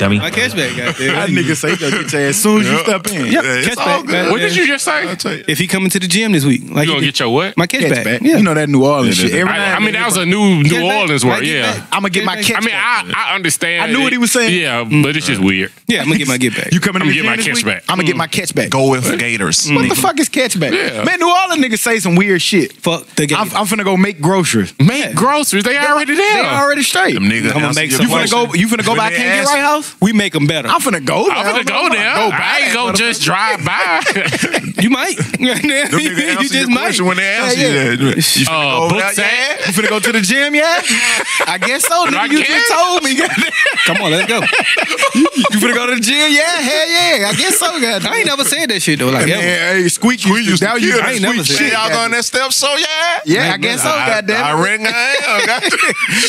dummy. My catchback, goddamn. That nigga say that get your ass as soon as you step in. Yep, it's all catchback. good. Man. What did you just say? If he coming to the gym this week, like You gonna get your what? my catchback. Yeah. You know that New Orleans shit. Every I night mean, that was a New Catchback? Orleans word. Like, Yeah. get back. I'm gonna get my catchback. I mean, I understand. I knew what he was saying. Yeah, but it's just weird. Yeah, I'm gonna get my get back. You coming to I'm the gonna gym get my this week? catchback. I'm gonna get my catchback. Go with Gators. What the fuck is catchback? Yeah. Man, New Orleans niggas say some weird shit. Fuck the game. I'm finna go make groceries. Make groceries. They already They there. already straight. Them niggas I'm gonna answer make your some question. You finna go When by they Can't Get ask- Right house? we make them better. I'm finna go there. I'm gonna go there. Go by I ain't that gonna just drive by. You might. Them niggas You answer just your might. question when they ask Yeah, you that. You finna go over Book there, sack. You finna go to the gym, yeah? I guess so, I nigga. You guess. just told me. Come on, let's go. You finna go to the gym, yeah? Hell yeah. I guess so, goddamn. I ain't never said that shit though. Like, Man, ever. hey, Squeak used to kill you. that I ain't never sweet said shit. Y'all that. going that step, so yeah. Yeah, I guess so, goddamn. I reckon I am.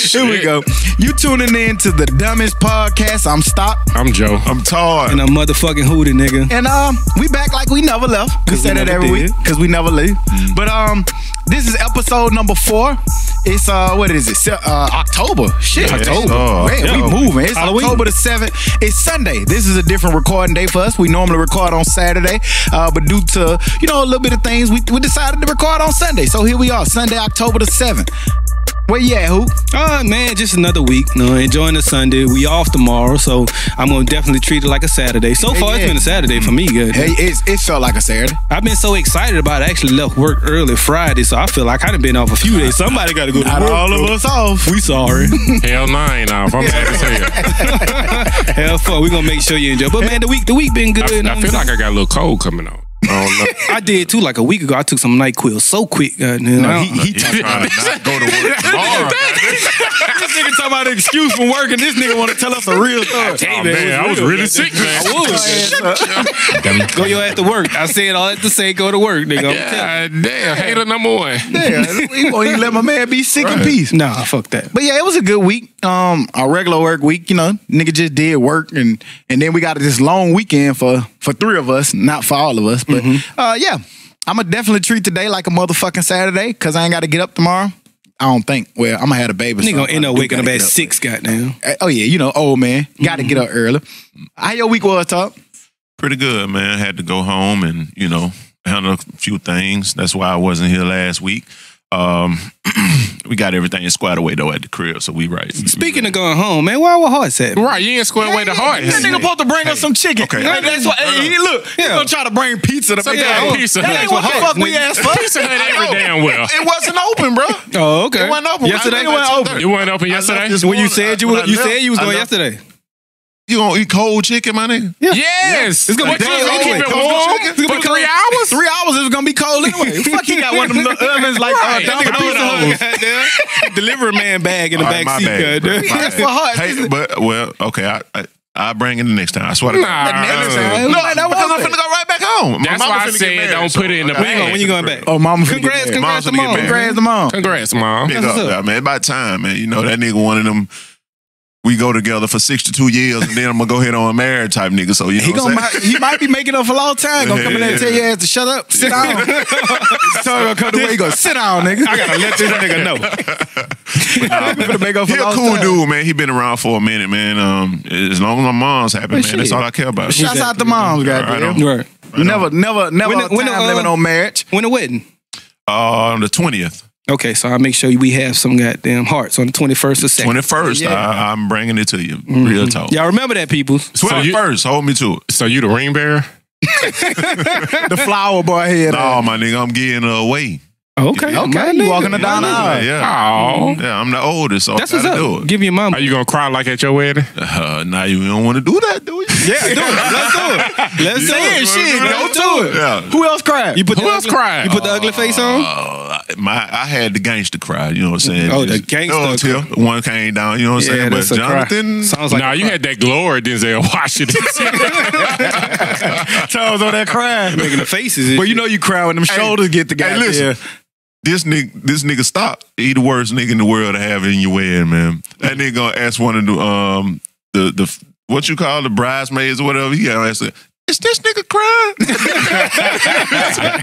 Here we go. You tuning in to the Dummies Podcast. I'm Stock. I'm Joe. I'm tired. And I'm motherfucking hootie, nigga. And we back like we never left. We 'Cause say we that never every week did. because we never leave. But this is episode number 4. It's what is it? October. Shit, Yeah, October. oh, Man, yeah. we moving. It's Halloween. October the 7th. It's Sunday. This is a different recording day for us. We normally record on Saturday, but due to a little bit of things, we decided to record on Sunday. So here we are, Sunday, October the 7th. Where you at, who? Man, just another week. Enjoying the Sunday. We off tomorrow, so I'm gonna definitely treat it like a Saturday. So far, it's been a Saturday for me. Good. Hey, it felt like a Saturday. I've been so excited about it. I actually left work early Friday, so I feel like I done been off a few days. Somebody got to go to Not work. all of us off. We sorry. Hell no, I ain't off. I'm happy to tell you. Hell fuck. We gonna make sure you enjoy. But man, the week been good. you know I what feel I'm like I got a little cold coming on. I don't know. saying? I did too. Like a week ago, I took some NyQuil so quick. Goddamn. He Trying to not go to work tomorrow. This nigga talking about an excuse from work, and this nigga want to tell us a real story. Oh, man, I was really sick, man. Go your ass to work. I said all that to say go to work, nigga. God damn, hater number one. Yeah, he won't even let my man be sick in peace. Nah, fuck that. But yeah, it was a good week. A regular work week, nigga just did work, and then we got this long weekend for 3 of us, not for all of us. But yeah, I'm gonna definitely treat today like a motherfucking Saturday because I ain't got to get up tomorrow. I don't think. Well, I'm gonna have a baby. Nigga so gonna end I up do waking up gotta at get 6, goddamn. Oh yeah, old man, got to get up early. How your week was, Top? Pretty good, man. Had to go home and, handle a few things. That's why I wasn't here last week. We got everything squared away, though, at the crib, so we right. Speaking of going home, man, where our hearts at? Right, you ain't square away the heart. That nigga supposed to bring us some chicken. Okay. Like, that's why. Hey, look, he gonna try to bring pizza to Some make damn that. Pizza That Hut. ain't what the fuck we asked for. Pizza Hut every damn well. It wasn't open, bro. Oh, okay. It wasn't open. Yesterday? I wasn't open. You weren't open yesterday? When you said you was going yesterday. You gonna eat cold chicken, my nigga? Yes. It's gonna What, be you cold gonna keep anyway. it Cold warm chicken? for 3 hours? 3 hours is gonna be cold anyway. Fuck, he got one of them little ovens like Right. Domino's. That nigga Pizza Hut. Goddamn. Delivery man bag in the All back right, my seat. bad, bro. goddamn. My That's bad. for hearts. Hey, but, okay, I'll bring it the next time. I swear to God. Nah. Next time. No, because I'm finna go right back home. My That's mama why I finna get said married, don't so put it in the I gotta bag. go When you going back? Oh, mama. Congrats to Mom's gonna get mom. married. Congrats to mom. Congrats, Mom. Big That's up, what's up. yeah, man. It's about time, man. That nigga one of them. We go together for 62 years, and then I'm gonna go ahead on a married type nigga. So He might be making up for a long time. Gonna come in there and tell your ass to shut up, sit down. Tell him gonna come the way he go, sit down, nigga. I gotta let this nigga know. Finna make up for He a a long cool time. dude, man. He been around for a minute, man. As long as my mom's happy, man, that's shit. all I care about. Shouts out to moms, goddamn. Right. Never When time limit on marriage. When the wedding? The 20th. Okay, so I'll make sure we have some goddamn hearts on the 21st or 2nd. 21st, Yeah. I'm bringing it to you. Real talk. Y'all remember that, people? 21st, hold me to it. So you the ring bearer? The flower boy head. No, my nigga, I'm getting her away. Okay. Okay, you walking her down the aisle. Yeah. Oh. Yeah, I'm the oldest, so That's I what's gotta up. do it. Give your mom. Are you gonna cry like at your wedding? Now you don't want to do that, do you? Yeah, do it. Let's do it. Let's do it. Shit, go do it. Yeah. Who else cried? You put Who the else ugly, cried? You put the ugly face on? I had the gangster cry, you know what I'm saying? Oh, the Just- gangster Till one came down, you know what I'm Yeah, saying? But that's a cry. Jonathan, Sounds like Nah, you had that glory Denzel Washington. Charles on that crying. making the faces. and But you shit. know you cry when them shoulders get the guy. hey, listen. This nigga stop. He the worst nigga in the world to have in your wedding, man. That nigga gonna ask one of the what you call the bridesmaids or whatever. He gotta ask, is this nigga crying?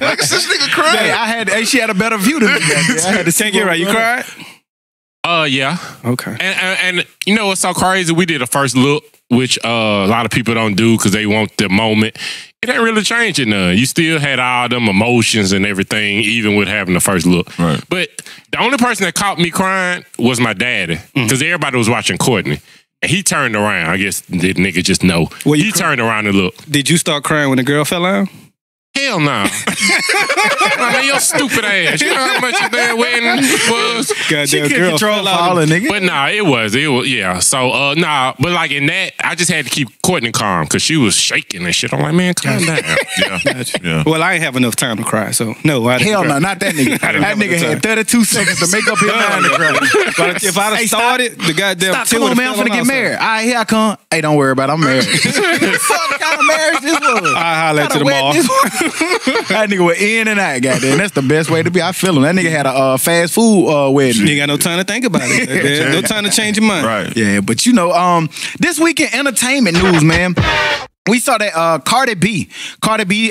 Like, is this nigga crying? Hey, she had a better view than me. I had to Take it right. You cried? Yeah. Okay. And you know what's so crazy? We did a first look which a lot of people don't do because they want the moment. It ain't really changing none. You still had all them emotions and everything, even with having the first look. Right. But the only person that caught me crying was my daddy, because everybody was watching Courtney. And he turned around. I guess the nigga just know. Well, he turned around and looked. Did you start crying when the girl fell out? Hell no. I mean, your stupid ass. You know how much your damn wedding was? Goddamn Can't control falling, nigga. But nah, it was, yeah. So, nah, but like in that, I just had to keep Courtney calm because she was shaking and shit. I'm like, man, calm down. Yeah. Well, I ain't have enough time to cry, so no. I didn't Hell cry. no, not that nigga. That nigga had 32 seconds to make up his mind to cry. But if I'd have started, the goddamn Stop, come on, man, I'm finna get married. All right, here I come. Hey, don't worry about it, I'm married. What kind of marriage this was? I holler at you tomorrow. That nigga was in and out, goddamn. That's the best way to be. I feel him. That nigga had a fast food wedding. You ain't got no time to think about it. There's no time to change your mind. Right. Yeah, but you know, this week in entertainment news, man. We saw that Cardi B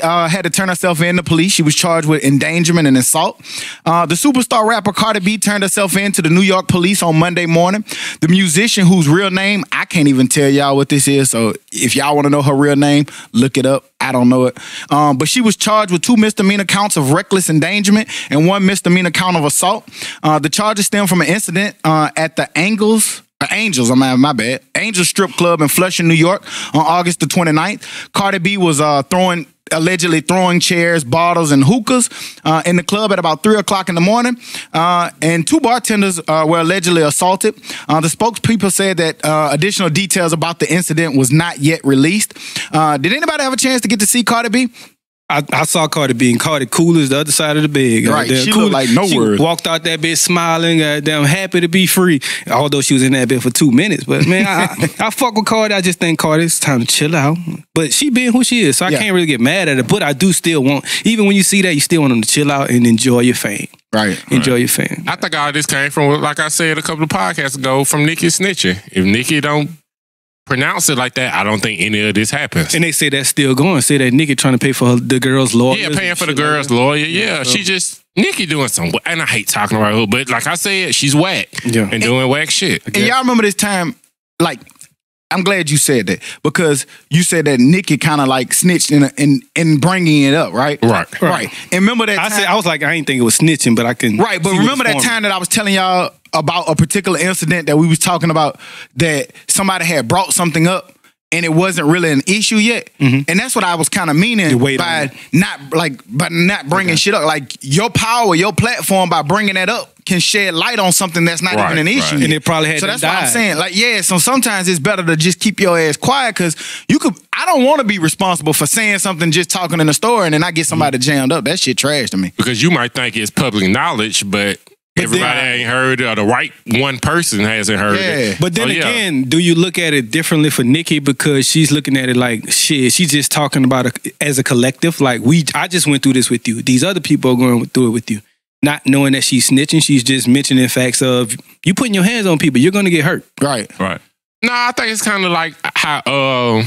had to turn herself in to police. She was charged with endangerment and assault. The superstar rapper Cardi B turned herself in to the New York police on Monday morning. The musician, whose real name, I can't even tell y'all what this is, so if y'all want to know her real name, look it up. I don't know it. But she was charged with 2 misdemeanor counts of reckless endangerment and 1 misdemeanor count of assault. The charges stem from an incident at the Angels, my bad. Angels Strip Club in Flushing, New York on August the 29th. Cardi B was allegedly throwing chairs, bottles, and hookahs in the club at about 3 o'clock in the morning. And 2 bartenders were allegedly assaulted. The spokespeople said that additional details about the incident was not yet released. Did anybody have a chance to get to see Cardi B? I saw Cardi B, and Cardi cool as the other side of the bed. Right, Goddamn. she Cool. looked like no She words. walked out that bitch smiling, goddamn happy to be free. Although she was in that bed for 2 minutes. But man, I fuck with Cardi. I just think Cardi, it's time to chill out. But she being who she is, so I can't really get mad at her. But I do still want, even when you see that, you still want them to chill out and enjoy your fame. Right. Enjoy your fame. I think all this came from, like I said a couple of podcasts ago, from Nicki snitching. If Nicki don't pronounce it like that, I don't think any of this happens. And they say that's still going. Say that Nicki trying to pay for the girl's lawyer. Yeah, paying for the girl's lawyer. Yeah, she just, Nicki doing some, and I hate talking about her, but like I said, she's whack and doing whack shit. And y'all remember this time, like, I'm glad you said that, because you said that Nicki kind of like snitched in bringing it up, right? Right. And remember that time? I was like, I ain't think it was snitching, but I can. Right, but remember that time that I was telling y'all about a particular incident that we was talking about, that somebody had brought something up and it wasn't really an issue yet? And that's what I was kind of meaning by not bringing shit up. Like, your power, your platform, by bringing that up, can shed light on something that's not even an issue. And it probably had so to that's die. what I'm saying. Like, yeah, so sometimes it's better to just keep your ass quiet, because I don't want to be responsible for saying something, just talking in the store, and then I get somebody jammed up. That shit trash to me. Because you might think it's public knowledge, but everybody ain't heard it, or the right one person hasn't heard it. But then again, do you look at it differently for Nicki, because she's looking at it like, shit, she's just talking about it as a collective. Like, I just went through this with you. These other people are going through it with you. Not knowing that she's snitching, she's just mentioning facts of, you putting your hands on people, you're going to get hurt. Right. No, I think it's kind of like how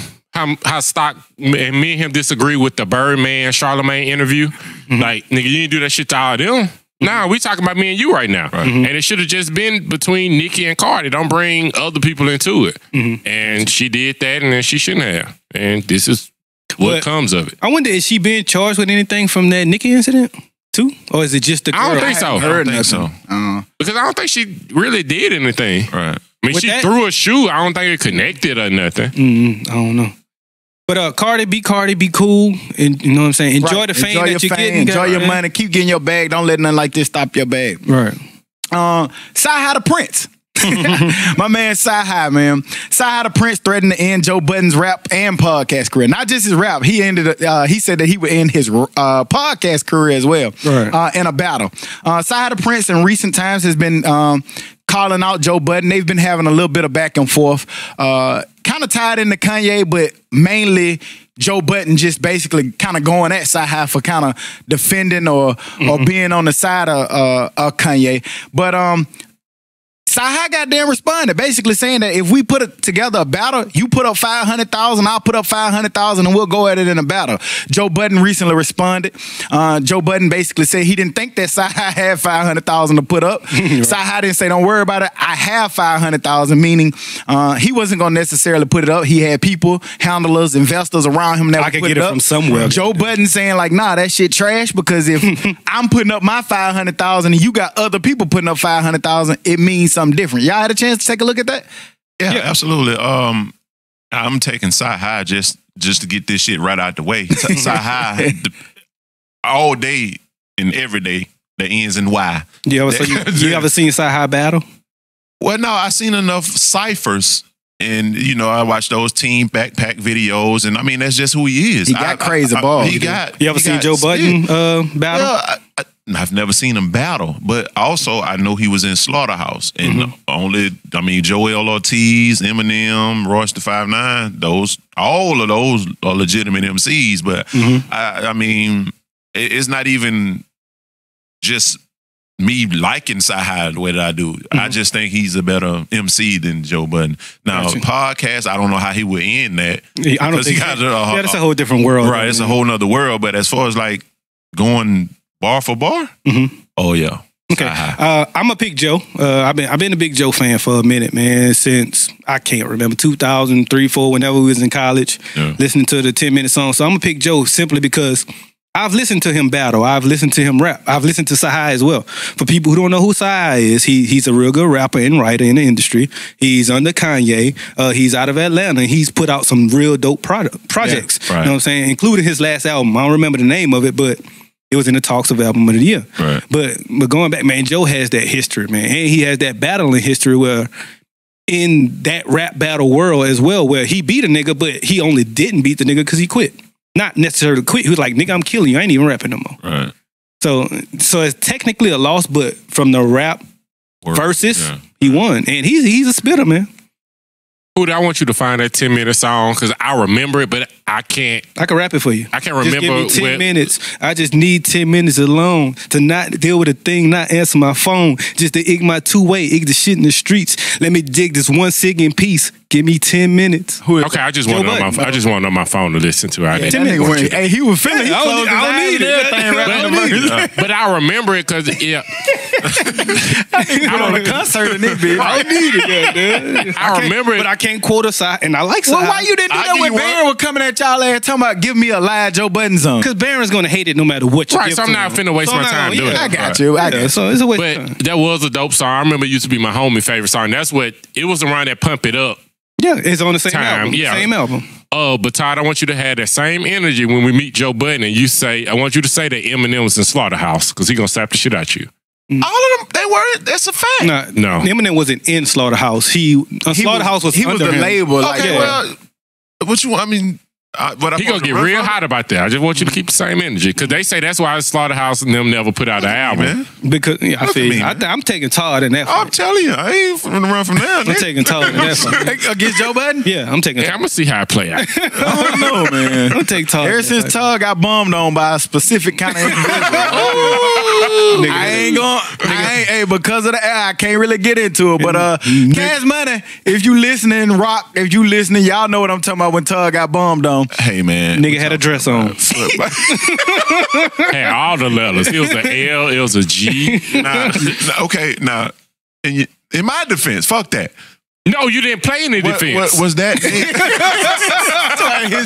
Stock and me and him disagree with the Birdman Charlemagne interview. Like, nigga, you didn't do that shit to all them. Nah, we talking about me and you right now. And it should have just been between Nicki and Cardi. Don't bring other people into it. And she did that, and then she shouldn't have. And this is what comes of it. I wonder, is she being charged with anything from that Nicki incident too? Or is it just the girl? I don't think so. I don't think so. Because I don't think she really did anything. Right. I mean, she threw a shoe. I don't think it connected or nothing. I don't know. But Cardi, be cool, and you know what I'm saying? Enjoy the fame that you're getting. Enjoy your money. Keep getting your bag. Don't let nothing like this stop your bag. Right. Sci-Hi the Prince. My man Sci-Hi, man. Sci-Hi the Prince threatened to end Joe Budden's rap and podcast career. Not just his rap. He said that he would end his podcast career as well. Right. In a battle. Sci-Hi the Prince in recent times has been calling out Joe Budden. They've been having a little bit of back and forth. Kind of tied into Kanye, but mainly Joe Budden just basically kind of going at Sci-Hi for kind of defending or being on the side of Kanye. But Sci-Hi goddamn responded, basically saying that if we put together a battle, you put up 500,000, I'll put up 500,000, and we'll go at it in a battle. Joe Budden recently responded. Joe Budden basically said he didn't think that Sci-Hi had 500,000 to put up. Right. Sci-Hi didn't say, don't worry about it. I have 500,000, meaning he wasn't going to necessarily put it up. He had people, handlers, investors around him that I could get it from somewhere. Joe Budden saying like, nah, that shit trash, because if I'm putting up my 500,000 and you got other people putting up 500,000, it means something different. Y'all had a chance to take a look at that? Yeah, absolutely. I'm taking Sci-Hi just to get this shit right out the way. Sci-Hi all day and every day, the ends and Y. You ever seen Sci-Hi battle? Well, no, I seen enough ciphers. And, you know, I watched those team backpack videos, and I mean, that's just who he is. He got crazy balls. You ever seen Joe Budden battle? Well, I've never seen him battle, but also I know he was in Slaughterhouse. And Joel Ortiz, Eminem, Royce the 5'9", all of those are legitimate MCs. But I mean, it's not even just me liking Sci-Hi the way that I do. I just think he's a better MC than Joe Budden. Now, podcast, I don't know how he would end that. I don't think that's a whole different world. Right, it's a whole nother world. But as far as like going bar for bar, oh yeah. Okay, I'm a pick Joe. I've been a big Joe fan for a minute, man, since I can't remember 2003, 2004, whenever we was in college, listening to the 10-minute song. So I'm gonna pick Joe simply because I've listened to him battle. I've listened to him rap. I've listened to Sci-Hi as well. For people who don't know who Sci-Hi is, he's a real good rapper and writer in the industry. He's under Kanye. He's out of Atlanta. He's put out some real dope projects. Yeah, right. You know what I'm saying? Including his last album. I don't remember the name of it, but it was in the talks of album of the year. Right. But going back, man, Joe has that history, man. And he has that battling history where in that rap battle world as well, where he beat a nigga, but he only didn't beat the nigga because he quit. Not necessarily quit. He was like, nigga, I'm killing you. I ain't even rapping no more. Right. So it's technically a loss, but from the rap versus, he won. And he's a spitter, man. Hood, I want you to find that 10-minute song because I remember it, but I can't. I can rap it for you. I can't remember. Just give me 10 minutes. I just need 10 minutes alone to not deal with a thing, not answer my phone, just to ig my two-way, ig the shit in the streets. Let me dig this one cig in peace. Give me 10 minutes. Okay, I just want it on my phone to listen to. Hey, he was feeling. I don't need it. But I remember it because I'm on a concert in this bitch. I don't need it, dude. I remember it, but I can't quote a side, and I like side. Well, why you didn't do that when Baron was coming at y'all ass talking about give me a live Joe Budden song? Because Baron's gonna hate it no matter what you give so I'm not finna waste my time doing it. I got you. So it's a waste of time. But that was a dope song. I remember it used to be my homie favorite song. That's what it was around that Pump It Up. Yeah, it's on the same time. album. Yeah. Same album. But Todd, I want you to have that same energy when we meet Joe Budden and you say, I want you to say that Eminem was in Slaughterhouse because he's going to slap the shit out you. All of them, they weren't. That's a fact. No. Eminem wasn't in Slaughterhouse. Slaughterhouse was under the him. Label. Okay, well, what you want? I mean, he gonna get real hot about that. I just want you to keep the same energy because they say that's why Slaughterhouse and them never put out an album. Man. Because I feel I'm taking Todd in that. I'm telling you, I ain't gonna run from there. I'm taking Todd in that. Against Joe Budden? Yeah, I'm taking. I'm gonna see how it play out. I don't know, man. I'm take Todd. Ever since Todd got bummed on by a specific kind of individual, because of the air, I can't really get into it. But Cash Money, if you listening, y'all know what I'm talking about when Todd got bummed on. Hey man. Nigga had a dress on. Had all the letters. It was an L, it was a G. In my defense, fuck that. No, you didn't play any defense. Was that his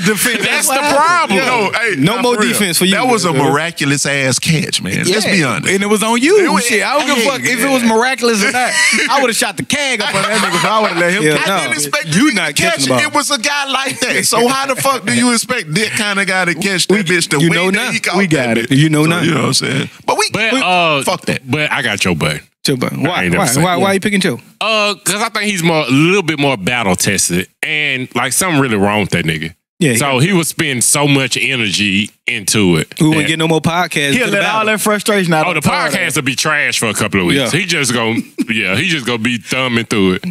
defense? That's the problem. No more defense for you. That was a miraculous ass catch, man. Let's be honest. And it was on you. Shit, I don't give a fuck if it was miraculous or not. I would have shot the keg up on that nigga if I would have let him catch. I didn't expect you not catching it. It was a guy like that. So how the fuck do you expect that kind of guy to catch that bitch the way that he caught we got it. You know now. You know what I'm saying? But fuck that. But I got Joe Budden. Why? Why are you picking Joe? Because I think he's a little bit more battle tested, and like something really wrong with that nigga. Yeah. So he would spend so much energy into it. We wouldn't get no more podcasts. He'll let all that frustration out. The podcast will be trash for a couple of weeks. Yeah. He just gonna be thumbing through it.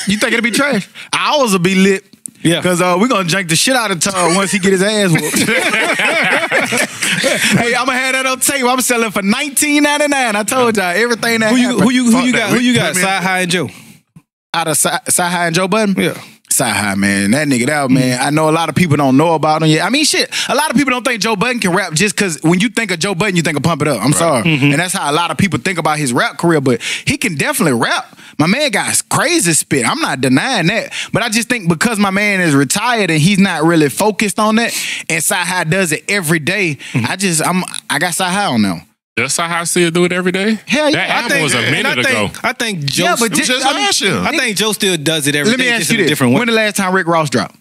You think it'll be trash? Ours will be lit. Yeah. Because we're going to jank the shit out of Todd once he get his ass whooped. Hey, I'm going to have that on tape. I'm selling for $19.99. I told y'all everything that happened. Who you got? Sci-Hi and Joe. Out of Sci-Hi and Joe Budden? Yeah. Sci-Hi, man. That nigga out, man. I know a lot of people don't know about him yet. I mean, shit, a lot of people don't think Joe Budden can rap just because when you think of Joe Budden, you think of Pump It Up. I'm sorry. And that's how a lot of people think about his rap career, but he can definitely rap. My man got crazy spit. I'm not denying that. But I just think because my man is retired and he's not really focused on that, and Sci-Hi does it every day, I got Sci-Hi on now. Does Sci-Hi still do it every day? Hell yeah. That album was a minute ago. I think Joe. Yeah, but I think Joe still does it every day. Let me ask just you in a this. different way. When the last time Rick Ross dropped?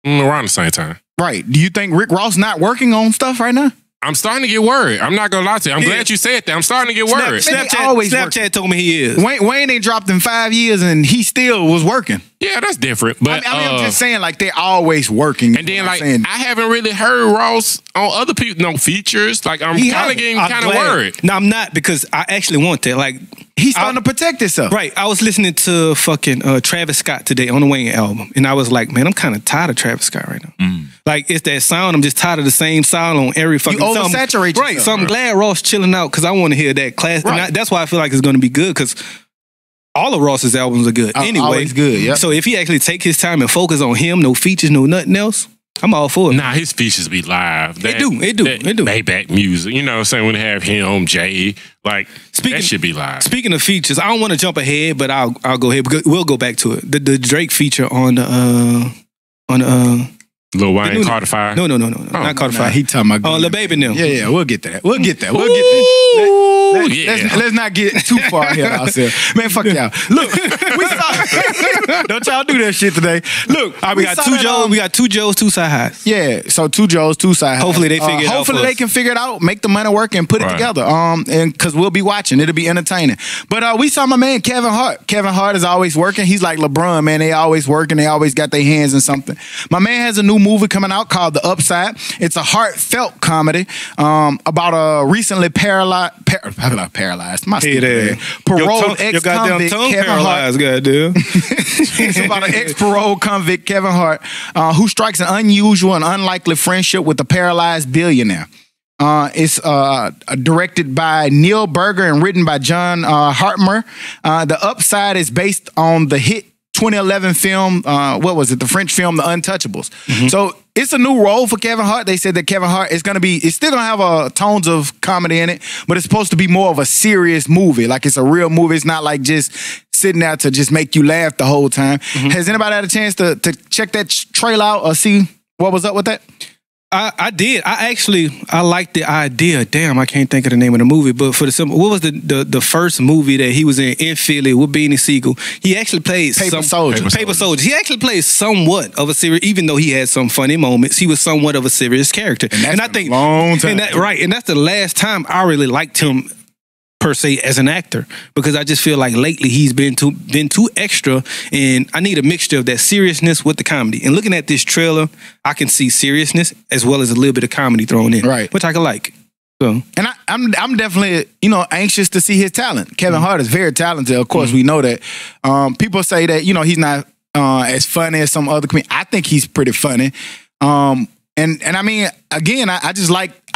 Around the same time. Right. Do you think Rick Ross not working on stuff right now? I'm starting to get worried. I'm not gonna lie to you. I'm glad you said that. I'm starting to get worried. Snapchat told me he is. Wayne ain't dropped in 5 years and he still was working. Yeah, that's different. But I'm just saying, like, they're always working. And then, like, I haven't really heard Ross on other people, no features. Like, I'm kind of getting kind of worried. No, I'm not, because I actually want that. Like, he's starting to protect himself. Right. I was listening to fucking Travis Scott today on the Wayne album, and I was like, man, I'm kind of tired of Travis Scott right now. Like, it's that sound. I'm just tired of the same sound on every fucking song. You oversaturate yourself. Right. So I'm glad Ross chilling out because I want to hear that class. Right. And that's why I feel like it's going to be good, because all of Ross's albums are good anyway. Always good, yeah. So if he actually take his time and focus on him, no features, no nothing else, I'm all for it. Nah, his features be live. They do. Maybach music. You know what I'm saying? When they have him, Jay, like, that should be live. Speaking of features, I don't want to jump ahead, but I'll go ahead. We'll go back to it. The Drake feature on Lil Wayne, Carter 5. No, not Carter 5. He talking about Lil Baby now. Yeah, we'll get to that. We'll get that. Let's not get too far ahead of ourselves. Man, fuck y'all. Look, we saw. Don't y'all do that shit today. Look, we got two Joes. We got two Joes, two Sci-His. Yeah, so two Joes, two Sci-His. Hopefully they figure it out. Hopefully they can figure it out, make the money work, and put it together. And because we'll be watching, it'll be entertaining. But we saw my man Kevin Hart. Kevin Hart is always working. He's like LeBron, man. They always working. They always got their hands in something. My man has a new movie coming out called The Upside. It's a heartfelt comedy about a recently paralyzed. My stupid paroled ex-convict Kevin Hart. Goddamn. It's about an ex-parole convict, Kevin Hart, who strikes an unusual and unlikely friendship with a paralyzed billionaire. It's directed by Neil Berger and written by John Hartmer. The Upside is based on the hit 2011 film, what was it? The French film, The Untouchables. So it's a new role for Kevin Hart. They said that Kevin Hart is it's still gonna have tones of comedy in it, but it's supposed to be more of a serious movie. Like, it's a real movie. It's not like just sitting there to just make you laugh the whole time. Has anybody had a chance to check that trailer out or see what was up with that? I did. I liked the idea. Damn, I can't think of the name of the movie. But for the simple, what was the first movie that he was in Philly with Beanie Siegel? He actually played Paper Soldiers. He actually played somewhat of a serious, even though he had some funny moments. He was somewhat of a serious character. And I think long time. And that's the last time I really liked him per se as an actor, because I just feel like lately he's been too extra, and I need a mixture of that seriousness with the comedy. And looking at this trailer, I can see seriousness as well as a little bit of comedy thrown in, right? Which I can like. So, and I'm definitely anxious to see his talent. Kevin Hart is very talented. Of course, we know that. People say that he's not as funny as some other comedians. I think he's pretty funny. And I mean, again, I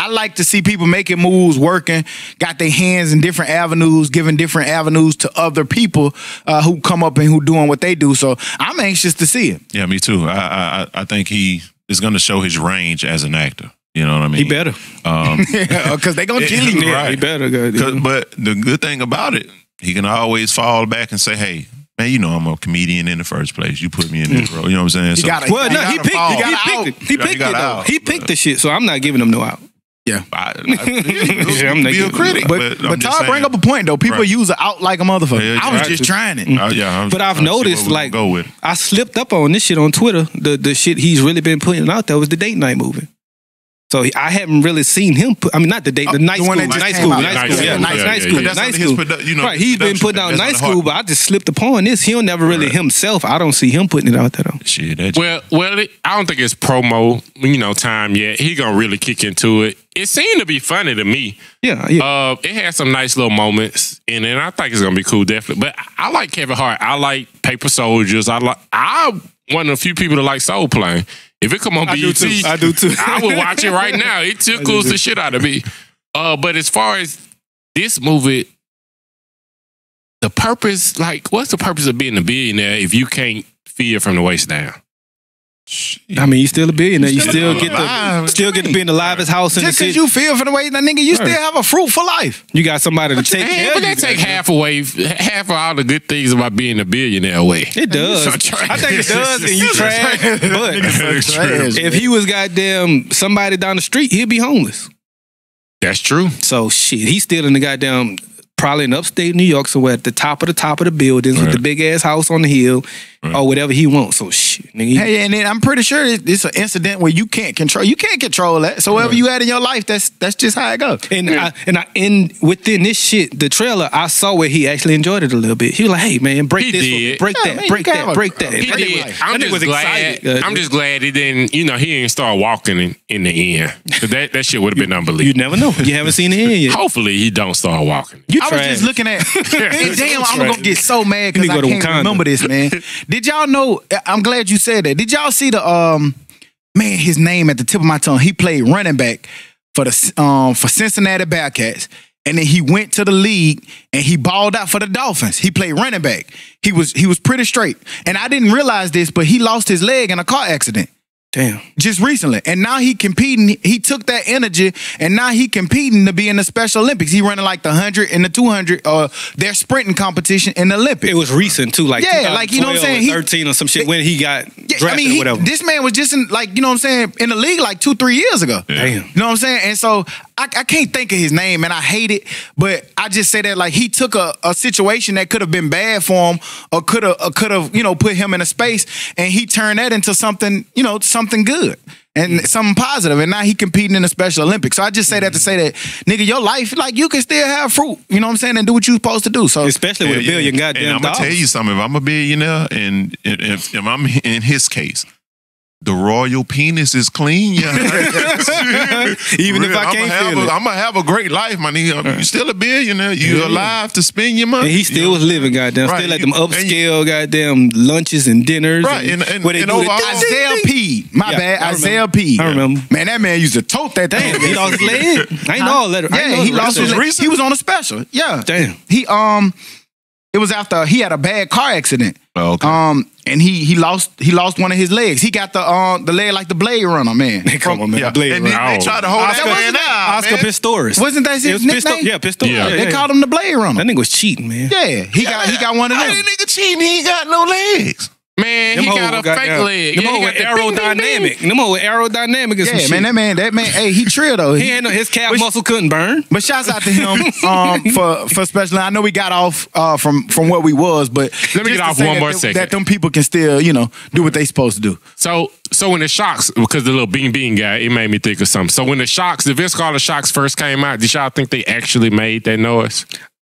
like to see people making moves, working, got their hands in different avenues, giving different avenues to other people who come up and who doing what they do. So I'm anxious to see it. Yeah, me too. I think he is going to show his range as an actor. You know what I mean? He better. Because they're going to kill him. Right. He better. But the good thing about it, he can always fall back and say, hey, man, I'm a comedian in the first place. You put me in this role. You know what I'm saying? He picked it, though. He picked the shit, so I'm not giving him no out. Yeah. I'm not a critic. But Todd bring up a point, though. People use it out like a motherfucker. I was just trying it. But I've noticed, like, I slipped up on this shit on Twitter. The shit he's really been putting out there was the date night movie. So I haven't really seen him put, not the date, the night school. Night school. Right, he's been putting out night school, but I just slipped upon this. He'll never really himself. I don't see him putting it out there though. Shit, well, I don't think it's promo, time yet. He gonna really kick into it. It seemed to be funny to me. Yeah. It had some nice little moments in it, and I think it's gonna be cool, definitely. But I like Kevin Hart. I like Paper Soldiers. I one of the few people that like Soul Plane. If it come on BET, I do too. I would watch it right now. It tickles the shit out of me. But as far as this movie, the purpose, like, what's the purpose of being a billionaire if you can't feed from the waist down? I mean, you still a billionaire. You still get to be in the livest house in the Just city. because you feel for the way that nigga, you still have a fruitful life. You got somebody to take care But of you. that take half of all the good things about being a billionaire away. It does. I think it does, and you trash. But if he was goddamn somebody down the street, he'd be homeless. That's true. So shit, he's still in the goddamn, probably in upstate New York, somewhere at the top of the buildings with the big ass house on the hill or whatever he wants. So shit, nigga. Hey, and then I'm pretty sure it's an incident where you can't control. You can't control that. So whatever you had in your life, that's just how it goes. And within this shit, the trailer, I saw where he actually enjoyed it a little bit. He was like, "Hey man, break He this, did. break Yeah, that, man, break you that, can break have a- that." He That nigga did. like- I'm that nigga was just glad. excited. I'm just glad he didn't. He didn't start walking in the end. 'Cause that shit would have been You unbelievable. never know. You haven't seen the end yet. Hopefully he don't start walking. You I was trash. just looking at. Damn, I'm gonna get so mad You because need I to go to can't Wakanda. remember this, man. Did y'all know? I'm glad you said that. Did y'all see the man? His name at the tip of my tongue. He played running back for the for Cincinnati Bearcats, and then he went to the league and he balled out for the Dolphins. He played running back. He was pretty straight, and I didn't realize this, but he lost his leg in a car accident. Damn. Just recently. And now he competing. He took that energy and now he competing to be in the Special Olympics. He running like the 100 and the 200 their sprinting competition in the Olympics. It was recent too, like Yeah, like, you know what I'm saying? 13 or some shit when he got drafted I mean, or whatever. this man was just in, like, you know what I'm saying, in the league like 2-3 years ago. Damn. You know what I'm saying? And so I can't think of his name and I hate it, but I just say that like he took a situation that could have been bad for him or could have, you know, put him in a space and he turned that into something, you know, something good and something positive. And now he competing in the Special Olympics. So I just say that to say that, nigga, your life, like you can still have fruit, you know what I'm saying, and do what you're supposed to do. So Especially with a billion goddamn And I'm dollars. gonna tell you something. If I'm a billionaire, and if I'm in his case, the royal penis is clean. Yeah, Even if I can't feel it. I'm gonna have a great life, my nigga. You still a billionaire. You alive to spend your money. And he still was living, goddamn. Right. Still at them upscale goddamn lunches and dinners. Right, And, and where they do overall- the Isaiah P. My Yeah, bad. I Isaiah P. I remember. Man, that man used to tote that thing. Damn, he lost his leg. I ain't know all that. I ain't Yeah, know he the lost rest his of leg. it. He was on a special. Yeah. Damn. He it was after he had a bad car accident. Oh, okay. And he lost one of his legs. He got the leg like the Blade Runner, man. Come on, man. Yeah. Blade And then Runner. they tried to hold Oscar, that man out, Oscar man. Pistorius. Wasn't that It his was Pisto- nickname? Yeah, Pistorius. Yeah. They called him the Blade Runner. That nigga was cheating, man. Yeah, he got one of How them. that nigga cheating? He ain't got no legs. Man, he got a fake leg. Them Yeah, hoes he with got the bing, bing, aerodynamic. Them hoes with aerodynamic and some Yeah, shit. man, that man, hey, he trill though. He ain't no, his calf muscle couldn't burn. But shouts out to him for special. I know we got off from what we was, but Let me get just to off say one that more second. That them people can still, you know, do what they supposed to do. So when the Shocks, because the little Bing Bing guy, it made me think of something. So when the Shocks, the Vince Carter Shocks first came out, did y'all think they actually made that noise?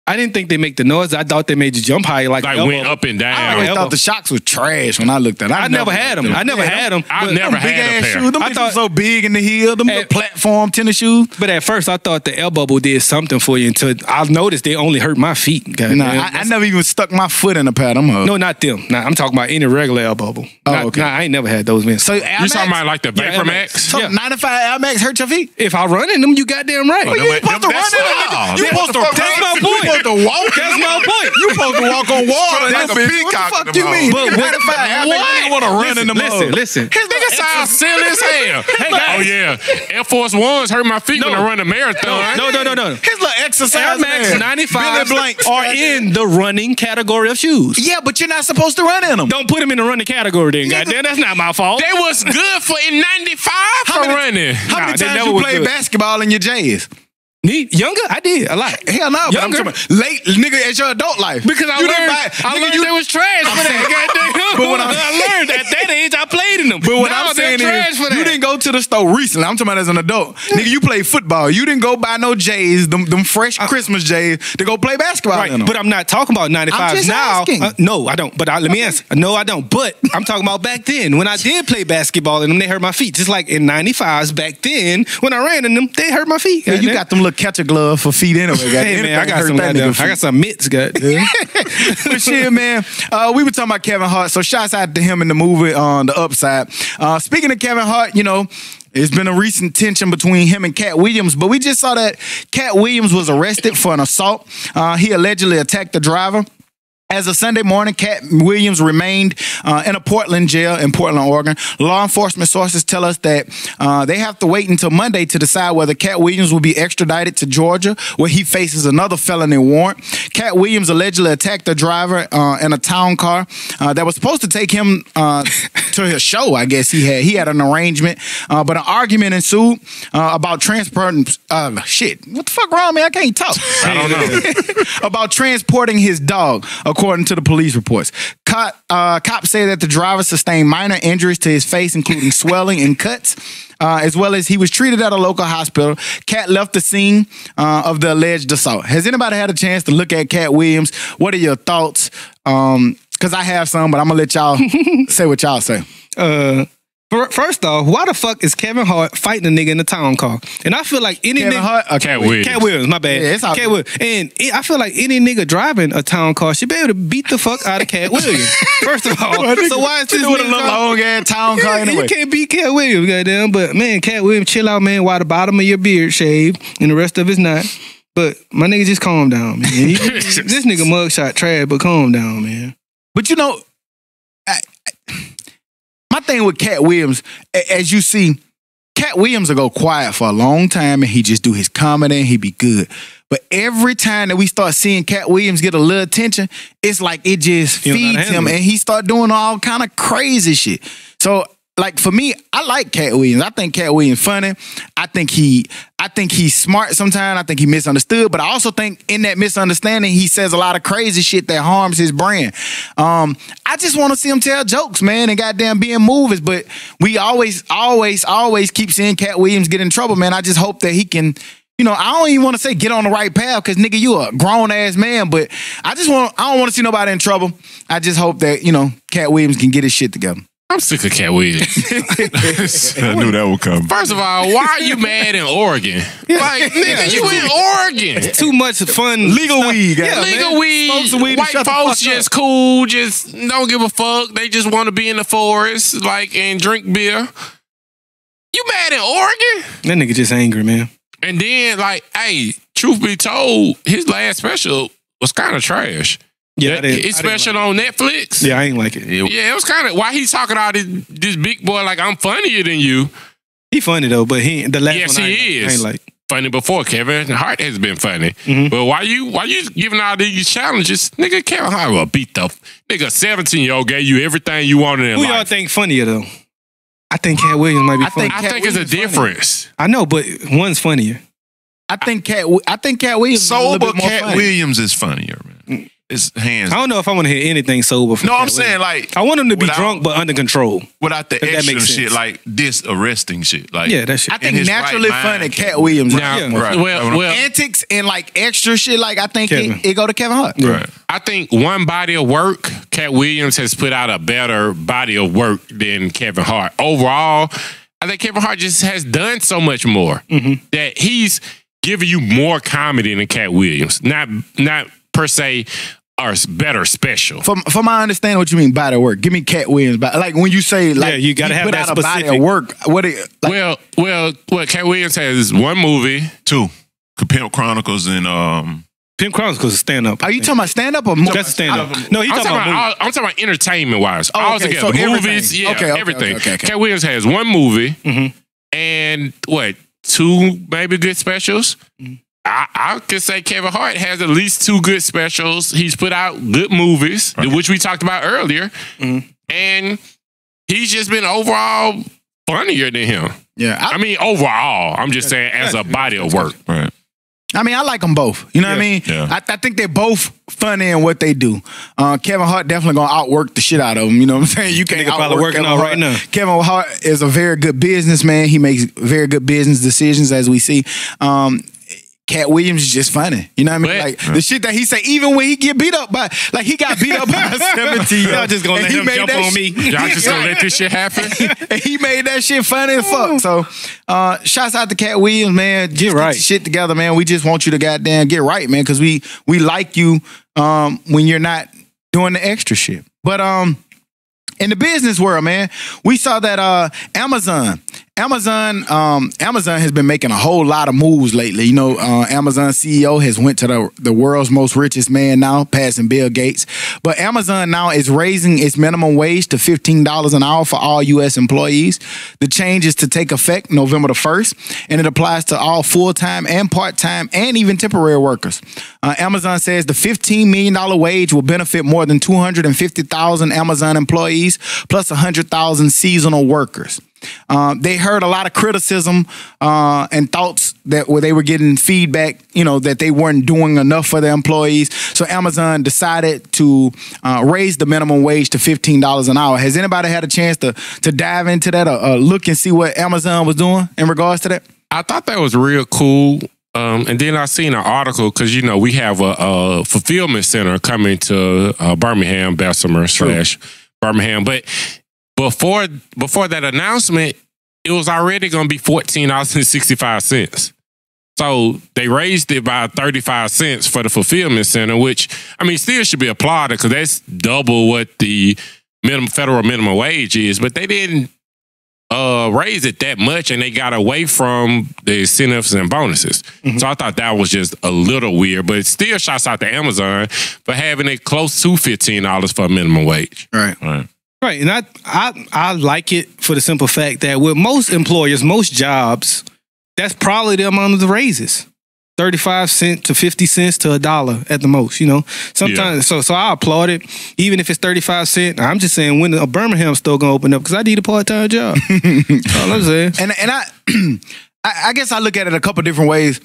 I didn't think they make the noise. I thought they made you jump high like Like elbow. went up and I down. always elbow. thought the Shocks was trash when I looked at it. I never had them. I never had them. I But- never Big had a ass pair. shoes. Them I bitches thought- so big in the heel. Them little At- platform tennis shoes. But at first, I thought the elbow bubble did something for you until I noticed they only hurt my feet. Goddamn. Nah, I never even stuck my foot in a pad. No, not them. Nah, I'm talking about any regular elbow bubble. okay. Nah, I ain't never had those, man. So You talking about like the Yeah, Vapor Air Max? Max. so yeah. 95 Air Max hurt your feet? If I run in them, you goddamn right. Oh, You ain't supposed to run that's in them. wild. You supposed to That's my point. You supposed to walk. That's my point. You supposed to walk on water. Like That a bitch. peacock What the fuck in you the mean? mouth. But 95 Air Max. You want to run in the mud. Listen. His Nigga sounds silly as hell. Hey, guys. Oh yeah, Air Force Ones hurt my feet when I run a marathon. No. His little exercise. Air Max man. 95 Billy Blanks. are in the running category of shoes. Yeah, but you're not supposed to run in them. Don't put them in the running category then, goddamn. That's not my fault. They was good for in '95 for running. How Nah, many they times never you was played good. basketball in your J's? Younger? I did a lot. Hell no. But I'm Younger. talking about late, nigga, at your adult life. Because I You didn't learned, buy- I nigga, learned you- they was trash for that. Goddamn. But when I learned at that age, I played feeding them. But what No, I'm they're saying trash is, for you that. didn't go to the store recently. I'm talking about as an adult. Nigga, you play football. You didn't go buy no J's, them fresh Christmas J's to go play basketball in Right, them. but I'm not talking about 95s I'm just now. asking. No, I don't. But let me answer. No, I don't. But I'm talking about back then when I did play basketball in them, they hurt my feet. Just like in 95s back then when I ran in them, they hurt my feet. Yeah, you got them little catcher gloves for feet anyway. Hey man, I got some mitts, goddamn. But shit, man, we were talking about Kevin Hart, so shouts out to him in the movie on The Upside. Speaking of Kevin Hart, you know, there's been a recent tension between him and Cat Williams, but we just saw that Cat Williams was arrested for an assault. He allegedly attacked the driver. As of Sunday morning, Cat Williams remained in a Portland jail in Portland, Oregon. Law enforcement sources tell us that they have to wait until Monday to decide whether Cat Williams will be extradited to Georgia, where he faces another felony warrant. Cat Williams allegedly attacked the driver in a town car that was supposed to take him to his show. I guess he had an arrangement, but an argument ensued about transporting. Shit, what the fuck wrong, man? I can't talk. I don't know. About transporting his dog, according to the police reports. Cops say that the driver sustained minor injuries to his face, including swelling and cuts, as well as he was treated at a local hospital. Cat left the scene of the alleged assault. Has anybody had a chance to look at Cat Williams? What are your thoughts? Because I have some, but I'm going to let y'all say what y'all say. First off, why the fuck is Kevin Hart fighting a nigga in the town car? And I feel like any Kevin nigga... Hart? Okay, Cat Williams. Cat Williams, my bad. Yeah, it's all Cat good. Williams. And I feel like any nigga driving a town car should be able to beat the fuck out of Cat Williams. First of all. So why is this with a nigga little long ass town car anyway? You can't beat Cat Williams, goddamn. But man, Cat Williams, chill out, man, while the bottom of your beard shaved and the rest of it's not. But my nigga, just calm down, man. This nigga mugshot trash, but calm down, man. But you know, my thing with Cat Williams, as you see, Cat Williams will go quiet for a long time and he just do his comedy and he be good. But every time that we start seeing Cat Williams get a little attention, it's like it just You don't know how to feeds him handle it. and he start doing all kind of crazy shit. So, like for me, I like Cat Williams. I think Cat Williams funny. I think he's smart sometimes. I think he misunderstood. But I also think in that misunderstanding, he says a lot of crazy shit that harms his brand. I just want to see him tell jokes, man, and goddamn be in movies. But we always keep seeing Cat Williams get in trouble, man. I just hope that he can. You know, I don't even want to say get on the right path because nigga, you a grown ass man. But I don't want to see nobody in trouble. I just hope that, you know, Cat Williams can get his shit together. I'm sick of Cat Williams. I knew that would come. First of all, why are you mad in Oregon? Like, nigga, you in Oregon. Too much fun. Legal weed, Yeah, goddamn. legal weed. Smoke some weed and White shut the folks fuck up. just cool, just don't give a fuck. They just want to be in the forest, like, and drink beer. You mad in Oregon? That nigga just angry, man. And then, like, hey, truth be told, his last special was kind of trash. Yeah, His special on Netflix. Yeah, I ain't like it. Yeah, it was kind of why he's talking about this big boy like I'm funnier than you. He funny though, but the last Yes, one he I is. ain't like. Funny before Kevin Hart has been funny, Mhm. but why you giving all these challenges, nigga? Kevin Hart will beat the nigga. 17-year-old gave you everything you wanted in Who y'all life. think funnier though? I think Cat Williams might be funny. I think it's a difference. I know, but one's funnier. I think Cat Williams is a little Sober bit more Cat funny. Williams is funnier, man. It's hands. I don't know if I want to hear anything sober from No, Cat I'm saying Williams. like I want him to be without- drunk but under control. without the If that extra makes shit, sense. like this arresting shit. Like Yeah, that shit. I in think his naturally right funny mind, Cat Williams. Now, Yeah. Right. well, Antics and like extra shit, like I think Kevin. it go to Kevin Hart. Right. I think one body of work, Cat Williams has put out a better body of work than Kevin Hart. Overall, I think Kevin Hart just has done so much more that he's giving you more comedy than Cat Williams. Not per se or better special. From my understanding, what you mean body of work? Give me Cat Williams. Like when you say like Yeah, you gotta he have put that out a body of specific. work. What it like? Well, Cat Williams has one movie. 2. Pimp Chronicles and Pimp Chronicles is stand up. Are you talking about stand up or more? That's a stand up. No, he I'm talking about I'm talking about entertainment wise. Oh, All okay, together. so Movies, everything. yeah, Okay, everything. okay. Cat Williams has one movie Mhm. and what, 2 maybe good specials. I could say Kevin Hart has at least 2 good specials. He's put out good movies, which we talked about earlier. And he's just been overall funnier than him. Yeah, I mean, overall, I'm just saying as a body of work. right. I mean, I like them both. You know what I mean? Yeah. I think they're both funny in what they do. Kevin Hart definitely gonna outwork the shit out of them. You know what I'm saying? You can't probably outwork working Kevin out Hart. right now. Kevin Hart is a very good businessman. He makes very good business decisions, as we see. Cat Williams is just funny. You know what I mean? But- Like the shit that he say, even when he get beat up by, like he got beat up by a 17-year-old. Y'all just gonna let him jump on me. Y'all just gonna let this shit happen? And he made that shit funny as fuck. So, shouts out to Cat Williams, man. Just right. Get your shit together, man. We just want you to goddamn get right, man, because we like you when you're not doing the extra shit. But in the business world, man, we saw that Amazon has been making a whole lot of moves lately. You know, Amazon CEO has went to the world's most richest man now, passing Bill Gates. But Amazon now is raising its minimum wage to $15 an hour for all U.S. employees. The change is to take effect November the 1st, and it applies to all full-time and part-time and even temporary workers. Amazon says the $15 million wage will benefit more than 250,000 Amazon employees, plus 100,000 seasonal workers. They heard a lot of criticism and thoughts that where they were getting feedback, you know, that they weren't doing enough for their employees. So Amazon decided to raise the minimum wage to $15 an hour. Has anybody had a chance to dive into that or look and see what Amazon was doing in regards to that? I thought that was real cool. And then I seen an article because, you know, we have a fulfillment center coming to Birmingham, Bessemer / Birmingham. But before that announcement, it was already going to be $14.65. So they raised it by 35 cents for the fulfillment center, which, I mean, still should be applauded because that's double what the federal minimum wage is. But they didn't raise it that much, and they got away from the incentives and bonuses. So I thought that was just a little weird, but it still shouts out to Amazon for having it close to $15 for a minimum wage. Right. Right, and I like it for the simple fact that with most employers, most jobs, that's probably the amount of the raises. 35 cents to 50 cents to $1 at the most, you know. Sometimes, so I applaud it, even if it's 35 cents. I'm just saying when a Birmingham store gonna open up because I need a part-time job. All I'm saying. And I guess I look at it a couple different ways.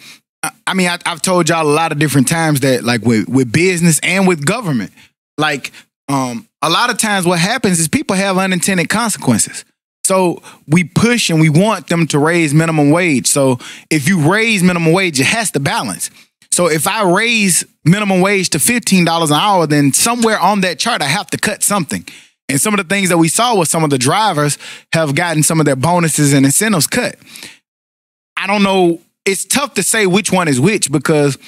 I mean, I've told y'all a lot of different times that like with business and with government, like a lot of times what happens is people have unintended consequences. So we push and we want them to raise minimum wage. So if you raise minimum wage, it has to balance. So if I raise minimum wage to $15 an hour, then somewhere on that chart, I have to cut something. And some of the things that we saw was some of the drivers have gotten some of their bonuses and incentives cut. I don't know. It's tough to say which one is which because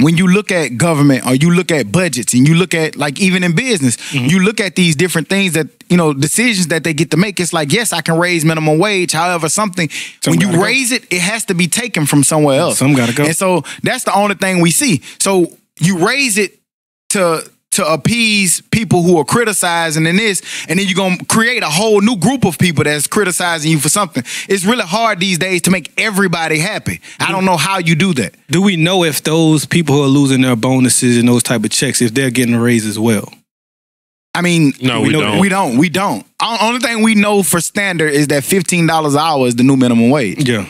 when you look at government or you look at budgets and you look at like even in business, you look at these different things that, you know, decisions that they get to make. It's like, yes, I can raise minimum wage. However, when you raise it, it has to be taken from somewhere else. Some gotta go. And so that's the only thing we see. So you raise it to appease people who are criticizing and this, and then you're going to create a whole new group of people that's criticizing you for something. It's really hard these days to make everybody happy. I don't know how you do that. Do we know if those people who are losing their bonuses and those type of checks, if they're getting a raise as well? I mean, No, we don't. We don't. Only thing we know for standard is that $15 an hour is the new minimum wage. Yeah.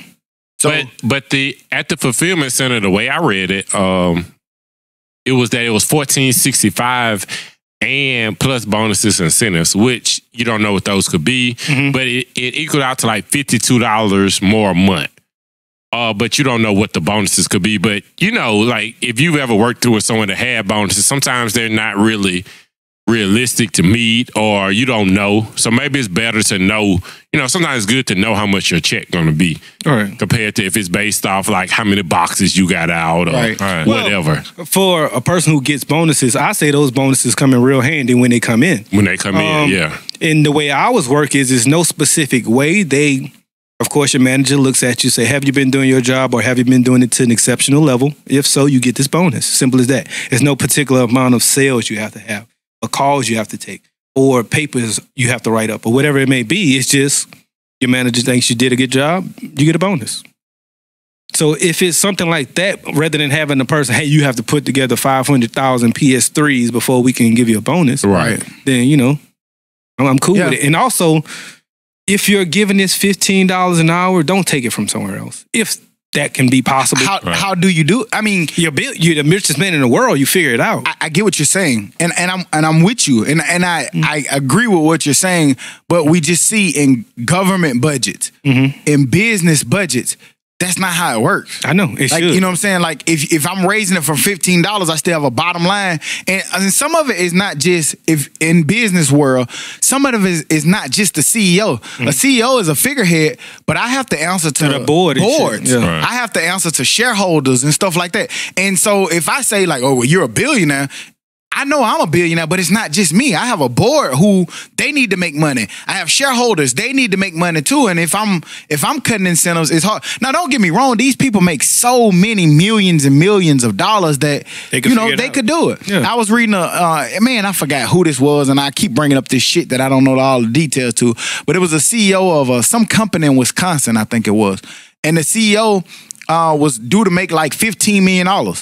So, But at the fulfillment center, the way I read it, it was $14.65 and plus bonuses and incentives, which you don't know what those could be, but it equaled out to like $52 more a month. But you don't know what the bonuses could be. But you know, like if you've ever worked through with someone that had bonuses, sometimes they're not really realistic to meet, or you don't know. So maybe it's better to know. You know, sometimes it's good to know how much your check going to be, compared to if it's based off like how many boxes you got out or whatever. Well, for a person who gets bonuses, I say those bonuses come in real handy when they come in. When they come in, yeah. And the way ours work is there's no specific way. Of course, your manager looks at you, say, have you been doing your job or have you been doing it to an exceptional level? If so, you get this bonus. Simple as that. There's no particular amount of sales you have to have, or calls you have to take, or papers you have to write up, or whatever it may be. It's just your manager thinks you did a good job, you get a bonus. So if it's something like that, rather than having the person, hey, you have to put together 500,000 PS3s before we can give you a bonus, Right. then, you know, I'm cool with it. And also, if you're giving this $15 an hour, don't take it from somewhere else. If that can be possible. How do you do it? I mean, you're the richest man in the world. You figure it out. I get what you're saying, and I'm with you, and I agree with what you're saying. But we just see in government budgets, in business budgets, that's not how it works. I know. It like, should. You know what I'm saying? Like, if I'm raising it from $15, I still have a bottom line. And some of it is not just, if in business world, some of it is not just the CEO. A CEO is a figurehead, but I have to answer to the boards. Yeah. Right. I have to answer to shareholders and stuff like that. And so if I say like, oh, well, you're a billionaire, I know I'm a billionaire, but it's not just me. I have a board who they need to make money. I have shareholders, they need to make money too. And if I'm cutting incentives, it's hard. Now, don't get me wrong, these people make so many millions and millions of dollars that they could do it. Yeah. I was reading I forgot who this was, and I keep bringing up this shit that I don't know all the details to, but it was a CEO of some company in Wisconsin, I think it was. And the CEO was due to make like $15 million.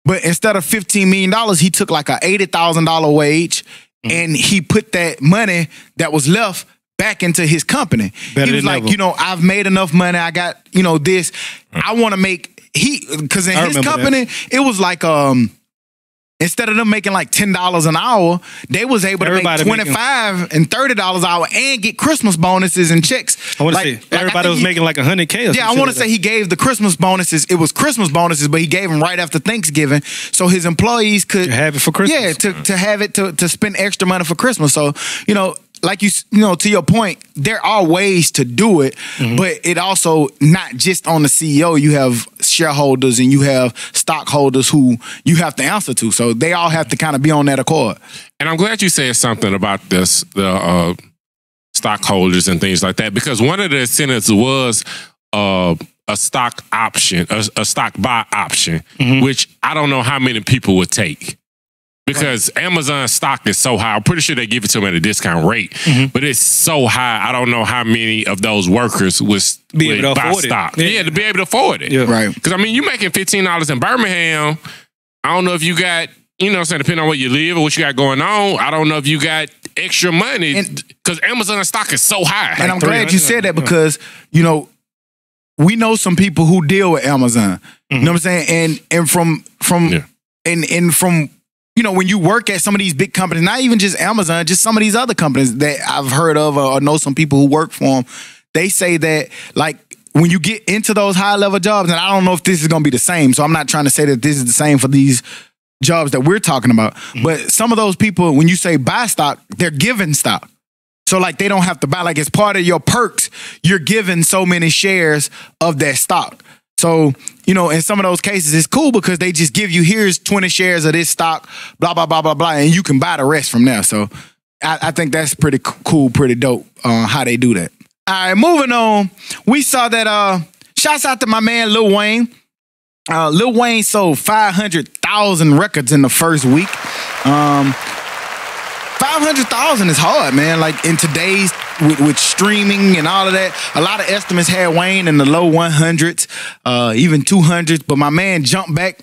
But instead of $15 million, he took like a $80,000 wage and he put that money that was left back into his company. He was like, I've made enough money. I got, this. I want to make, because in his company, it was like, instead of them making like $10 an hour, they was able to make $25 and $30 an hour and get Christmas bonuses and checks. I want to say everybody was making like $100K. Yeah, I want to say he gave the Christmas bonuses. It was Christmas bonuses, but he gave them right after Thanksgiving, so his employees could have it for Christmas. Yeah, to have it to spend extra money for Christmas. So like to your point, there are ways to do it, but it also not just on the CEO. You have shareholders and you have stockholders who you have to answer to. So they all have to kind of be on that accord. And I'm glad you said something about this, the stockholders and things like that, because one of the incentives was a stock option, a stock buy option, which I don't know how many people would take. Because Amazon stock is so high. I'm pretty sure they give it to them at a discount rate, but it's so high. I don't know how many of those workers would buy stock. Yeah, to be able to afford it. Yeah. Right. Because, I mean, you making $15 in Birmingham. I don't know if you got, depending on where you live or what you got going on, I don't know if you got extra money because Amazon stock is so high. And I'm glad you said that because, we know some people who deal with Amazon. You know what I'm saying? And from when you work at some of these big companies, not even just Amazon, just some of these other companies that I've heard of or know some people who work for them, they say that like when you get into those high level jobs, and I don't know if this is going to be the same, so I'm not trying to say that this is the same for these jobs that we're talking about, but some of those people, when you say buy stock, they're given stock. So like they don't have to buy, like as part of your perks, you're given so many shares of that stock. So, in some of those cases, it's cool because they just give you, here's 20 shares of this stock, blah, blah, blah, blah, blah, and you can buy the rest from there. So I think that's pretty cool, pretty dope how they do that. All right, moving on. We saw that, shouts out to my man, Lil Wayne. Lil Wayne sold 500,000 records in the first week. 500,000 is hard, man. Like in today's, with streaming and all of that, a lot of estimates had Wayne in the low 100s, even 200s. But my man jumped back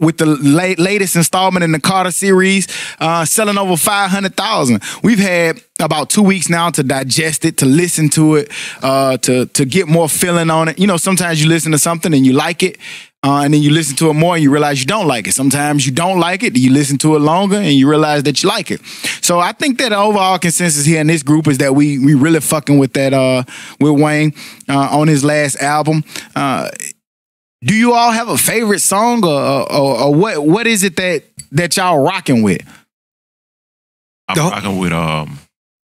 with the latest installment in the Carter series, selling over 500,000. We've had about 2 weeks now to digest it, to listen to it, to get more feeling on it. Sometimes you listen to something and you like it, and then you listen to it more and you realize you don't like it. Sometimes you don't like it, you listen to it longer and you realize that you like it. So I think that the overall consensus here in this group is that we really fucking with that with Wayne on his last album. Do you all have a favorite song or what is it that y'all rocking with? I'm rocking with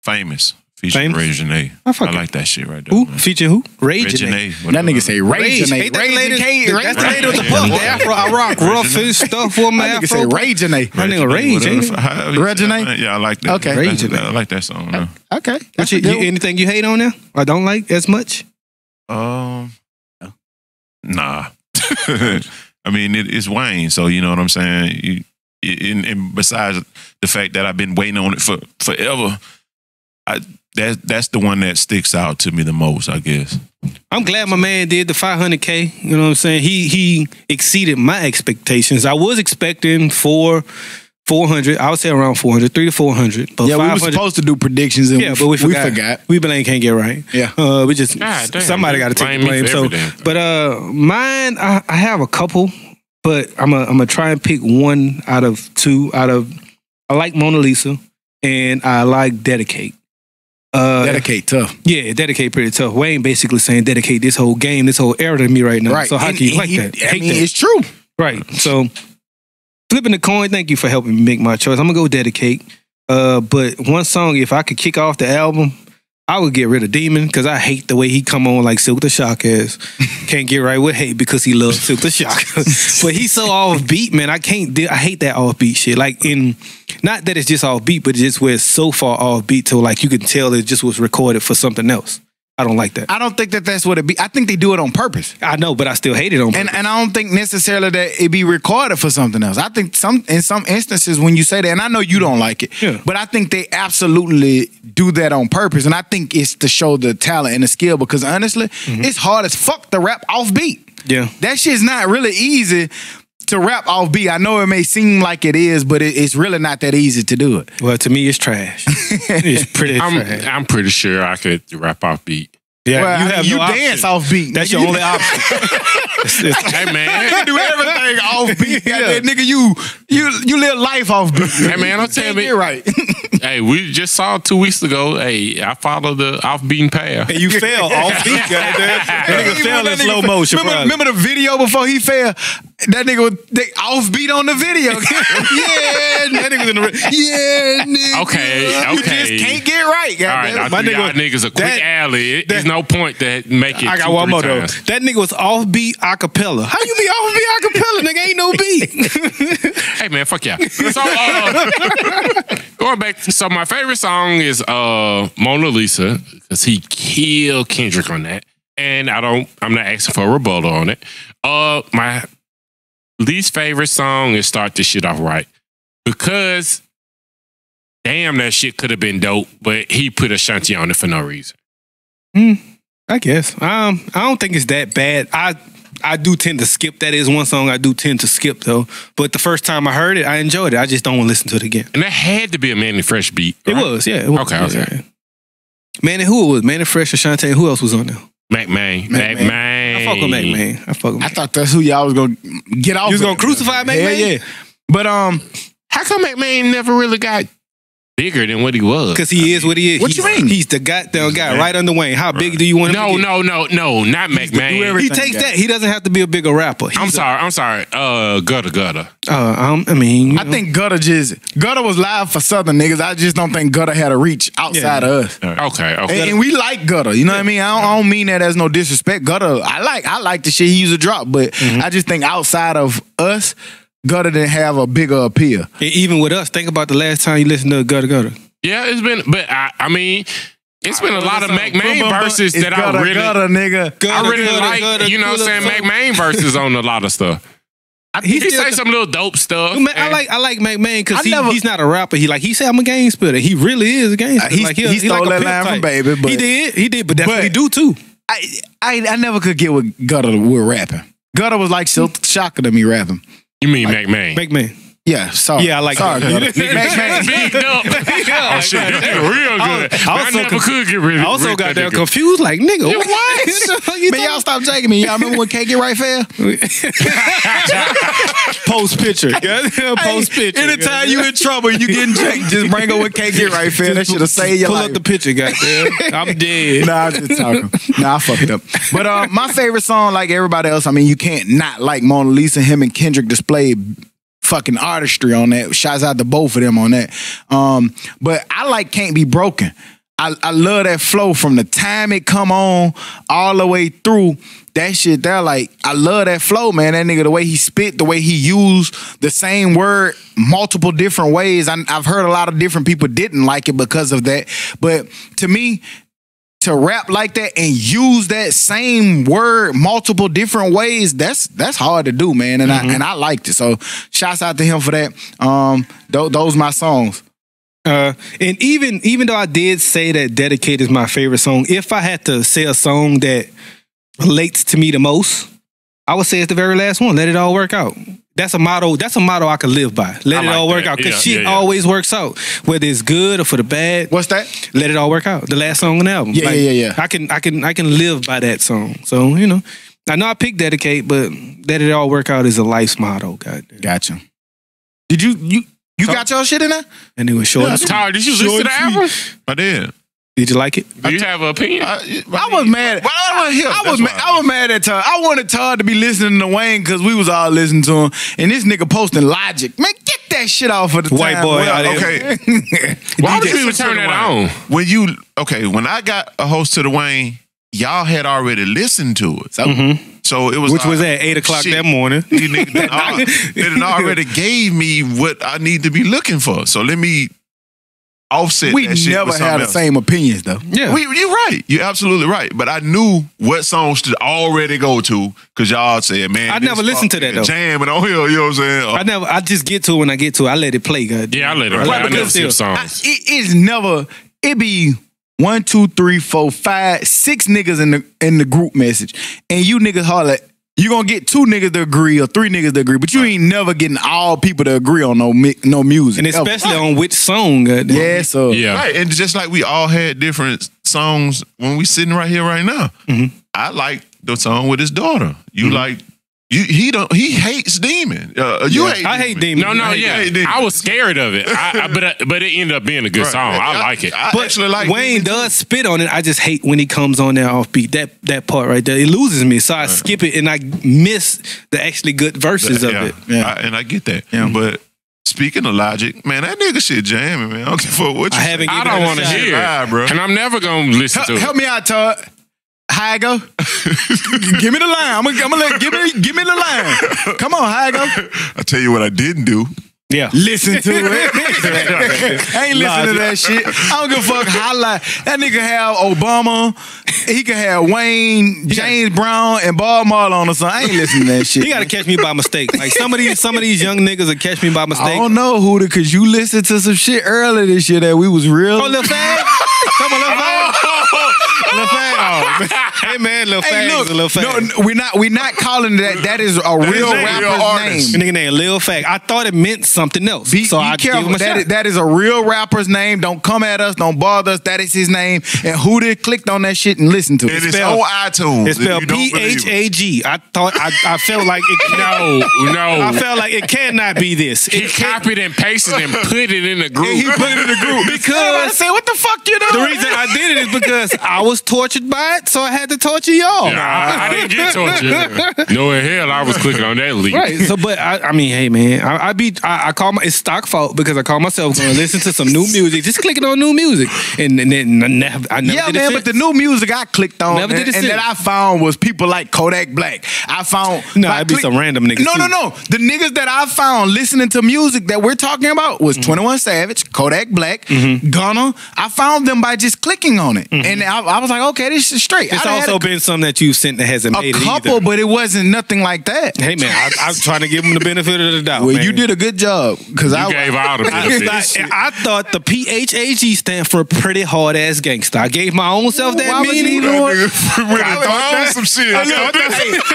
Famous. Featuring Ray Janae. I like that shit right there. Who? Feature who? Ray Janae. That nigga say Ray Janae. That's the lady with the puff. The Afro, I rock rough and stuff for my Afro. That nigga say Ray Janae. That nigga Ray Janae. Ray Janae? Yeah, I like that. Okay. Ray Janae. I like that song. Man. Okay. Anything you hate on there? Or don't like as much? Nah. I mean, it's Wayne, so you know what I'm saying? And besides the fact that I've been waiting on it for forever, that's the one that sticks out to me the most, I guess. I'm glad my man did the 500K. You know what I'm saying? He exceeded my expectations. I was expecting 4, 400. I would say around 400, 300 to 400. But Yeah, we were 500 supposed to do predictions and but we forgot. We blame can't get right. Yeah. We just somebody got to take the blame. So, but mine, I have a couple, but I'm gonna try and pick one out of two. I like Mona Lisa and I like Dedicate. Dedicate tough. Yeah, Dedicate pretty tough. Wayne basically saying dedicate this whole game, this whole era to me right now. Right. So how can you like that? I mean, it's true. Right. So flipping the coin, thank you for helping me make my choice. I'm gonna go Dedicate. But one song, if I could kick off the album, I would get rid of Demon because I hate the way he come on like Silk the Shock ass. Can't get right with hate because he loves Silk the Shock. But he's so offbeat, man. I hate that offbeat shit. Like not that it's just offbeat, but it's just where it's so far offbeat till like you can tell it just was recorded for something else. I don't like that. I don't think that that's what it be. I think they do it on purpose. I know, but I still hate it on purpose. And I don't think necessarily that it be recorded for something else. I think in some instances when you say that, and I know you don't like it, but I think they absolutely do that on purpose. And I think it's to show the talent and the skill because honestly, it's hard as fuck to rap off beat. Yeah. That shit's not really easy to rap off beat. I know it may seem like it is, but it's really not that easy to do it. Well, to me, it's trash. It's pretty trash. I'm pretty sure I could rap off beat. Yeah, well, you dance off beat. That's your only option. Hey man, you can do everything off beat. Nigga, you live life off beat. Hey man, don't tell me. You're right. Hey, we just saw 2 weeks ago. Hey, I followed the off-beaten path. And you fell off beat, goddamn. That nigga fell in slow motion. Remember the video before he fell? That nigga was offbeat on the video. Yeah, that nigga was in the nigga. Okay. You just can't get right, goddamn. All right, y'all niggas a quick alley. There's no point to make it. I got one more though. That nigga was offbeat acapella. How you be offbeat acapella? Nigga ain't no beat. Hey man, fuck yeah. So going back, so my favorite song is Mona Lisa because he killed Kendrick on that, and I'm not asking for a rebuttal on it. My least favorite song is Start This Shit Off Right because damn, that shit could have been dope, but he put Ashanti on it for no reason. I guess. I don't think it's that bad. I do tend to skip. That is one song I do tend to skip though. But the first time I heard it, I enjoyed it. I just don't want to listen to it again. And that had to be a Manny Fresh beat. Right? It was, yeah. It was, okay. Yeah. Manny, who was Manny Fresh, Ashanti, and who else was on there? Mac Main. I fuck with Mac Main. I thought that's who y'all was gonna get off. You was gonna crucify Mac Main? Yeah. But how come Mac Main never really got bigger than what he was? Because he is what he is. What you mean? He's the goddamn guy right under Wayne. How big do you want him to get? No, not Mac Main. He takes that. He doesn't have to be a bigger rapper. I'm sorry. Gutter. I think Gutter was live for Southern niggas. I just don't think Gutter had a reach outside of us. Okay. And we like Gutter. You know what I mean? I don't mean that as no disrespect. Gutter, I like the shit he used to drop, but I just think outside of us, Gutter didn't have a bigger appeal. And even with us, think about the last time you listened to Gutter. Yeah, it's been, but I mean, it's been a lot of Mac Main verses that I really, I really like. You know what I'm saying? Mac Main verses on a lot of stuff. He say some little dope stuff. I like Mac Main because he's not a rapper. He said I'm a game spitter. He really is a game spitter. He stole that line from Baby. But he did, but that's what he do too. I never could get with Gutter with rapping. Gutter was like Silk Shocker to me rapping. You mean Mac Main? Mac Main. Yeah, sorry. Yeah, I like sorry, Gutter. Mac Main. Big up. Oh shit, this is real good. I never could get rid of it. I also got there confused, like, nigga, what? Man, y'all stop taking me. Y'all remember when Can't Get Right fell? Post picture. Post picture. Anytime you in trouble, you getting jacked, just bring up when Can't Get Right fell. That should have saved your life. Pull up the picture, goddamn. I'm dead. Nah, I'm just talking. Nah, I fucked up. But my favorite song, like everybody else, I mean, you can't not like Mona Lisa. Him and Kendrick displayed fucking artistry on that. Shouts out to both of them on that. But I like Can't Be Broken. I love that flow from the time it come on all the way through. That shit there, like, I love that flow, man. That nigga, the way he spit, the way he used the same word multiple different ways. I've heard a lot of different people didn't like it because of that. But to me, to rap like that and use that same word multiple different ways, that's hard to do, man. And I liked it. So shouts out to him for that. Those my songs. And even though I did say that Dedicate is my favorite song, if I had to say a song that relates to me the most, I would say it's the very last one. Let It All Work Out. That's a motto. That's a motto I can live by. Let it like all work that. out, because Yeah, shit yeah. always works out, whether it's good or for the bad. What's that? Let it all work out. The last song on the album. Yeah, yeah. I can live by that song. So I know I picked Dedicate, but let it all work out is a life's motto. Goddamn. Gotcha. Did you got your shit in there? And it was short. and sweet. Tyler, did you listen to the album? I did. Did you like it? Do you have an opinion? I was mad. I was mad at Todd. I wanted Todd to be listening to Wayne because we was all listening to him, and this nigga posting Logic. Man, get that shit off of the White time. boy Well, out there. Okay. Why would DJ you even turn that on? When I got a host to the Wayne, y'all had already listened to it. So it was Which was like, at 8 o'clock shit. that morning. You niggas done already gave me what I need to be looking for. So let me offset we that shit never with had something the else. same opinions though. Yeah. You're right. You're absolutely right. But I knew what songs to already go to because y'all said, man. I never listened to that, though. Jamming on here, you know what I'm saying? I just get to it when I get to it. I let it play, God. Yeah, I let it Right, play. I because never see the still, songs. It be 1, 2, 3, 4, 5, 6 niggas in the group message, and you niggas holler. You gonna get 2 niggas to agree or 3 niggas to agree, but you ain't never getting all people to agree on no music, And especially on which song, goddamn. yeah. So Yeah. Right. And just like we all had different songs when we sitting right here right now. I like the song with his daughter. You like he hates Demon. You hate I hate Demon. No, hate yeah. Demon. I was scared of it. But it ended up being a good song. I like it. I actually like Wayne does spit on it. I just hate when he comes on there offbeat. That part right there, it loses me. So I skip it and I miss the actually good verses of it. And I get that. Yeah. But speaking of Logic, man, that nigga shit jamming, man. I don't give a fuck what you I haven't I given don't it a want to shot. hear Live, bro. it. And I'm never going to listen to it. help me out, Todd. How I go? Give me the line. I'm gonna let give me the line. Come on, how I go? I tell you what I didn't do. Yeah. Listen to it. I ain't listening to that shit. I don't give a fuck. Highlight that nigga have Obama. He could have Wayne, James Brown, and Bob Marley on or something. I ain't listening to that shit. He got to catch me by mistake. Like some of these young niggas will catch me by I mistake. don't know, Hooter, because you listened to some shit earlier this year that we was real. Oh, Lil Fag? Come on, Lil Fag. Lil Fag. Oh, hey man, Lil Hey, Fag look, is a Lil Fag. no, we're not calling that. That is a real a real rapper's artist. name. Nigga named Lil Fag. I thought it meant something else. Be I gave careful. him a shot. That is a real rapper's name. Don't come at us. Don't bother us. That is his name. And Hooter clicked on that shit and listened to it. And it's spelled- on iTunes. It's if spelled you don't believe it. PHAG. I thought I felt like it. No. I felt like it cannot be this. He It can't. copied and pasted and put it in the group. He put it in the group. I Because said, what the fuck you doing? the reason I did it is because I was tortured by it, so I had to torture y'all. I didn't get tortured. No, in hell, I was clicking on that link. Right. So, but I mean, hey man, I call my it's stock fault because I call myself going to listen to some new music, just clicking on new music, and then I never Yeah, did man, it but the new music I clicked on Never did it and since. that I found was people like Kodak Black. I found No, it'd be some random niggas, No, too. no. The niggas that I found listening to music that we're talking about was 21 Savage, Kodak Black, Gunna. I found them by just clicking on it, and I was like, okay, this is straight. It's I done had also been some that you've sent that hasn't a made couple, it either. but it wasn't nothing like that. Hey man, I'm trying to give them the benefit of the doubt. Well, man. you did a good job because You I gave all the benefits. I thought the PHAG stand for pretty hard ass gangster. I gave my own self that Why would meaning. you do it? Really some shit. I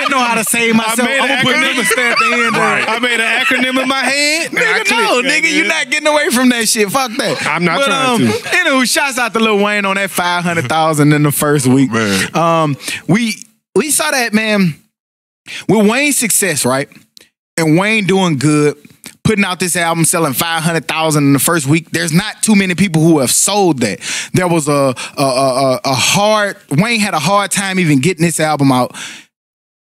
know how to save myself. made I'm an gonna put acronym. nigga at the end. Right. I made an acronym in my head. and I Nigga, no, clicked. nigga, you not getting away from that shit. Fuck that. I'm not trying to. Anyway, shouts out to Lil Wayne on that 500,000 in the first week. Man. We saw that, man, with Wayne's success, right? And Wayne doing good, putting out this album, selling 500,000 in the first week. There's not too many people who have sold that. There was Wayne had a hard time even getting this album out.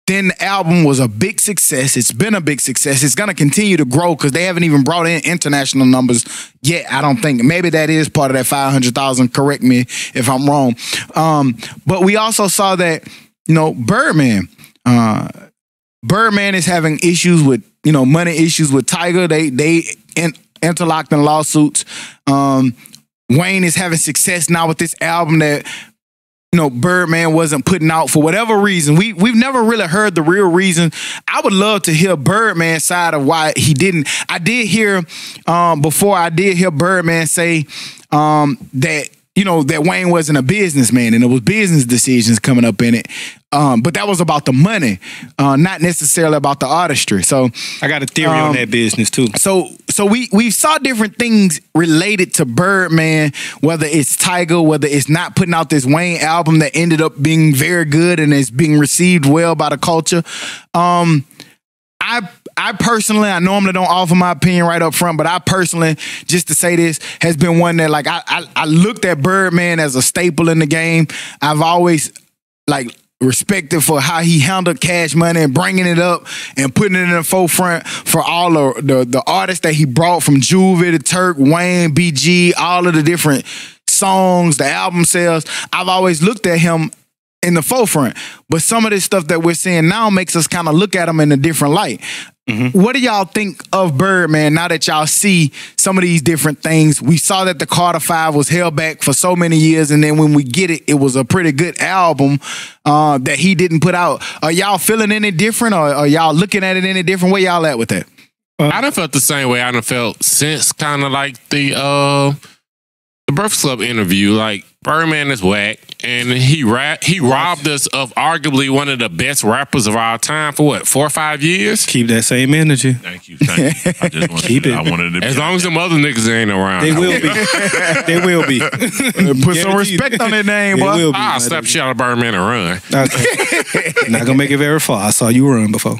Then the album was a big success. It's been a big success. It's going to continue to grow because they haven't even brought in international numbers yet, I don't think. Maybe that is part of that 500,000. Correct me if I'm wrong. But we also saw that, Birdman is having issues with, money issues with Tiger. They interlocked in lawsuits. Wayne is having success now with this album that, Birdman wasn't putting out for whatever reason. We've never really heard the real reason. I would love to hear Birdman's side of why he didn't. I did hear before I did hear Birdman say that that Wayne wasn't a businessman and it was business decisions coming up in it. But that was about the money, not necessarily about the artistry. So I got a theory on that business too. So we saw different things related to Birdman, whether it's Tiger, whether it's not putting out this Wayne album that ended up being very good and is being received well by the culture. I personally, I normally don't offer my opinion right up front, but I personally, just to say this, has been one that like I looked at Birdman as a staple in the game. I've always like respected for how he handled Cash Money and bringing it up and putting it in the forefront for all the artists that he brought, from Juvie to Turk, Wayne, BG, all of the different songs, the album sales. I've always looked at him in the forefront, but some of this stuff that we're seeing now makes us kind of look at him in a different light. What do y'all think of Birdman now that y'all see some of these different things? We saw that the Carter 5 was held back for so many years, and then when we get it, it was a pretty good album that he didn't put out. Are y'all feeling any different, or are y'all looking at it any different? Where y'all at with that? I done felt the same way I done felt since kind of like the Breakfast Club interview. Like, Birdman is whack, and he robbed us of arguably one of the best rappers of our time for what, 4 or 5 years? Keep that same energy. Thank you. I just want Keep it. I wanted to be As long as them other niggas ain't around. They will be. They will be. Put some respect on their name, They boy. will be. I'll slap shit out of Birdman and run. Okay. Not gonna make it very far. I saw you run before.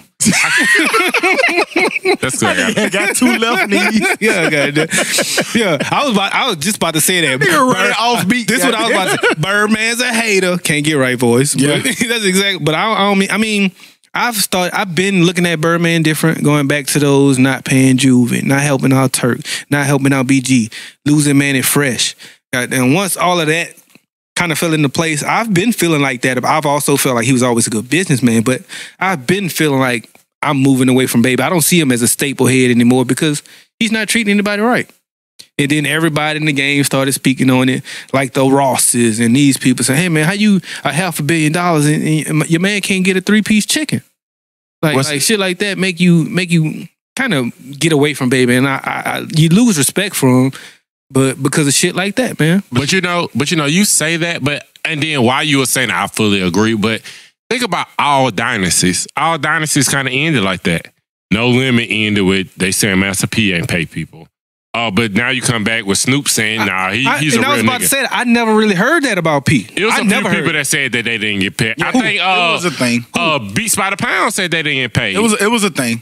That's good. Got 2 left knees. Yeah, I got that. Yeah, I was just about to say that. Nigga running off beat. This is what I was about to say. Birdman's a hater. Can't get right, boys. Yeah. But that's exactly. But I mean, I've been looking at Birdman different, going back to those not paying Juvie, not helping out Turk, not helping out BG, losing Manny Fresh. And once all of that kind of fell into place, I've been feeling like that. I've also felt like he was always a good businessman, but I've been feeling like I'm moving away from Baby. I don't see him as a staple head anymore because he's not treating anybody right. And then everybody in the game started speaking on it, like the Rosses and these people say, "Hey man, how you $500 million and your man can't get a 3-piece chicken?" Like shit like that make you kind of get away from Baby, and you lose respect for him, but because of shit like that, man. But you know, you say that, and then while you were saying that, I fully agree. But think about all dynasties. All dynasties kind of ended like that. No Limit ended with they saying Master P ain't pay people. But now you come back with Snoop saying, nah, he's a real nigga. I was about to say that. I never really heard that about P. It was a few people that said that they didn't get paid. I think it was a thing. Beats by the Pound said they didn't get paid. It was a thing.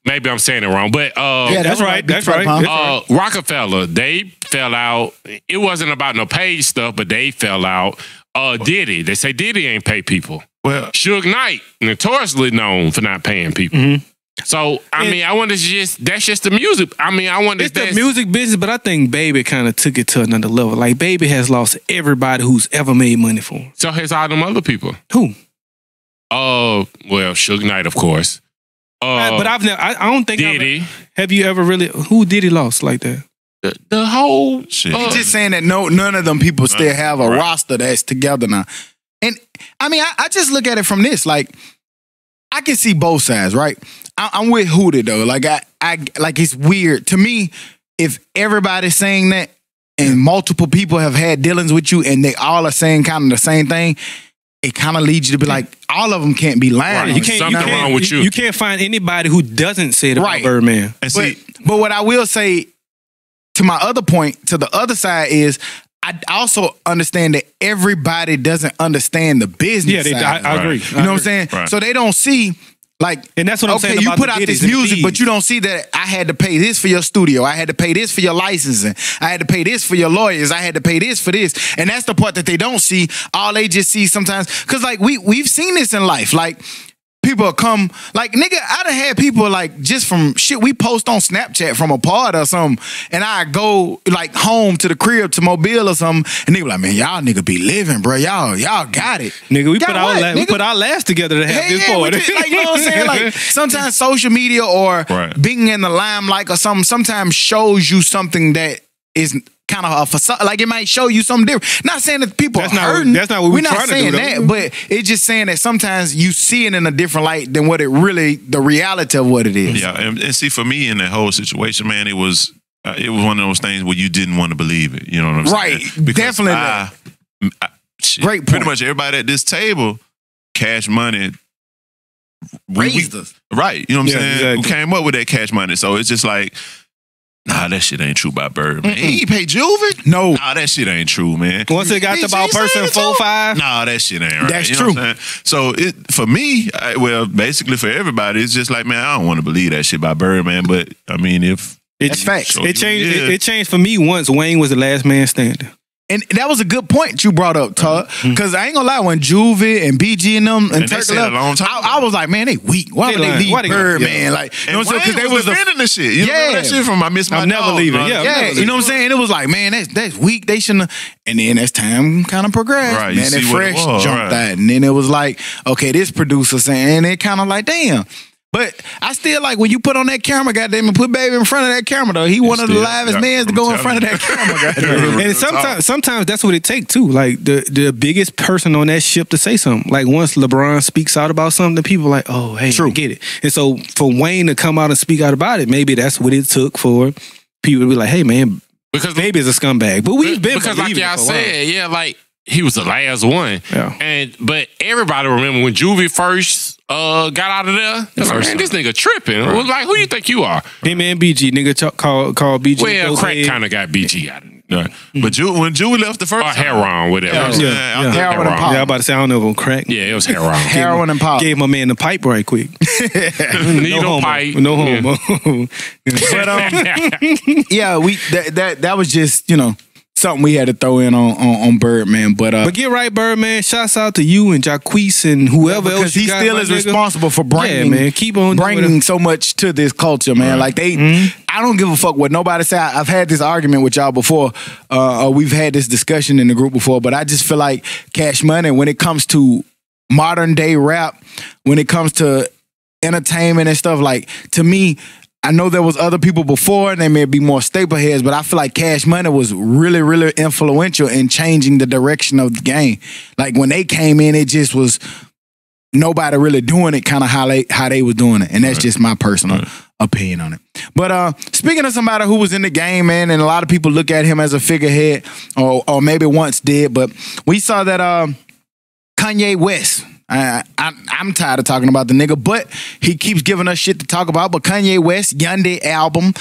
Maybe I'm saying it wrong, but yeah, that's right. That's right. Rockefeller, they fell out. It wasn't about no paid stuff, but they fell out. Diddy, they say Diddy ain't pay people. Well, Suge Knight, notoriously known for not paying people. Mm-hmm. So I mean, I wonder that's just the music. I mean, I wonder it's the music business, but I think Baby kind of took it to another level. Like Baby has lost everybody who's ever made money for him. So has all them other people. Who? Well, Suge Knight, of course. But I've never. I don't think Diddy. Have you ever really? Who Diddy lost like that? The whole shit. He's just saying that none of them people still have a roster that's together now. And I mean, I just look at it from this. Like, I can see both sides, right? I'm with Hootie though. Like I like it's weird to me if everybody's saying that and multiple people have had dealings with you and they all are saying kind of the same thing. It kind of leads you to be like, all of them can't be lying. Right. Something wrong with you. You can't find anybody who doesn't say it about Birdman. And see, but what I will say to my other point, to the other side is, I also understand that everybody doesn't understand the business side. I agree. You know what I'm saying? Right. So they don't see, like, and that's what I'm saying. You about put the out Diddy's this and the music, B's. but you don't see that I had to pay this for your studio. I had to pay this for your licensing. I had to pay this for your lawyers. I had to pay this for this. And that's the part that they don't see. All they just see sometimes. Because, like, we've seen this in life. Like, people come, like, nigga, I done had people, like, just from shit we post on Snapchat from a party or something, and I go, like, home to the crib to Mobile or something, and they be like, man, y'all nigga be living, bro. Y'all got it. Nigga, we Got put our last together to have this party. Like, you know what I'm saying? Like, sometimes social media or Right. being in the limelight or something sometimes shows you something that is kind of a facade. Like, it might show you something different. Not saying that people are hurting. That's not what we're trying to do, not saying that, but it's just saying that sometimes you see it in a different light than what it really, the reality of what it is. yeah, and see, for me in that whole situation, man, it was it was one of those things where you didn't want to believe it. You know what I'm saying? Right. Definitely. Shit, Great point. Pretty much everybody at this table, Cash Money raised us. Right. You know what I'm saying? Exactly. Who came up with that Cash Money. So it's just like, nah, that shit ain't true by Bird, man. He ain't pay Juvie? No. Nah, that shit ain't true, man. Once it got to about person 4-5. Nah, that shit ain't right. That's you know true. what I'm saying? So for me, well, basically for everybody, it's just like, man, I don't want to believe that shit by Bird, man. But I mean, if That's facts. So It changed. yeah. It changed for me once Wayne was the last man standing. And that was a good point you brought up, Todd. Because I ain't gonna lie, when Juvie and BG and them and they Turk said a long time I was like, man, they weak. Why They would they lying. leave Why they gonna- Bird, yeah. man? Like, you know what I'm saying? Because Wayne they was the defending the shit. You remember that shit from I Miss My I'm never Dog, leaving. bro. Yeah, I'm Yeah, never you know what I'm saying? It was like, man, that's weak. They shouldn't have. And then as time kind of progressed, Right, you man, that see what it Fresh was, jumped right. out. And then it was like, okay, this producer saying, and it kind of like, damn. But I still like when you put on that camera, goddamn, and put Baby in front of that camera, though. He one of the still- livest yeah, mans to I'm go in telling front of that camera, goddamn. And sometimes that's what it takes too. Like the biggest person on that ship to say something. Like once LeBron speaks out about something, people are like, oh, hey, True. I get it. And so for Wayne to come out and speak out about it, maybe that's what it took for people to be like, hey, man, Because Baby is a scumbag. But we've been because like believing y'all it for a while. said, yeah, like he was the last one. Yeah. But everybody remember when Juvie first got out of there. They're like, man, this nigga tripping. It was like, who you think you are? Him and BG, nigga called BG. Well, crack Cokehead. kind of got BG out of it. Right. But when Juvie left the first Or time, heroin, whatever. Yeah. Heroin and pop. Yeah, I'm about to say, I don't know if I'm crack. Yeah, it was heroin. Heroin and pop. Gave my man the pipe right quick. Needle homo. pipe. No Yeah. homo. But yeah, we that was just, you know, something we had to throw in on Birdman. But But get right, Birdman. Shouts out to you and Jacquees and whoever else. because you he got, still my is nigga. responsible for Yeah, bringing man. Keep on doing bringing it. so much to this culture, man. Like I don't give a fuck what nobody say. I've had this argument with y'all before, or we've had this discussion in the group before. But I just feel like Cash Money, when it comes to modern day rap, when it comes to entertainment and stuff, like to me, I know there was other people before and they may be more staple heads, but I feel like Cash Money was really, really influential in changing the direction of the game. Like when they came in, it just was nobody really doing it kind of how they was doing it. And that's just my personal opinion on it. But speaking of somebody who was in the game, man, and a lot of people look at him as a figurehead or maybe once did, but we saw that Kanye West, I'm tired of talking about the nigga, but he keeps giving us shit to talk about. But Kanye West, Yandhi album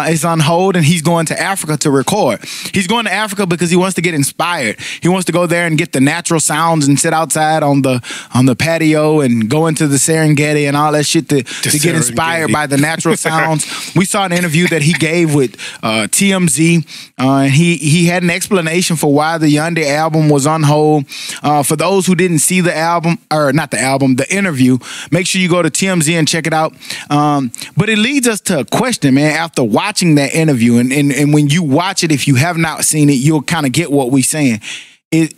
is on hold, and he's going to Africa to record. He's going to Africa because he wants to get inspired. He wants to go there and get the natural sounds and sit outside on the patio and go into the Serengeti and all that shit to get inspired by the natural sounds. We saw an interview that he gave with TMZ, and he had an explanation for why the Yandhi album was on hold. For those who didn't see the album, or not the album, the interview, make sure you go to TMZ and check it out. But it leads us to a question, man, after watching that interview. And when you watch it, if you have not seen it, you'll kind of get what we're saying. Do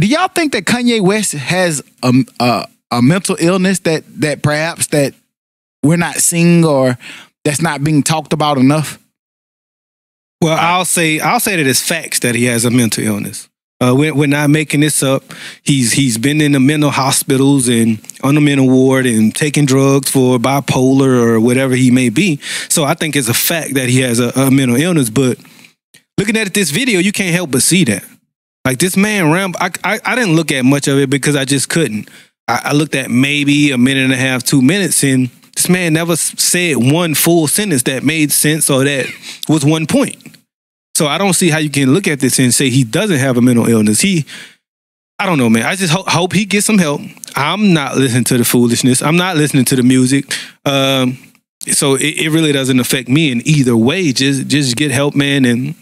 y'all think that Kanye West has a mental illness that perhaps that we're not seeing or that's not being talked about enough? Well, I'll say that it's facts that he has a mental illness. We're not making this up. He's been in the mental hospitals and on the mental ward and taking drugs for bipolar or whatever he may be. So I think it's a fact that he has a mental illness. But looking at this video, you can't help but see that. Like this man, I didn't look at much of it because I just couldn't. I looked at maybe a minute and a half, 2 minutes, and this man never said one full sentence that made sense or that was one point. So I don't see how you can look at this and say he doesn't have a mental illness. I don't know, man. I just hope he gets some help. I'm not listening to the foolishness. I'm not listening to the music. So it really doesn't affect me in either way. Just get help, man, and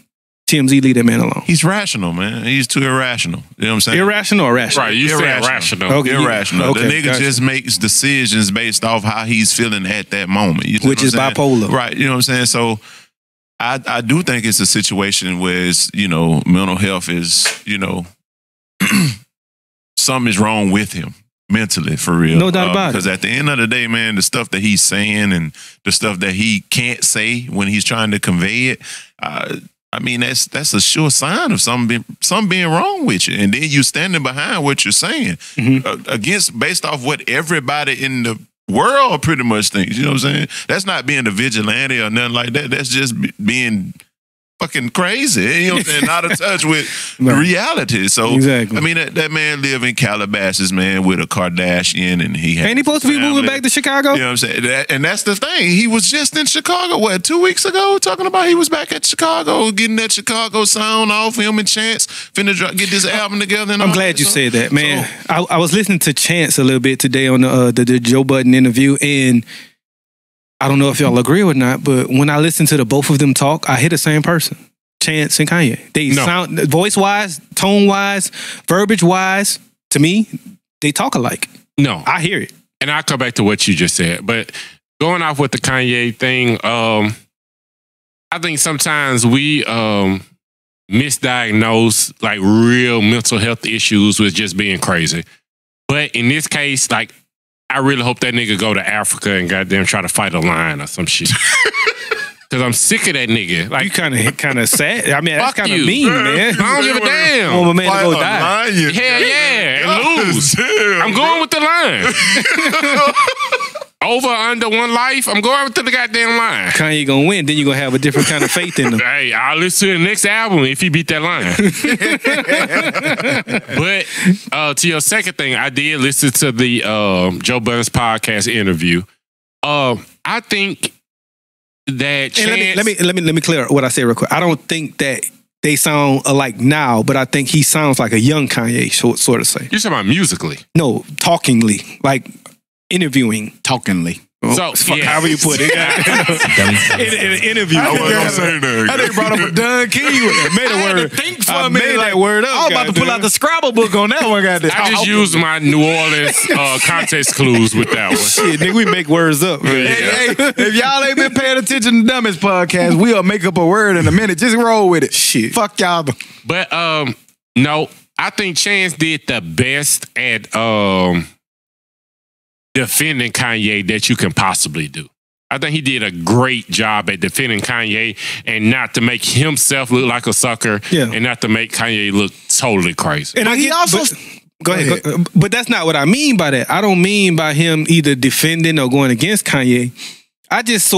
TMZ leave that man alone. he's rational, man. He's too irrational. You know what I'm saying? Irrational or rational? Right, you said rational. Okay. Irrational. Okay, the nigga gotcha. just makes decisions based off how he's feeling at that moment. You know Which what is I'm saying? bipolar. Right. You know what I'm saying? So I do think it's a situation where it's, mental health is, something is wrong with him mentally, for real. No doubt about it. Because at the end of the day, man, the stuff that he's saying and the stuff that he can't say when he's trying to convey it, that's a sure sign of something being wrong with you. And then you standing behind what you're saying Mm-hmm. based off what everybody in the world pretty much thinks. You know what I'm saying? That's not being a vigilante or nothing like that. That's just being fucking crazy. You know what I'm saying? Not in touch with reality. So, exactly. I mean, that man live in Calabasas, man, with a Kardashian, and he had ain't he supposed to be moving back to Chicago? You know what I'm saying? And that's the thing. He was just in Chicago, 2 weeks ago, talking about he was back at Chicago, getting that Chicago sound off him and Chance, finna get this album together. And I'm glad you said that, man. So, I was listening to Chance a little bit today on the Joe Budden interview, and I don't know if y'all agree or not, but when I listen to the both of them talk, I hear the same person. Chance and Kanye. They sound, voice-wise, tone-wise, verbiage-wise, to me, they talk alike. No. I hear it. And I'll come back to what you just said. But going off with the Kanye thing, I think sometimes we misdiagnose like real mental health issues with just being crazy. But in this case, like, I really hope that nigga go to Africa and goddamn try to fight a lion or some shit. Cause I'm sick of that nigga. Like, you kind of sad. I mean, that's kind of you. mean, man. I don't give a damn. I want my man to go die. Hell yeah, and lose. I'm going with the lion. Over under one life, I'm going with the goddamn lion. Kanye gonna win, then you gonna have a different kind of faith in him. Hey, I'll listen to the next album if he beat that lion. But to your second thing, I did listen to the Joe Budden's podcast interview. I think that Chance, let me clear what I said real quick. I don't think that they sound alike now, but I think he sounds like a young Kanye, sort of say. You're talking about musically? No, talkingly, like interviewing. Talkingly. So, however you put it. in an interview. I think brought up a done key. Made a word. Think for a minute. Made that word up. I was about to pull out the Scrabble book on that one. I just used my New Orleans context clues with that one. Shit, nigga, we make words up. Hey, if y'all ain't been paying attention to Dummies Podcast, we'll make up a word in a minute. Just roll with it. Shit. Fuck y'all. But no, I think Chance did the best at defending Kanye that you can possibly do. I think he did a great job at defending Kanye and not to make himself look like a sucker and not to make Kanye look totally crazy. And he also... Go ahead. But that's not what I mean by that. I don't mean by him either defending or going against Kanye. I just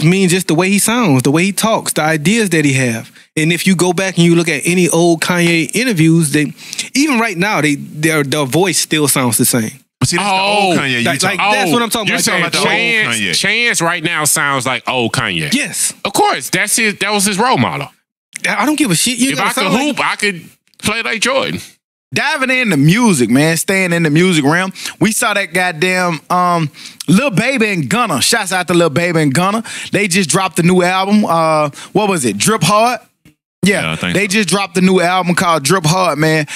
mean just the way he sounds, the way he talks, the ideas that he have. And if you go back and you look at any old Kanye interviews, even right now, their voice still sounds the same. See, that's the old Kanye. That's what I'm talking you're about. Saying the old Kanye. Chance right now sounds like old Kanye. Yes. Of course. That was his role model. I don't give a shit. If I could hoop, I could play like Jordan. Diving into music, man, staying in the music realm. We saw that goddamn Lil Baby and Gunna. Shouts out to Lil Baby and Gunna. They just dropped a new album. What was it? Drip Hard? Yeah, they just dropped a new album called Drip Hard, man.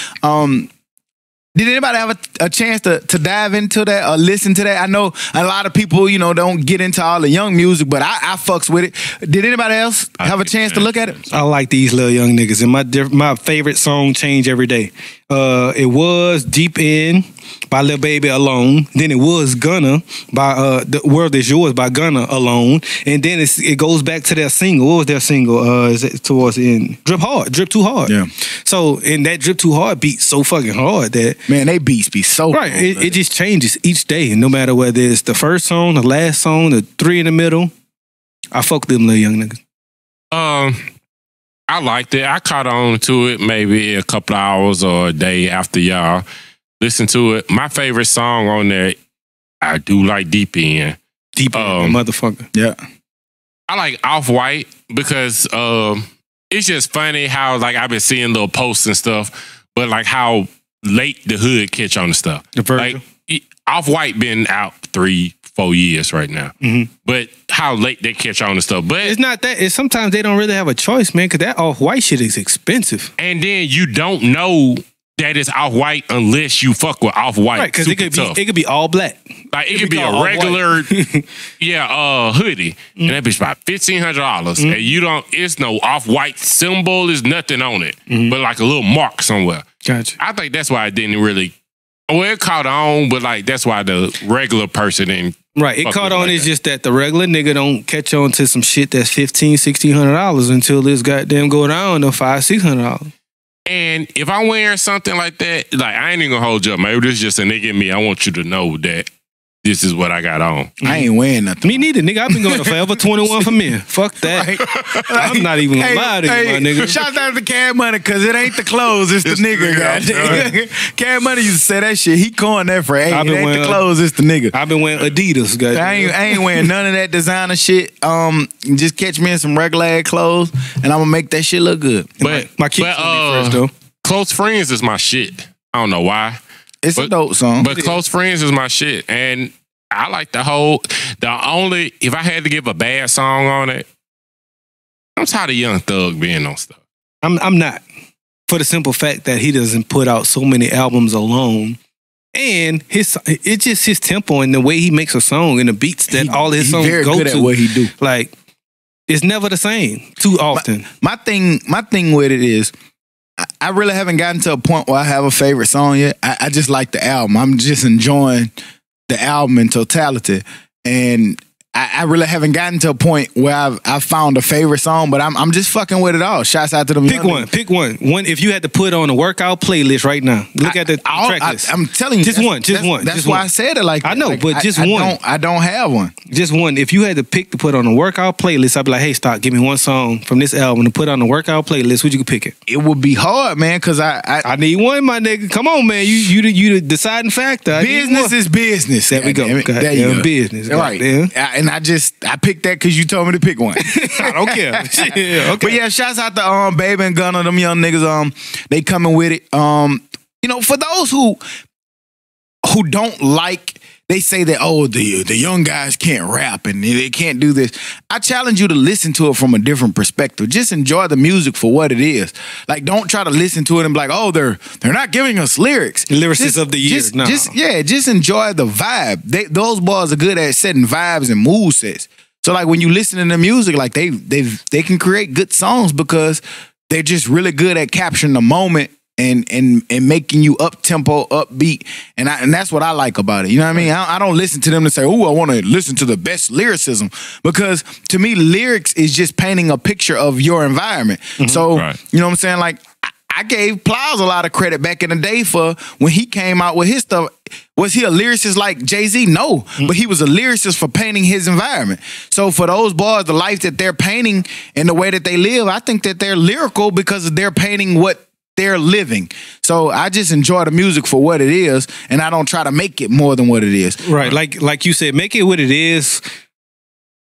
Did anybody have a chance to dive into that or listen to that? I know a lot of people, don't get into all the young music, but I fucks with it. Did anybody else have a chance to look at it? I like these little young niggas, and my favorite song change every day. It was Deep In by Lil Baby alone. Then it was Gunna by The World Is Yours by Gunna alone. And then it goes back to their single. What was their single? Is it towards the end? Drip Hard. Drip Too Hard. Yeah. So, and that Drip Too Hard beat so fucking hard that... Man, they beats be so right. Cool, it just changes each day. No matter whether it's the first song, the last song, the three in the middle. I fuck them little young niggas. I liked it. I caught on to it maybe a couple of hours or a day after y'all listen to it. My favorite song on there, I do like Deep In. Deep In, motherfucker. Yeah. I like Off-White because it's just funny how like I've been seeing little posts and stuff, but like how late the hood catch on the stuff. The version. Like Off-White been out 3-4 years right now. Mm-hmm. But how late they catch on the stuff. But it's not that. It's sometimes they don't really have a choice, man, because that Off-White shit is expensive. And then you don't know that it's Off-White unless you fuck with Off-White. Right, because it could be all black. Like it could be a regular hoodie. Mm-hmm. And that bitch about $1,500. Mm-hmm. And you don't, it's no Off-White symbol, there's nothing on it. Mm-hmm. But like a little mark somewhere. Gotcha. I think that's why it didn't really, it caught on, but like that's why the regular person didn't. Right, it caught on. It's just that the regular nigga don't catch on to some shit that's $1,500-$1,600 until this goddamn go down to $500-$600. And if I'm wearing something like that, like I ain't even gonna hold you up. Maybe this is just a nigga in me. I want you to know that this is what I got on. I ain't wearing nothing. Me neither, nigga. I've been going to Forever 21 for men. Fuck that. I'm not even gonna lie to you, my nigga. Shout out to Cash Money, because it ain't the clothes, it's the nigga, goddamn. Cash Money used to say that shit. He coined that for, hey, it ain't the clothes, it's the nigga. I've been wearing Adidas, goddamn. I ain't wearing none of that designer shit. Just catch me in some regular ass clothes, and I'm gonna make that shit look good. But my kids first, though. Close Friends is my shit. I don't know why. It's a dope song. But Close Friends is my shit. And I like if I had to give a bad song on it, I'm tired of Young Thug being on stuff. I'm not. For the simple fact that he doesn't put out so many albums alone. And it's just his tempo and the way he makes a song and the beats that all his songs very go good to. at what he do. Like, it's never the same too often. My thing with it is, I really haven't gotten to a point where I have a favorite song yet. I just like the album. I'm just enjoying the album in totality. And I really haven't gotten to a point where I've found a favorite song, but I'm just fucking with it all. Shouts out to them. Pick one. One if you had to put on a workout playlist right now. Look at the track list. I'm telling you, just one. That's why I said it like that. I know, like, but just one. I don't have one. Just one. If you had to pick to put on a workout playlist, I'd be like, hey, Stock, give me one song from this album to put on the workout playlist. Would you pick it? It would be hard, man, because I need one, my nigga. Come on, man. You the deciding factor. Business is business. There we go. There you go. Business. Right. And I picked that because you told me to pick one. I don't care. Yeah, okay. But yeah, shouts out to Baby and Gunna, them young niggas. They coming with it. For those who don't like, they say that, the young guys can't rap and they can't do this. I challenge you to listen to it from a different perspective. Just enjoy the music for what it is. Like, don't try to listen to it and be like, they're not giving us lyrics. Lyricists of the year. Just enjoy the vibe. Those boys are good at setting vibes and mood sets. So like when you listen to the music, like they can create good songs because they're just really good at capturing the moment and making you up tempo, upbeat, and that's what I like about it. You know what I mean? I don't listen to them to say, I want to listen to the best lyricism, because to me, lyrics is just painting a picture of your environment. Mm-hmm. So you know what I'm saying? Like, I gave Plies a lot of credit back in the day for when he came out with his stuff. Was he a lyricist like Jay-Z? No, but he was a lyricist for painting his environment. So for those boys, the life that they're painting and the way that they live, I think that they're lyrical because they're painting what they're living. So I just enjoy the music for what it is, and I don't try to make it more than what it is. Right, like you said, make it what it is.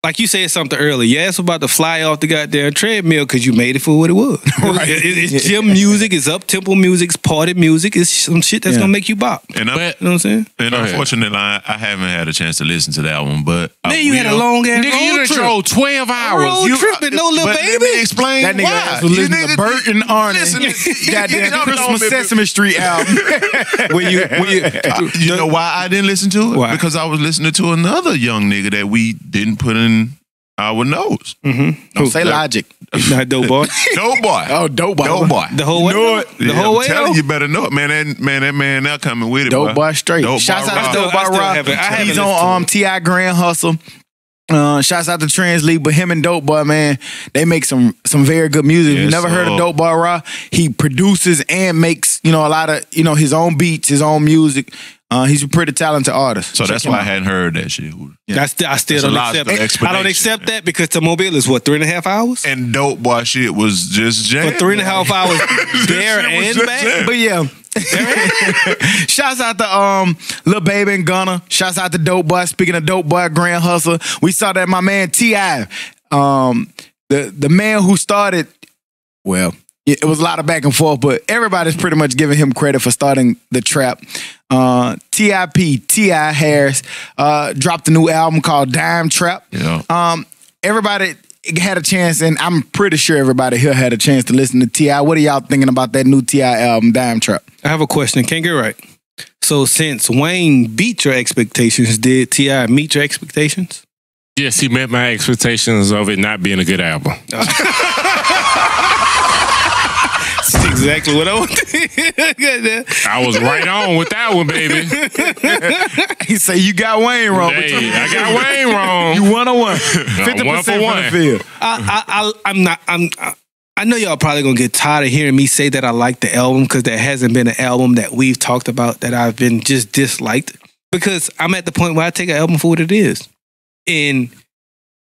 Like you said something earlier, you asked about to fly off the goddamn treadmill because you made it for what it was. Right. It's gym music, it's up-tempo music, it's party music, it's some shit that's going to make you bop. And you know what I'm saying? And unfortunately, I haven't had a chance to listen to that one, but... Man, you had a long-ass road trip. Nigga, you done drove 12 hours. Road trip and no little baby. Let me explain that nigga was listening to Bert and Arnie. Goddamn Christmas Sesame Street album. You know why I didn't listen to it? Why? Because I was listening to another young nigga that we didn't put in our nose. Mm-hmm. Don't say Logic. Not Dope Boy. Dope Boy. Oh, Dope Boy. Dope Boy. The whole way? Know it. The whole way? I'm telling you, better know it. Man, that man now coming with it. Dope Boy straight. Shouts out to Dope Boy Rock. He's on T.I. Grand Hustle. Shouts out to Trans League, but him and Dope Boy, man, they make some very good music. If you never heard of Dope Boy Raw, he produces and makes, a lot of, his own beats, his own music. He's a pretty talented artist. So that's why I hadn't heard that shit. Yeah. I still don't accept it. I don't accept that because the Mobile is 3.5 hours? And Dope Boy shit was just jam. For 3.5 hours there and back. Jam. But yeah. Shouts out to Lil Baby and Gunna. Shouts out to Dope Boy. Speaking of Dope Boy, Grand Hustle, we saw that my man T.I., the man who started, well, it was a lot of back and forth, but everybody's pretty much giving him credit for starting the trap. T.I. Harris dropped a new album called Dime Trap. Yeah. Everybody had a chance, and I'm pretty sure everybody here had a chance to listen to T.I. What are y'all thinking about that new T.I. album, Dime Trap? I have a question. Can't get right. So since Wayne beat your expectations, did T.I. meet your expectations? Yes, he met my expectations of it not being a good album. That's exactly what I wanted. I was right on with that one, baby. He said, you got Wayne wrong. Hey, I got Wayne wrong. You 101. 50% from the field. I know y'all probably gonna get tired of hearing me say that I like the album because there hasn't been an album that we've talked about that I've been just disliked. Because I'm at the point where I take an album for what it is. And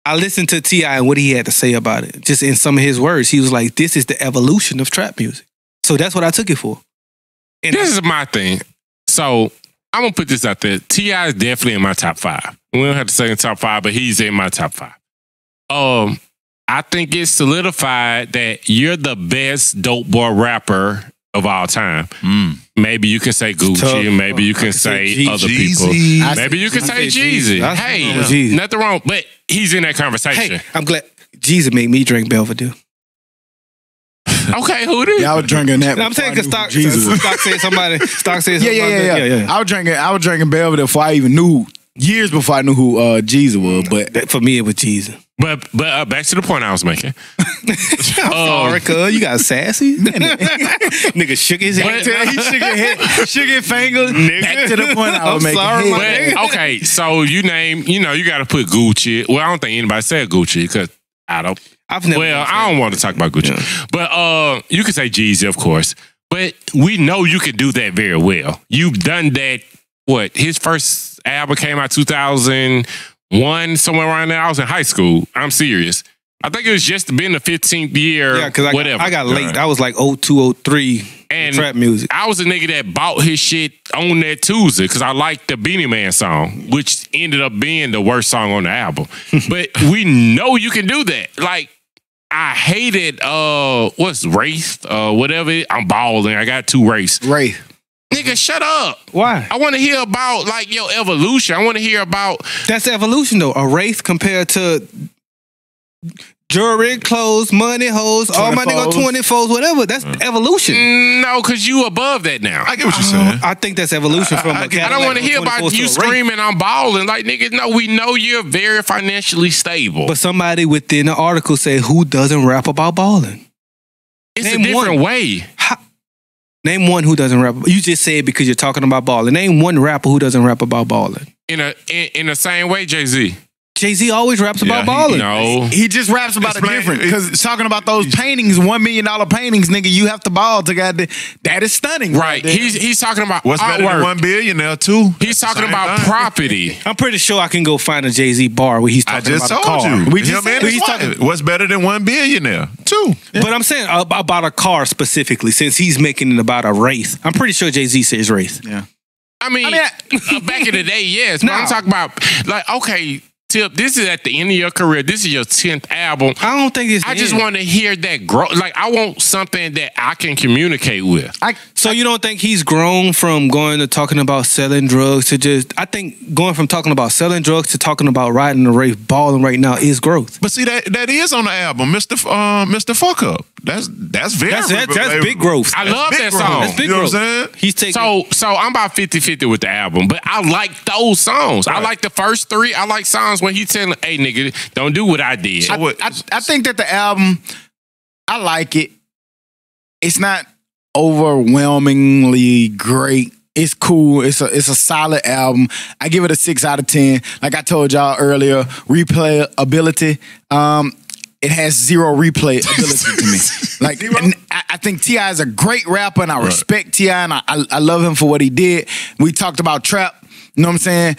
I listened to T.I. and what he had to say about it. Just in some of his words, he was like, this is the evolution of trap music. So that's what I took it for. And this is my thing. So I'm going to put this out there. T.I. is definitely in my top 5. We don't have to say in top 5, but he's in my top 5. I think it's solidified that you're the best dope boy rapper of all time. Maybe you can say Gucci. Maybe you can say other people. Maybe you can say Jeezy. Hey, nothing wrong. But he's in that conversation. Hey, I'm glad Jeezy made me drink Belvedere. Okay, who did? Yeah, I was drinking that. No, I'm saying because Stock said somebody. Yeah. I was drinking Belvedere before I even knew. Years before I knew who Jeezy was. But for me, it was Jeezy. But back to the point I was making. I'm sorry, cuz you got sassy. Nigga shook his head. He shook his finger. Back to the point I was making. But, okay, so you got to put Gucci. Well, I don't think anybody said Gucci because I don't. I don't want to talk about Gucci. Yeah. But you can say Jeezy, of course. But we know you can do that very well. You've done that. What? His first album came out 2001, somewhere around there. I was in high school. I'm serious. I think it was just been the 15th year. Yeah, because I got late. I was like 02, 03 and trap music. I was a nigga that bought his shit on that Tuesday because I liked the Beanie Man song, which ended up being the worst song on the album. But we know you can do that. Like, I hated what's Wraith? Whatever. I'm balling. I got 2 Wraiths. Wraith. Nigga, shut up. Why? I want to hear about like your evolution. I want to hear about that's evolution though. A Wraith compared to jewelry, clothes, money, hoes, all my nigga 24s, whatever. That's evolution. No, because you above that now. I get what you're saying. I think that's evolution from a Cadillac. I don't want to hear about you screaming I'm balling. Like, nigga, no, we know you're very financially stable. But somebody within the article said, who doesn't rap about balling? It's a different way. Name one who doesn't rap. You just said because you're talking about balling. Name one rapper who doesn't rap about balling. In the same way, Jay-Z. Jay-Z always raps about balling. No. He just raps about it different. Because talking about those paintings, $1 million paintings, nigga, you have to ball to get that is stunning. Right. He's talking about what's artwork. Better than $1 billion now, too. He's talking about property. I'm pretty sure I can go find a Jay-Z bar where he's talking about a car. I just told you. We just said he's talking. What's better than $1 billion now? 2. Yeah. But I'm saying about a car specifically, since he's making it about a Wraith. I'm pretty sure Jay-Z says Wraith. Yeah. I mean back in the day, yes. But I'm talking about, like, okay, Tip, this is at the end of your career. This is your 10th album. I don't think it's. I just want to hear that growth. Like, I want something that I can communicate with. So you don't think he's grown from going to talking about selling drugs to just? I think going from talking about selling drugs to talking about riding the Wraith, balling right now is growth. But see, that is on the album, Mr. Fuck Up. That's big growth. I love that song. That's big growth. What I'm saying? He's taking. So I'm about 50-50 with the album, but I like those songs. Right. I like the first 3. I like songs when he telling, hey, nigga, don't do what I did. I think that the album, I like it. It's not overwhelmingly great. It's cool. It's a solid album. I give it a 6 out of 10. Like I told y'all earlier, replayability. It has 0 replay ability to me. Like, and I think T.I. is a great rapper, and I respect T.I., and I love him for what he did. We talked about trap. You know what I'm saying?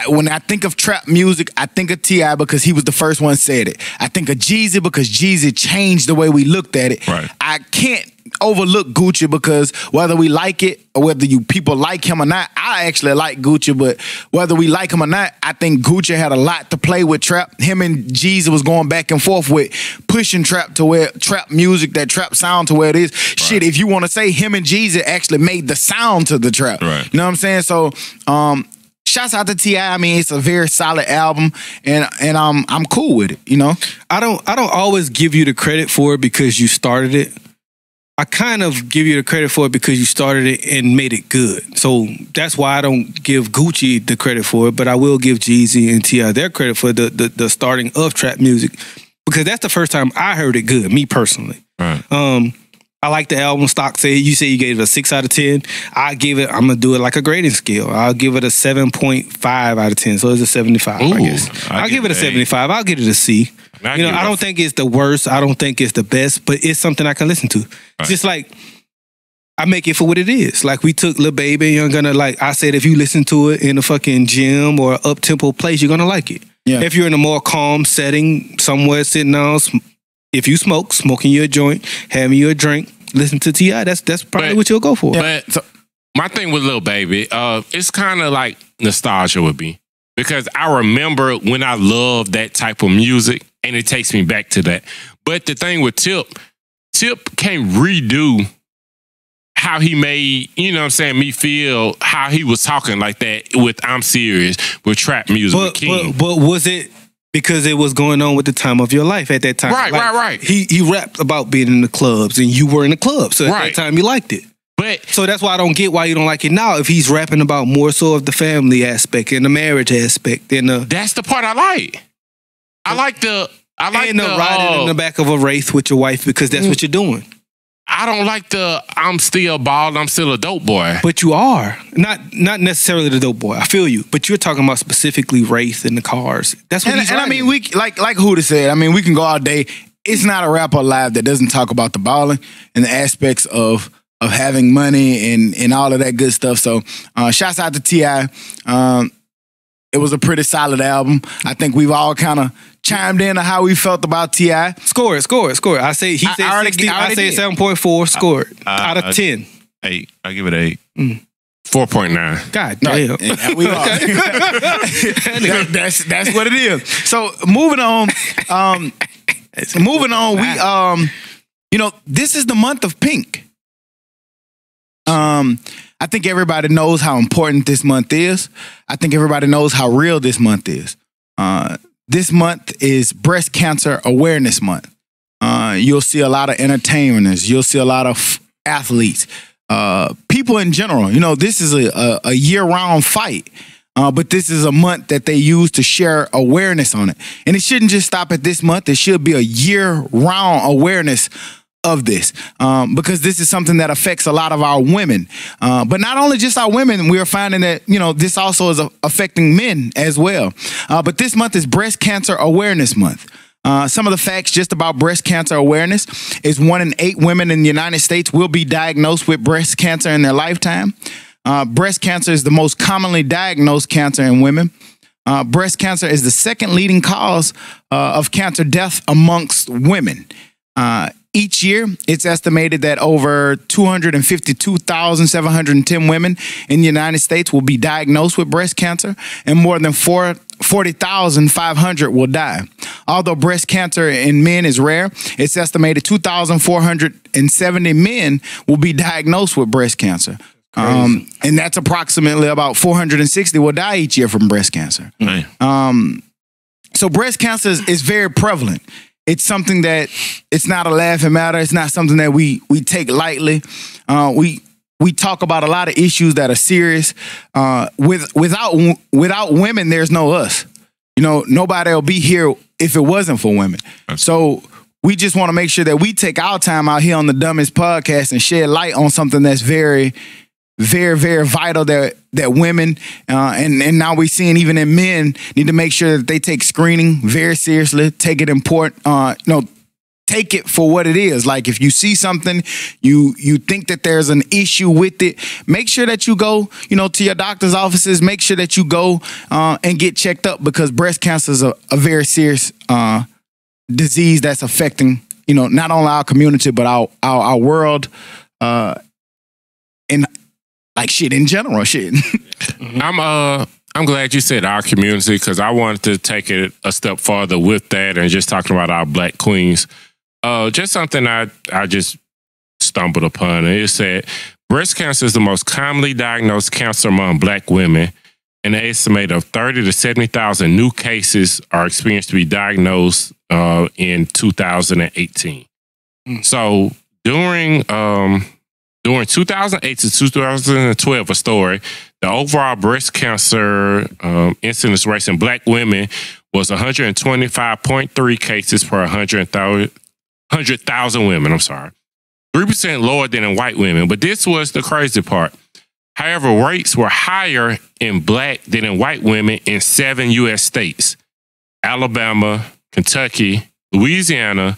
When I think of trap music, I think of T.I. because he was the first one said it. I think of Jeezy because Jeezy changed the way we looked at it. Right. I can't overlook Gucci because whether we like it or whether people like him or not, I actually like Gucci, but whether we like him or not, I think Gucci had a lot to play with trap. Him and Jeezy was going back and forth with pushing trap to where trap music, that trap sound to where it is. Right. Shit, if you want to say him and Jeezy actually made the sound to the trap. Right. You know what I'm saying? So, shouts out to T.I. I mean, it's a very solid album, and I'm cool with it. You know, I don't always give you the credit for it because you started it. I kind of give you the credit for it because you started it and made it good. So that's why I don't give Gucci the credit for it, but I will give Jeezy and T.I. their credit for the starting of trap music because that's the first time I heard it good, me personally. Right. I like the album. Stock said you say you gave it a 6 out of 10. I'm gonna do it like a grading scale. I'll give it a 7.5 out of 10. So it's a 75, I guess. I'll give it a 75. I'll give it a C. I don't think it's the worst. I don't think it's the best, but it's something I can listen to. Right. Just like I make it for what it is. Like we took Lil Baby, you're gonna like. I said if you listen to it in a fucking gym or up tempo place, you're gonna like it. Yeah. If you're in a more calm setting, somewhere sitting down, if you smoking your joint, having you a drink, listen to T.I., that's probably what you'll go for. But my thing with Lil Baby, it's kind of like nostalgia would be. Because I remember when I loved that type of music, and it takes me back to that. But the thing with Tip can't redo how he made, you know what I'm saying, me feel how he was talking like that with I'm Serious, with trap music, with King. But was it because it was going on with the time of your life at that time? Right, like, right. He rapped about being in the clubs, and you were in the club. So at that time, you liked it. So that's why I don't get why you don't like it now. If he's rapping about more so of the family aspect and the marriage aspect, and that's the part I like. I like the riding in the back of a Wraith with your wife because that's what you're doing. I don't like the I'm still bald, I'm still a dope boy. But you are not necessarily the dope boy. I feel you, but you're talking about specifically Wraith in the cars. That's what he's and I mean, we like Huda said. I mean, we can go all day. It's not a rapper alive that doesn't talk about the balling and the aspects of having money and all of that good stuff. So shouts out to T.I. It was a pretty solid album. I think we've all kind of chimed in on how we felt about T.I. Score it. I say he said 60. I say 7.4. Score it out of 10. 8. I give it 8. 4.9. God damn. We are. that's what it is. So moving on. We this is the month of pink. I think everybody knows how important this month is. I think everybody knows how real this month is. This month is Breast Cancer Awareness Month. You'll see a lot of entertainers. You'll see a lot of athletes. People in general. You know, this is a year-round fight. But this is a month that they use to share awareness on it. And it shouldn't just stop at this month. It should be a year-round awareness of this, because this is something that affects a lot of our women. But not only just our women, we are finding that, this also is affecting men as well. But this month is Breast Cancer Awareness Month. Some of the facts just about breast cancer awareness is 1 in 8 women in the United States will be diagnosed with breast cancer in their lifetime. Breast cancer is the most commonly diagnosed cancer in women. Breast cancer is the second leading cause of cancer death amongst women. Each year, it's estimated that over 252,710 women in the United States will be diagnosed with breast cancer, and more than 40,500 will die. Although breast cancer in men is rare, it's estimated 2,470 men will be diagnosed with breast cancer. And that's approximately about 460 will die each year from breast cancer. So breast cancer is very prevalent. It's something that it's not a laughing matter. It's not something that we take lightly. We talk about a lot of issues that are serious. Without women, there's no us. Nobody will be here if it wasn't for women. So we just want to make sure that we take our time out here on the Dummies Podcast and shed light on something that's very, very, very vital that women and now we're seeing even in men need to make sure that they take screening very seriously, take it important, take it for what it is. Like if you see something, you think that there's an issue with it, make sure that you go, to your doctor's offices, make sure that you go and get checked up, because breast cancer is a very serious disease that's affecting, not only our community, but our world and like shit in general, shit. I'm glad you said our community, because I wanted to take it a step farther with that and just talking about our Black queens. Just something I just stumbled upon. And it said, breast cancer is the most commonly diagnosed cancer among Black women, and an estimate of 30 to 70,000 new cases are experienced to be diagnosed in 2018. So during 2008 to 2012, the overall breast cancer incidence rate in Black women was 125.3 cases per 100,000 women. 3% lower than in white women. But this was the crazy part. However, rates were higher in Black than in white women in 7 U.S. states: Alabama, Kentucky, Louisiana,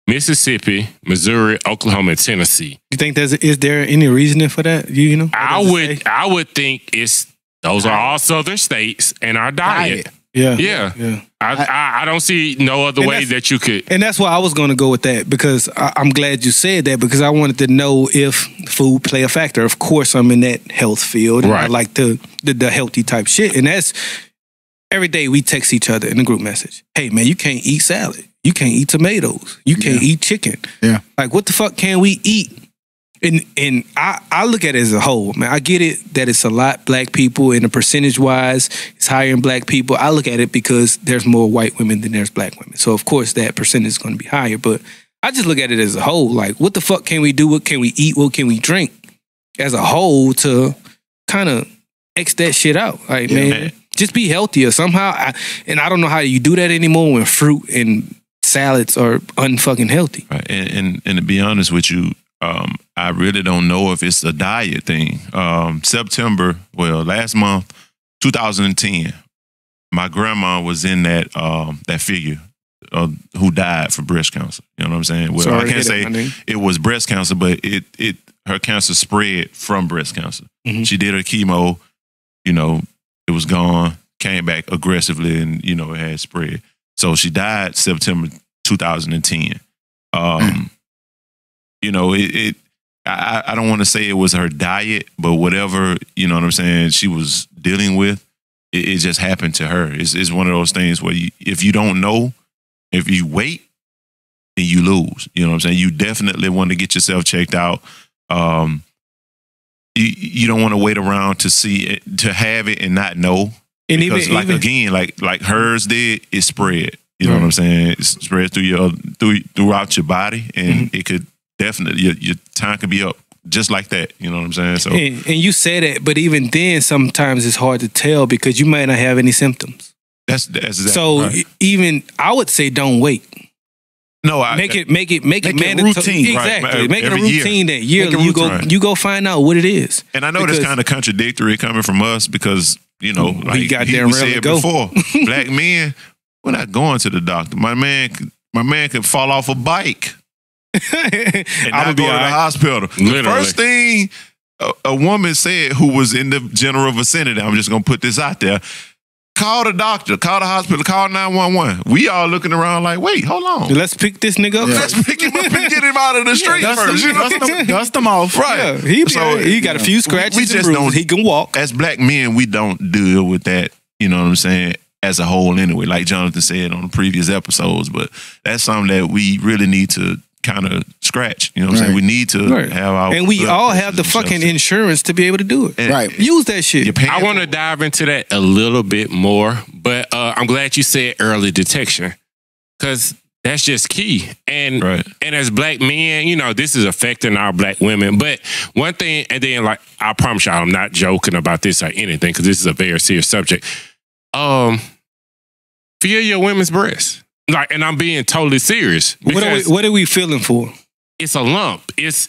Mississippi, Missouri, Oklahoma, and Tennessee. You think is there any reasoning for that? You know, I would think those are all southern states and our diet. Yeah. I don't see no other way that you could. And that's why I was going to go with that, because I'm glad you said that, because I wanted to know if food play a factor. Of course, I'm in that health field. And I like the healthy type shit. And that's every day we text each other in a group message. Hey, man, you can't eat salad. You can't eat tomatoes. You can't eat chicken. Yeah. Like, what the fuck can we eat? And I look at it as a whole, man. I get it that it's a lot black people, and the percentage-wise, it's higher in black people. I look at it because there's more white women than there's black women. So, of course, that percentage is going to be higher. But I just look at it as a whole. Like, what the fuck can we do? What can we eat? What can we drink as a whole to kind of X that shit out? Like, man, just be healthier somehow. And I don't know how you do that anymore when fruit and salads are unfucking healthy. Right. And to be honest with you, I really don't know if it's a diet thing. Last month, 2010, my grandma was in that figure who died for breast cancer. You know what I'm saying? Well, I can't say it was breast cancer, but her cancer spread from breast cancer. Mm-hmm. She did her chemo, it was gone, came back aggressively, and it had spread. So she died September 2010. I don't want to say it was her diet, but whatever, you know what I'm saying, she was dealing with, it just happened to her. It's one of those things where if you don't know, if you wait, then you lose. You know what I'm saying? You definitely want to get yourself checked out. You don't want to wait around to see it, to have it and not know. And because again, like hers did, it spread. You know what I'm saying? It spreads throughout your body, and it could definitely, your time could be up just like that. You know what I'm saying? So, and you say that, but even then, sometimes it's hard to tell because you might not have any symptoms. That's exactly so. Right. Even I would say, don't wait. No, make it mandatory. Routine. Exactly. Right. Make it a routine that yearly you go find out what it is. And I know that's kind of contradictory coming from us because we said go. before, black men, we're not going to the doctor. My man could fall off a bike and not go to the hospital. Literally. The first thing a woman said who was in the general vicinity, I'm just going to put this out there, call the doctor, call the hospital, call 911. We all looking around like, wait, hold on. Let's pick this nigga up. Let's pick him up and get him out of the street first. Dust him off. Right. Yeah, he got a few scratches we just and bruises. He can walk. As black men, we don't deal with that, you know what I'm saying, as a whole anyway, like Jonathan said on the previous episodes. But that's something that we really need to kind of scratch. You know what I'm saying? We need to have our... And we all have the fucking insurance to be able to do it. Right. Use that shit. I want to dive into that a little bit more, but I'm glad you said early detection because that's just key. And as black men, this is affecting our black women. But one thing, and then I promise y'all, I'm not joking about this or anything because this is a very serious subject. Feel your women's breasts. And I'm being totally serious. What are we feeling for? It's a lump. It's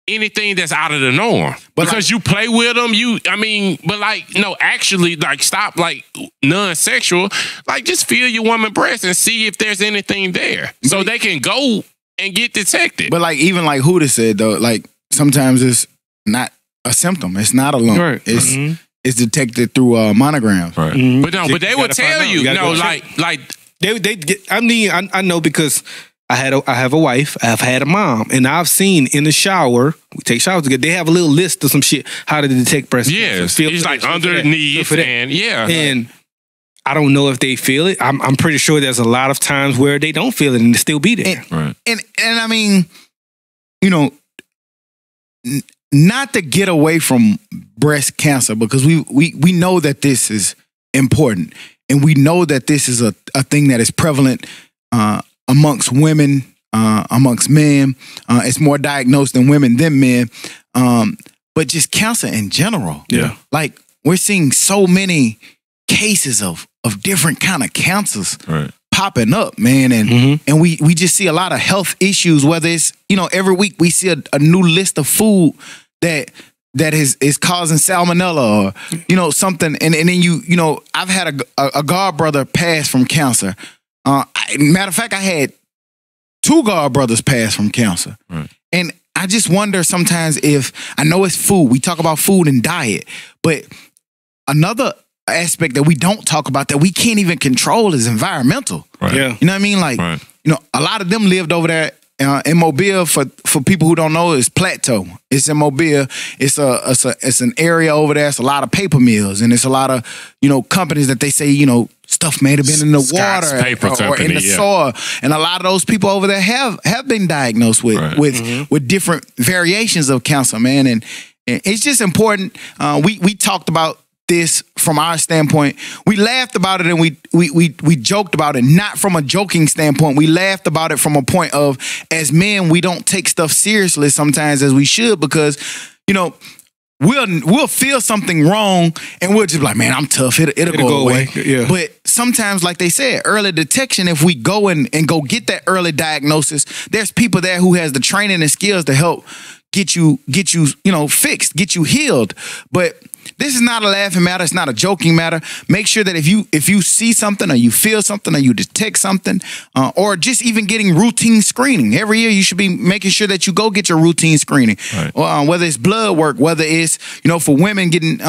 anything that's out of the norm. But because you play with them, actually, stop, non-sexual. Just feel your woman's breast and see if there's anything there. So they can go and get detected. But even Huda said, though, sometimes it's not a symptom. It's not a lump. Right. It's detected through monograms. Right. Mm-hmm. But they will tell you, I know because I have a wife, I've had a mom, and I've seen in the shower, we take showers together, they have a little list of some shit, how to detect breast cancer. Yes, it's underneath, and I don't know if they feel it. I'm pretty sure there's a lot of times where they don't feel it and it still be there. And I mean, not to get away from breast cancer, because we know that this is important, and we know that this is a thing that is prevalent amongst women, amongst men. It's more diagnosed in women than men. But just cancer in general. Yeah. We're seeing so many cases of different kind of cancers popping up, man. And we just see a lot of health issues, whether it's, every week we see a new list of food that is causing salmonella or, something. And then I've had a god brother pass from cancer. Matter of fact, I had 2 god brothers pass from cancer. Right. And I just wonder sometimes if, I know it's food, we talk about food and diet, but another aspect that we don't talk about that we can't even control is environmental. Right. Yeah. You know what I mean? Like, Right. you know, a lot of them lived over there in Mobile. For people who don't know, it's Plateau. It's in Mobile. It's an area over there. It's a lot of paper mills, and it's a lot of, you know, companies that they say, you know, stuff may have been in the Scott's water Paper or Company, in the yeah. soil, and a lot of those people over there have been diagnosed with Right. with different variations of cancer, man. And it's just important. We talked about this from our standpoint. We laughed about it and we joked about it, not from a joking standpoint. We laughed about it from a point of, as men, we don't take stuff seriously sometimes as we should, because, you know, we'll feel something wrong and we'll just be like, man, I'm tough. It'll go away. Yeah. But sometimes, like they said, early detection, if we go and go get that early diagnosis, there's people there who has the training and skills to help get you, you know, fixed, get you healed. But this is not a laughing matter. It's not a joking matter. Make sure that if you see something or you feel something or you detect something, or just even getting routine screening. Every year you should be making sure that you go get your routine screening. Right. Whether it's blood work, whether it's, you know, for women getting,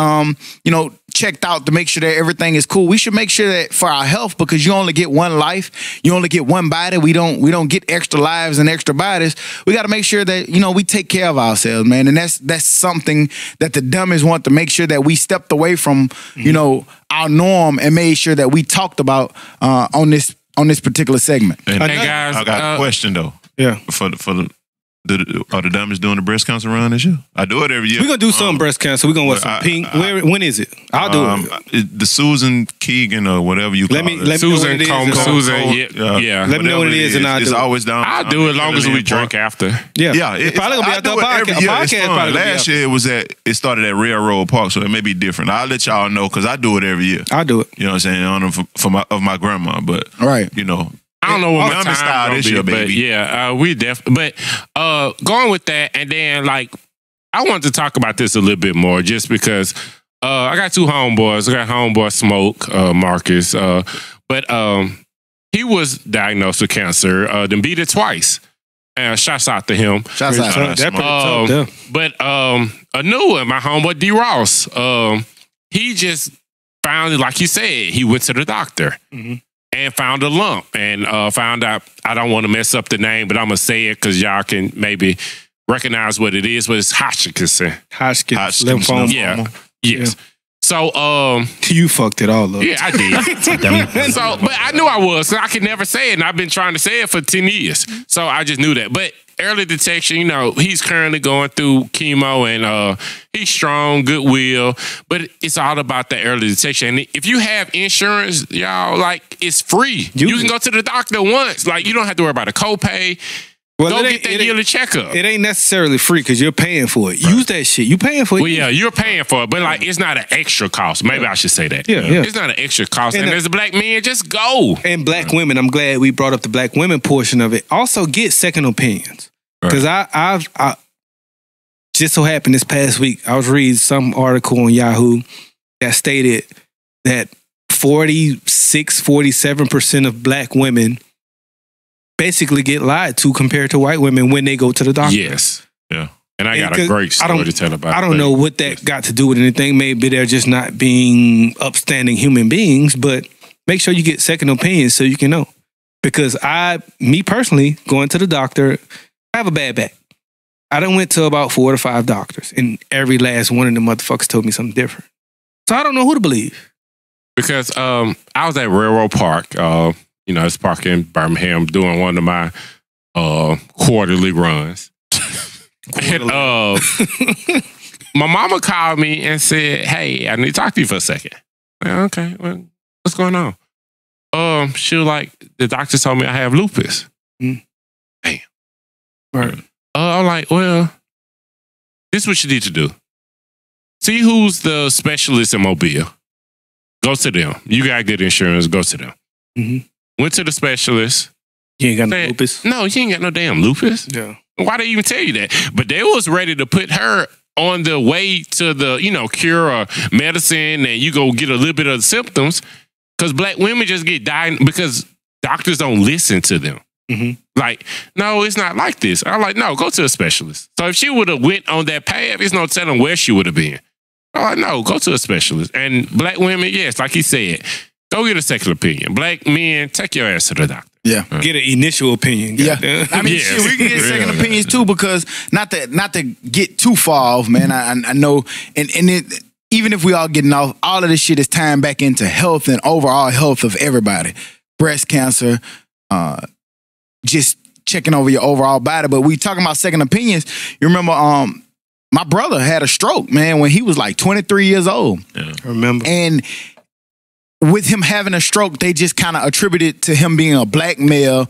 you know, checked out to make sure that everything is cool. We should make sure that for our health, because you only get one life, you only get one body. We don't get extra lives and extra bodies. We got to make sure that, you know, we take care of ourselves, man. And that's something that the dummies want to make sure that we stepped away from, you know, our norm and made sure that we talked about on this particular segment. And Hey, guys, I got a question though. Yeah. For are the dummies doing the breast cancer run this year? I do it every year. We're going to do some breast cancer. We're going to watch some pink. When is it? I'll do it. The Susan Keegan or whatever you call it. Let me know Susan what it is. Combs, and Susan, I'll- yeah. Let me know what it Whatever is and I'll It's do it. always down. I'll do it as long as we drink after. Yeah. Yeah, It's probably going to be I out the do it every podcast. year. A It's podcast fun. probably gonna be Last out. year it started at Railroad Park, so it may be different. I'll let y'all know because I do it every year. I'll do it. You know what I'm saying? In honor of my grandma, but Right. you know, I don't know what my Dummy time style gonna this be, year, but baby. yeah, we definitely. But going with that, and then like I wanted to talk about this a little bit more, just because I got 2 homeboys. I got homeboy Smoke, Marcus, but he was diagnosed with cancer. Then beat it twice. Shouts out to him. Shouts out. That pretty tough, yeah. But a new one, my homeboy D Ross, he just found it, like he said, he went to the doctor and found a lump and found out, I don't want to mess up the name, but I'm going to say it because y'all can maybe recognize what it is, but it's Hodgkin's. Hodgkin's lymphoma. Yeah. Yes. So, You fucked it all up. yeah, I did. So, but I knew I was. So I could never say it, and I've been trying to say it for 10 years. So I just knew that. But early detection, you know, he's currently going through chemo, and he's strong, goodwill. But it's all about that early detection. And if you have insurance, y'all, like, it's free. You can go to the doctor once. Like, you don't have to worry about a copay. Well, Go get that yearly checkup. It ain't necessarily free because you're paying for it. Use that shit. You paying for it. Well, yeah, you're paying for it, but like it's not an extra cost. Maybe I should say that. Yeah, yeah. It's not an extra cost. And And as a black man, just go. And black women, I'm glad we brought up the black women portion of it. Also, get second opinions. Because I just so happened this past week, I was reading some article on Yahoo that stated that 47% of black women basically get lied to compared to white women when they go to the doctor. Yes. Yeah. And I got a great story to tell about it. I don't know what that got to do with anything. Maybe they're just not being upstanding human beings, but make sure you get second opinions so you can know. Because me personally, going to the doctor, I have a bad back. I done went to about 4 to 5 doctors, and every last one of them motherfuckers told me something different. So I don't know who to believe. Because I was at Railroad Park, it's park in Birmingham, doing one of my quarterly runs. And, my mama called me and said, "Hey, I need to talk to you for a second." Okay, well, what's going on? She was like, "The doctor told me I have lupus." Damn. Right. I'm like, well, this is what you need to do. See who's the specialist in Mobile. Go to them. You got good insurance. Go to them. Mm-hmm. Went to the specialist. You ain't got no Said, lupus? No, you ain't got no damn lupus. Yeah. Why they even tell you that? But they was ready to put her on the way to the, cure or medicine, and you go get a little bit of the symptoms. Because black women just get diagnosed because doctors don't listen to them. Like, no, it's not like this. I'm like, no, go to a specialist. So if she would have went on that path, there's no telling where she would have been. I'm like, no, go to a specialist. And black women, yes, like he said, go get a second opinion. Black men, take your ass to the doctor. Yeah. Get an initial opinion. Yeah. goddamn. I mean, shit, we can get second opinions too, because not to get too far off, man. I know, and it, even if we all getting off, all of this shit is tying back into health and overall health of everybody. Breast cancer, just checking over your overall body. But we talking about second opinions. You remember, my brother had a stroke, man, when he was like 23 years old. I remember. And with him having a stroke, they just kind of attributed to him being a black male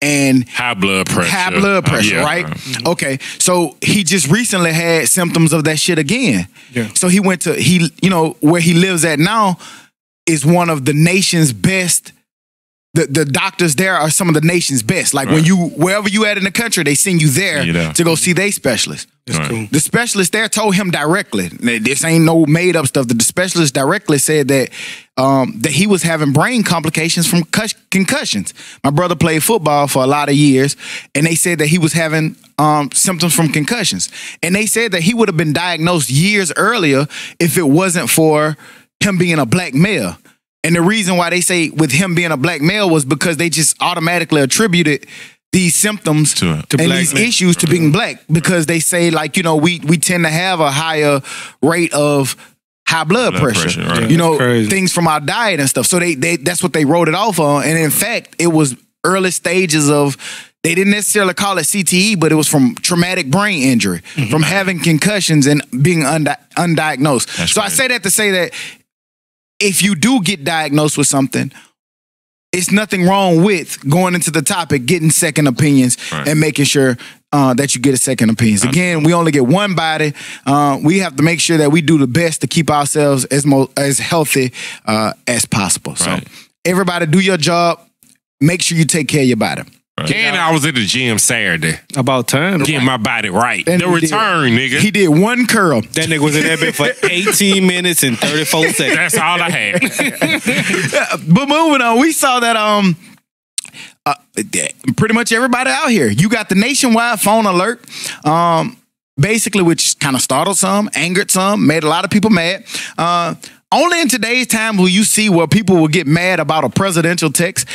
and high blood pressure. Yeah. Right? Okay. So he just recently had symptoms of that shit again. Yeah. So he went to, where he lives at now is one of the nation's best. The doctors there are some of the nation's best. Like when wherever you at in the country, they send you there to go see their specialist. That's cool. The specialist there told him directly, this ain't no made up stuff. The specialist directly said that that he was having brain complications from concussions. My brother played football for a lot of years, and they said that he was having symptoms from concussions. And they said that he would have been diagnosed years earlier if it wasn't for him being a black male. And the reason why they say with him being a black male was because they just automatically attributed these symptoms and these issues to being black, because they say, like, we tend to have a higher rate of high blood pressure. Right. Things from our diet and stuff. So they that's what they wrote it off on. And in fact, it was early stages of, they didn't necessarily call it CTE, but it was from traumatic brain injury, from having concussions and being undiagnosed. I say that to say that if you do get diagnosed with something, it's nothing wrong with going into the topic, getting second opinions, and making sure that you get a second opinion. Again, we only get one body. We have to make sure that we do the best to keep ourselves as healthy as possible. So everybody do your job. Make sure you take care of your body. And I was at the gym Saturday. About time. Getting my body right. And the return, nigga. He did one curl. That nigga was in that bed for 18 minutes and 34 seconds. That's all I had. But moving on, we saw that pretty much everybody out here. You got the nationwide phone alert, basically, which kind of startled some, angered some, made a lot of people mad. Only in today's time will you see where people will get mad about a presidential text.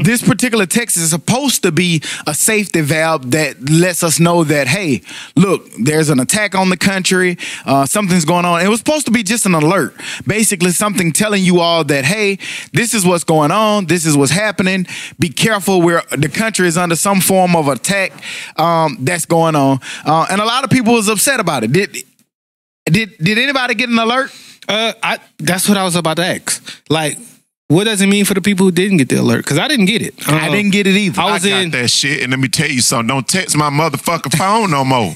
This particular text is supposed to be a safety valve that lets us know that, hey, look, there's an attack on the country. Something's going on. It was supposed to be just an alert. Basically, something telling you all that, hey, this is what's going on. This is what's happening. Be careful. The country is under some form of attack that's going on. And a lot of people was upset about it. Did anybody get an alert? That's what I was about to ask. Like, what does it mean for the people who didn't get the alert? Because I didn't get it. I didn't get it either. I got that shit, and let me tell you something. Don't text my motherfucking phone no more.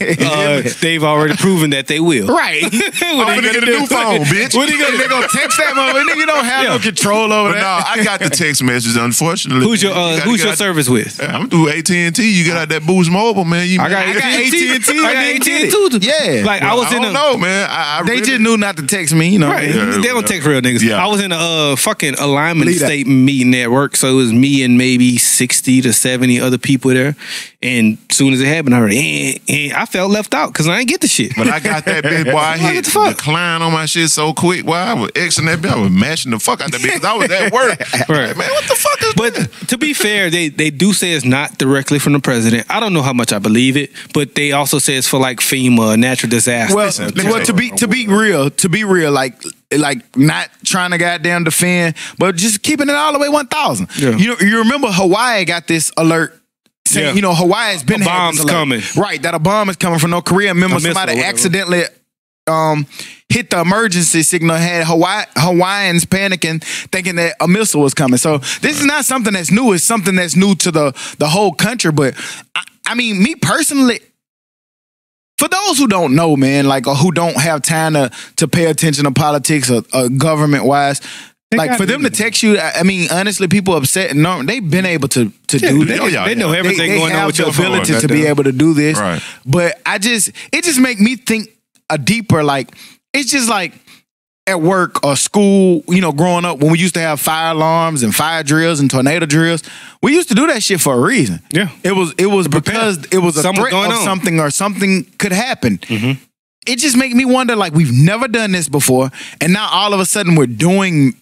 They've already proven that they will. Right. What are you gonna get a new phone, bitch? What are you gonna? They gonna text that motherfucker? You don't have no control over that. No, I got the text message. Unfortunately, who's your service with? I'm through AT&T. You got that Boost Mobile, man. I got AT&T. I got AT&T too. Yeah. Like I was I don't know, man. They just knew not to text me. Right. They don't text real niggas. Yeah. I was in a fucking alignment statement meeting at work, so it was me and maybe 60 to 70 other people there. And as soon as it happened, I heard, and I felt left out because I ain't get the shit. But I got that bitch, boy. I hit decline on my shit so quick. Boy, I was Xing that bitch. I was mashing the fuck out that bitch because I was at work. Right. Man, what the fuck is that? But to be fair, they do say it's not directly from the president. I don't know how much I believe it, but they also say it's for like FEMA, natural disaster. Well, to be real, like not trying to goddamn defend, but just keeping it all the way 1,000. Yeah. You remember Hawaii got this alert saying, Hawaii has been having bomb's coming. Right, that a bomb is coming from North Korea. Remember somebody accidentally hit the emergency signal, had Hawaiians panicking, thinking that a missile was coming. So this is not something that's new. It's something that's new to the whole country. But I mean, me personally, for those who don't know, man, like, or who don't have time to pay attention to politics or government wise, like for them to text you, I mean, honestly, people upset and they've been able to do that. They know everything going on with your phone. They have the ability to be able to do this. Right. But it just make me think a deeper, like, it's just like, at work or school, growing up, when we used to have fire alarms and fire drills and tornado drills, we used to do that shit for a reason. Yeah. It was because it was a Something threat going of on. something, or something could happen. Mm-hmm. It just make me wonder, like, we've never done this before, and now all of a sudden we're doing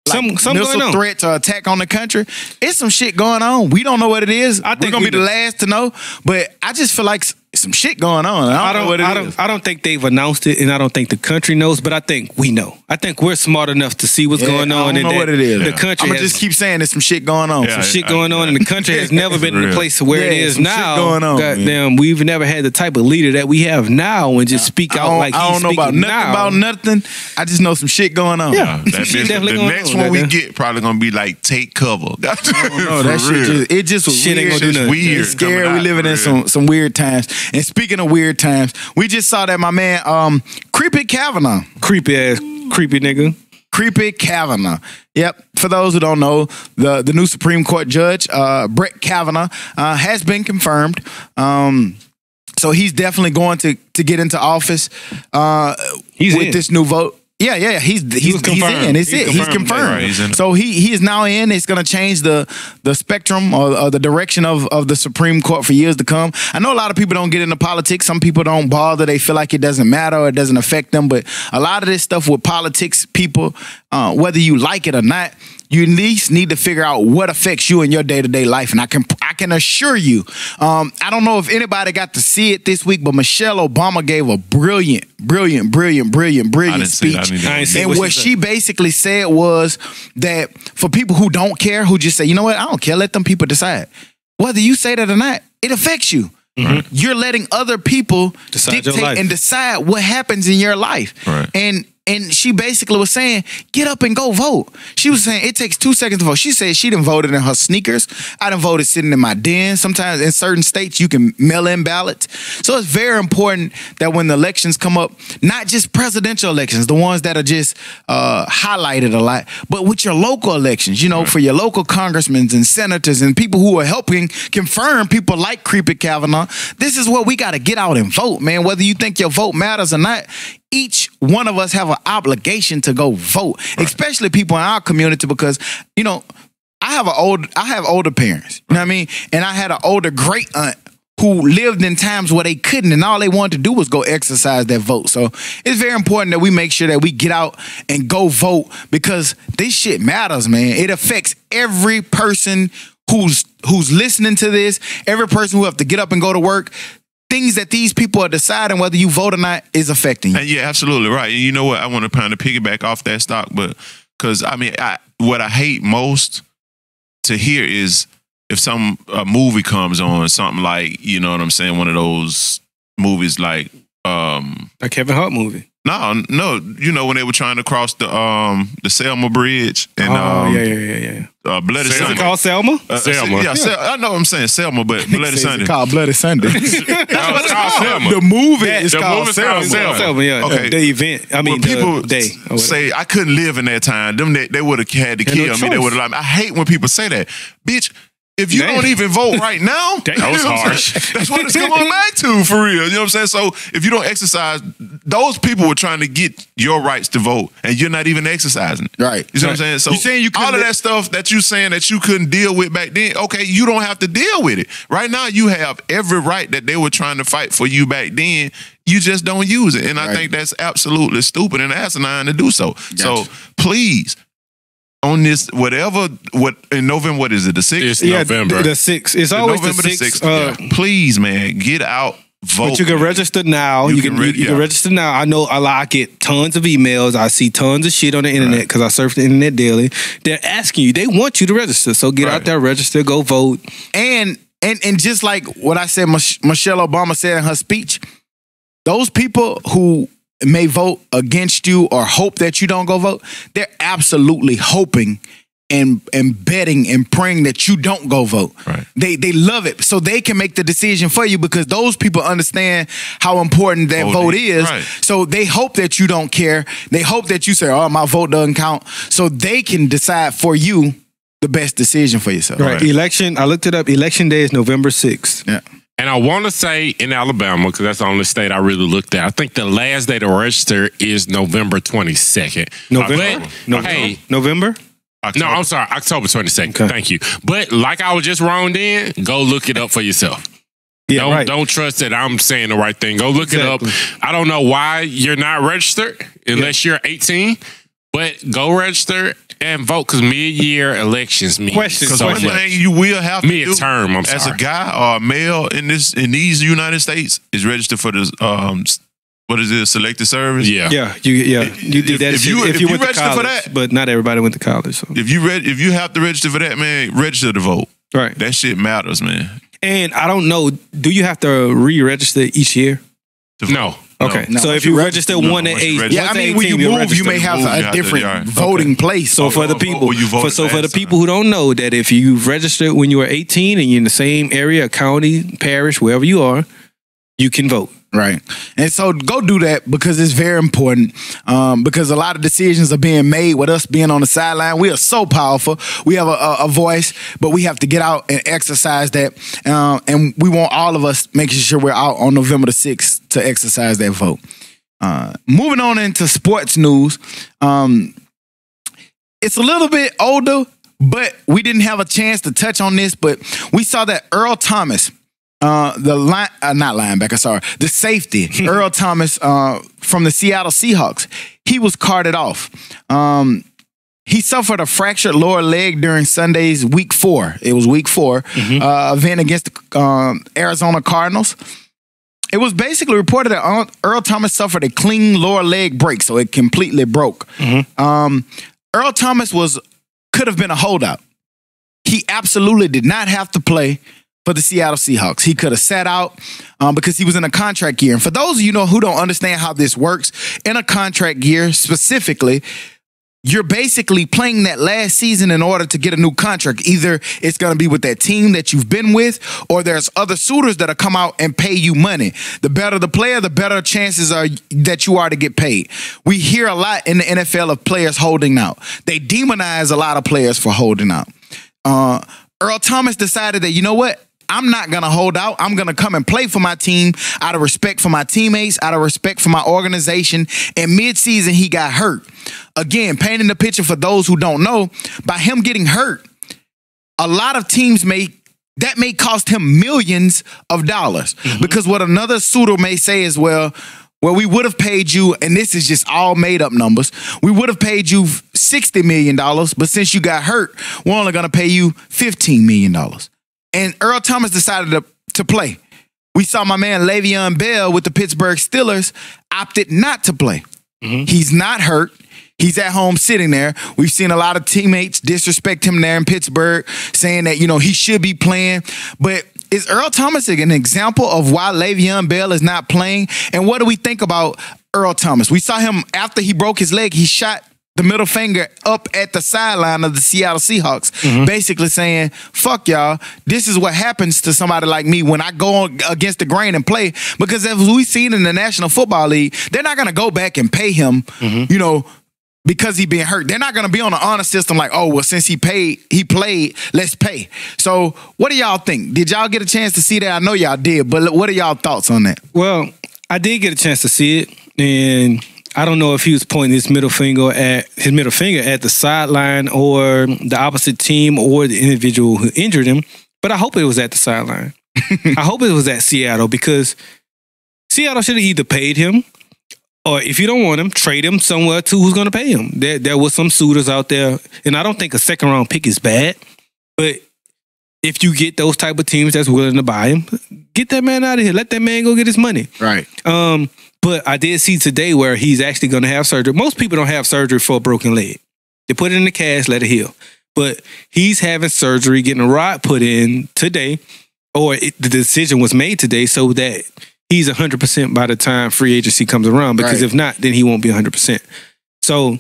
Some missile going on. threats or attack on the country. It's some shit going on. We don't know what it is. I think we're gonna we be the do. last to know, but I just feel like some shit going on. I don't know what it is. I don't think they've announced it, and I don't think the country knows, but I think we know. I think we're smart enough to see what's going on. I don't know and what it is. The country I'm gonna has just keep saying there's some shit going on. Yeah. some shit going on, and the country has never been in the real. place where it Yeah, is some shit now. going on, Goddamn, we've never had the type of leader that we have now, and just speak out like I he's don't know about speaking nothing now. about nothing. I just know some shit going on. Yeah. That Shit bitch, definitely the going next on, one we goddamn. get probably gonna be like take cover. No, that shit just was Shit ain't weird. gonna do nothing. weird. It's scary. coming We out, living in for real. some weird times. And speaking of weird times, we just saw that my man Creepy Kavanaugh. Creepy ass, creepy nigga. Creepy Kavanaugh. Yep. For those who don't know, the new Supreme Court judge, Brett Kavanaugh, has been confirmed. So he's definitely going to get into office He's with in. this new vote. Yeah. He's confirmed. in. It's He's it. He's confirmed. confirmed. Right, he's in it. So he is now in. It's going to change the spectrum or the direction of the Supreme Court for years to come. I know a lot of people don't get into politics. Some people don't bother. They feel like it doesn't matter or it doesn't affect them. But a lot of this stuff with politics, people, whether you like it or not, you at least need to figure out what affects you in your day-to-day life. And I can assure you, I don't know if anybody got to see it this week, but Michelle Obama gave a brilliant didn't see it. I speech. didn't even see it. And what she basically said was that for people who don't care, who just say, you know what, I don't care, let them people decide. Whether you say that or not, it affects you. Right. You're letting other people Decide your dictate life. and decide what happens in your life. Right. And she basically was saying, get up and go vote. She was saying it takes 2 seconds to vote. She said she done voted in her sneakers. I done voted sitting in my den. Sometimes in certain states you can mail in ballots. So it's very important that when the elections come up, not just presidential elections, the ones that are just highlighted a lot, but with your local elections, for your local congressmen and senators and people who are helping confirm people like Creepy Kavanaugh. This is where we got to get out and vote, man. Whether you think your vote matters or not, each one of us have an obligation to go vote, especially people in our community, because, I have older parents, you know what I mean? And I had an older great aunt who lived in times where they couldn't, and all they wanted to do was go exercise their vote. So it's very important that we make sure that we get out and go vote, because this shit matters, man. It affects every person who's listening to this, every person who have to get up and go to work. Things that these people are deciding whether you vote or not is affecting you. And yeah, absolutely right. And you know what? I want to kind of piggyback off that stock, but because what I hate most to hear is if a movie comes on, something like, you know what I'm saying, one of those movies like A Kevin Hart movie. No, when they were trying to cross the Selma Bridge and yeah. Bloody Is Sunday. it called Selma? Selma. Yeah, I know what I'm saying Selma, but Bloody Sunday. It's called Bloody Sunday. It's called Selma. The movie is the called movie's called Selma. Selma. Yeah. Okay. The event. I mean, When people the day. or whatever. say I couldn't live in that time, they would have had to Had kill no me. They choice. would have. I hate when people say that, bitch. If you Damn. don't even vote right now, That you know was what I'm harsh. saying? That's what it's coming back to, for real. You know what I'm saying? So if you don't exercise, those people were trying to get your rights to vote, and you're not even exercising it. Right. You see what I'm saying? So You saying you couldn't all of li- that stuff that you saying that you couldn't deal with back then, okay, you don't have to deal with it. Right now, you have every right that they were trying to fight for you back then. You just don't use it. And I Right. think that's absolutely stupid and asinine to do so. So Gotcha. please, on this, in November, what is it, the 6th? It's November. The 6th. It's always November the 6th. yeah. Please, man, get out, vote. But you can register now. You You can can re- yeah. register now. I know I get tons of emails. I see tons of shit on the internet because I surf the internet daily. They're asking you. They want you to register. So get Right. out there, register, go vote. And just like what I said, Michelle Obama said in her speech, those people who may vote against you or hope that you don't go vote, they're absolutely hoping and betting and praying that you don't go vote. Right. They love it, so they can make the decision for you, because those people understand how important that vote is. Right. So they hope that you don't care. They hope that you say, "Oh, my vote doesn't count," so they can decide for you the best decision for yourself. Right. Election. I looked it up. Election day is November 6th. Yeah. And I want to say in Alabama, because that's the only state I really looked at. I think the last day to register is November 22nd. November? October. No, I'm sorry, October 22nd. Okay. Thank you. But like I was just wronged in, go look it up for yourself. Yeah, Don't trust that I'm saying the right thing. Go look it up. I don't know why you're not registered unless you're 18, but go register and vote because mid-year elections mean Because one thing you will have to do mid-term, as a guy or a male in these United States is register for the what is it, selected service? Yeah. You did that if you went to register college, for that, but not everybody went to college. So. If you have to register for that, man, register to vote. Right. That shit matters, man. And I don't know, do you have to re-register each year? No. Okay. No, So if you register one at 8, Yeah, I mean, when you move, you may have a different voting place. So for the people, for the people who don't know that if you registered when you were 18 and you're in the same area, county, parish, wherever you are, you can vote. Right. And so go do that because it's very important because a lot of decisions are being made with us being on the sideline. We are so powerful. We have a voice, but we have to get out and exercise that. And we want all of us making sure we're out on November the 6th to exercise that vote. Moving on into sports news. It's a little bit older, but we didn't have a chance to touch on this, but we saw that Earl Thomas, the safety, Earl Thomas from the Seattle Seahawks, he was carted off. He suffered a fractured lower leg during Sunday's week 4. It was week 4 event against the Arizona Cardinals. It was basically reported that Earl Thomas suffered a clean lower leg break, so it completely broke. Earl Thomas could have been a holdout. He absolutely did not have to play for the Seattle Seahawks. He could have sat out because he was in a contract year. And for those of you who don't understand how this works, in a contract year specifically, you're basically playing that last season in order to get a new contract. Either it's going to be with that team that you've been with, or there's other suitors that'll come out and pay you money. The better the player, the better chances are that you are to get paid. We hear a lot in the NFL of players holding out. They demonize a lot of players for holding out. Earl Thomas decided that, you know what? I'm not going to hold out. I'm going to come and play for my team out of respect for my teammates, out of respect for my organization. And mid-season, he got hurt. Again, painting the picture for those who don't know, by him getting hurt, a lot of teams may cost him millions of dollars. Because what another suitor may say is, well, we would have paid you, and this is just all made up numbers, we would have paid you $60 million, but since you got hurt, we're only going to pay you $15 million. And Earl Thomas decided to play. We saw my man Le'Veon Bell with the Pittsburgh Steelers opted not to play. He's not hurt. He's at home sitting there. We've seen a lot of teammates disrespect him there in Pittsburgh, saying that, he should be playing. But is Earl Thomas an example of why Le'Veon Bell is not playing? And what do we think about Earl Thomas? We saw him after he broke his leg. He shot the middle finger up at the sideline of the Seattle Seahawks, basically saying, fuck y'all, this is what happens to somebody like me when I go against the grain and play. Because as we've seen in the National Football League, they're not going to go back and pay him, because he been hurt. They're not going to be on an honor system like, oh, well, since he played, let's pay. So what do y'all think? Did y'all get a chance to see that? I know y'all did, but what are y'all thoughts on that? Well, I did get a chance to see it, and I don't know if he was pointing his middle finger at the sideline or the opposite team or the individual who injured him, but I hope it was at the sideline. I hope it was at Seattle, because Seattle should have either paid him, or if you don't want him, trade him somewhere to who's going to pay him. There was some suitors out there, and I don't think a second round pick is bad, but if you get those type of teams that's willing to buy him, get that man out of here. Let that man go get his money. Right. But I did see today where he's actually going to have surgery. Most people don't have surgery for a broken leg. They put it in the cast, let it heal. But he's having surgery, getting a rod put in today, or the decision was made today, so that he's 100% by the time free agency comes around. Because if not, then he won't be 100%. So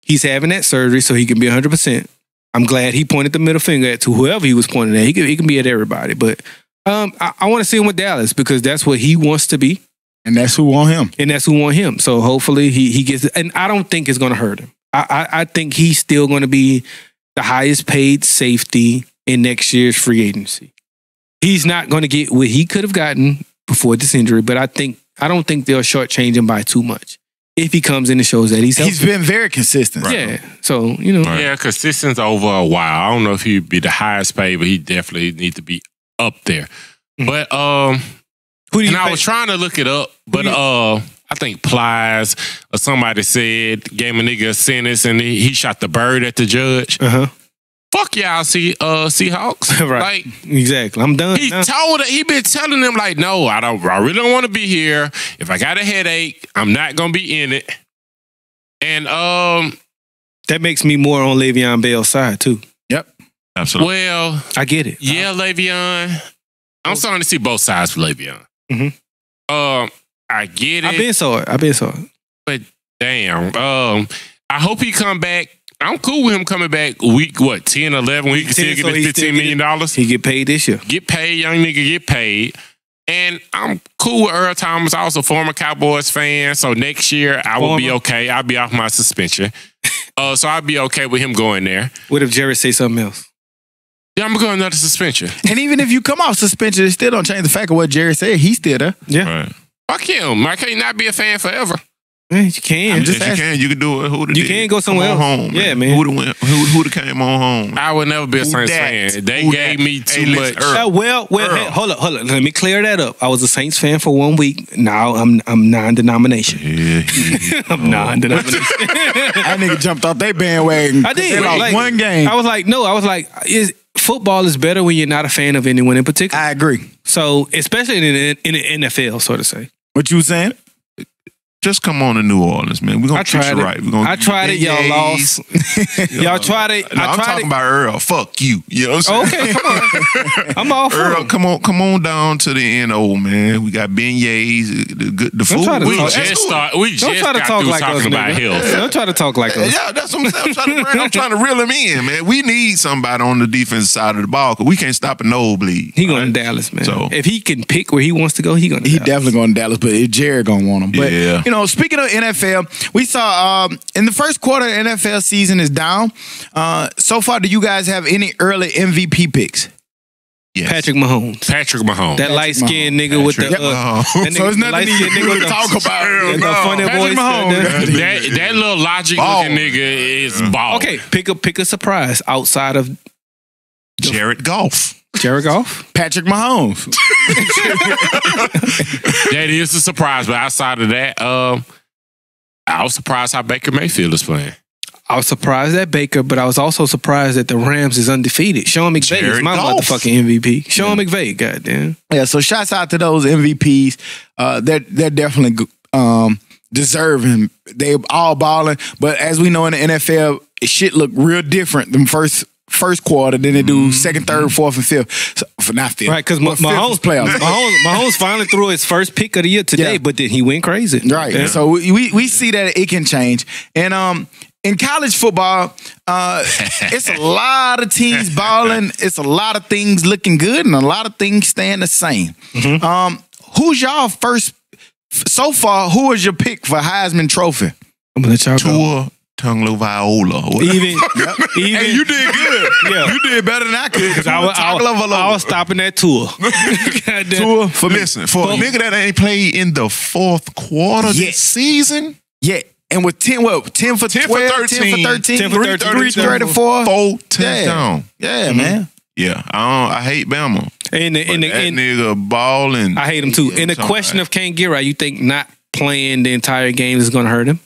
he's having that surgery so he can be 100%. I'm glad he pointed the middle finger at to whoever he was pointing at. He can be at everybody. But I want to see him with Dallas, because that's what he wants to be. And that's who want him. So hopefully he gets it. And I don't think it's going to hurt him. I think he's still going to be the highest paid safety in next year's free agency. He's not going to get what he could have gotten before this injury, but I don't think they'll shortchange him by too much if he comes in and shows that he's healthy. He's been very consistent. Right. Yeah, so you know, yeah, consistent over a while. I don't know if he'd be the highest paid, but he definitely needs to be up there. But I was trying to look it up, but I think Plies or somebody said gave a nigga a sentence and he shot the bird at the judge. Fuck y'all, Seahawks. Right. Like, exactly. I'm done. He been telling them like, no, I really don't want to be here. If I got a headache, I'm not gonna be in it. And that makes me more on Le'Veon Bell's side too. Yep. Absolutely. Well, I get it. Yeah, Le'Veon. I'm starting to see both sides for Le'Veon. I get it. I've been saw it. But damn. I hope he come back. I'm cool with him coming back week, 10, 11, we can still get his $15 million. He get paid this year. Get paid, young nigga, get paid. And I'm cool with Earl Thomas, also former Cowboys fan. So next year, I will be okay. I'll be off my suspension. So I'll be okay with him going there. What if Jerry say something else? Yeah, I'm going to go another suspension. And even if you come off suspension, it still don't change the fact of what Jerry said. He's still there. Yeah. Right. Fuck him. I can't not be a fan forever. Man, you can. Just Yes, you can. You can do it. You can go somewhere else. Home, yeah, man. Who'd have came on home? I would never be a Saints fan. They gave me too much. Well, hey, hold up. Let me clear that up. I was a Saints fan for 1 week. Now I'm non-denomination. Yeah. I'm non-denomination. That nigga jumped off their bandwagon. I did. They lost one game. I was like, football is better when you're not a fan of anyone in particular. I agree. So, especially in the NFL, so to say. What you saying? Just come on to New Orleans, man. We're going to treat you right. I tried it. Y'all lost. Y'all tried it. No, I'm talking about Earl. Fuck you. You know what I'm saying? Okay, come on. I'm all for Earl, it. come on down to the NO, man. We got beignets, the food. We just got through talking about health. Don't try to talk like us. Yeah, that's what I'm saying. I'm trying to reel him in, man. We need somebody on the defensive side of the ball because we can't stop a nosebleed. He going to Dallas, man. So, if he can pick where he wants to go, he going to Dallas. He definitely going to Dallas, but Jared going to want him. But, yeah. you know, speaking of NFL, we saw in the first quarter, NFL season is down. So far, do you guys have any early MVP picks? Yes. Patrick Mahomes. That light-skinned nigga with the... so it's nothing to talk about. Funny voice. That little logic-looking nigga is ball. Okay, pick a surprise outside of... Jared Goff. Jared Goff? Patrick Mahomes. That is a surprise, but outside of that, I was surprised how Baker Mayfield is playing. I was surprised at Baker, but I was also surprised that the Rams is undefeated. Sean McVay is my motherfucking MVP. Sean McVay, goddamn. Yeah, so shouts out to those MVPs. They're definitely deserving. They all balling, but as we know in the NFL, shit look real different than first quarter than they do second, third, fourth, and fifth. So, not fifth. Right, because Mahomes finally threw his first pick of the year today, but then he went crazy. Right. Yeah. So we see that it can change. And in college football, it's a lot of teams balling. It's a lot of things looking good and a lot of things staying the same. Who's y'all first? So far, who is your pick for Heisman Trophy? I'm going to let y'all go. Tagovailoa. Even hey, you did good. Yeah, you did better than I could. Because I was stopping that tour. Tour for a nigga that ain't played in the fourth quarter this season. Yeah. And with 10 for 12, 10 for 13, 334, 4 touchdowns. Yeah, man. Yeah, I hate Bama. And that nigga balling. I hate him too. In the question of can't get right, you think not playing the entire game is going to hurt him?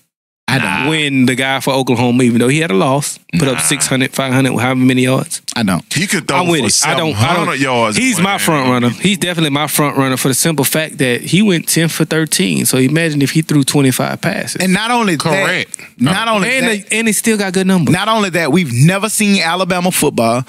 I don't. When the guy for Oklahoma, even though he had a loss, put up 600, 500, however many yards. I don't. He could throw for 700 yards. He's my front runner. He's definitely my front runner for the simple fact that he went 10 for 13. So imagine if he threw 25 passes. And not only correct. And he still got good numbers. Not only that, we've never seen Alabama football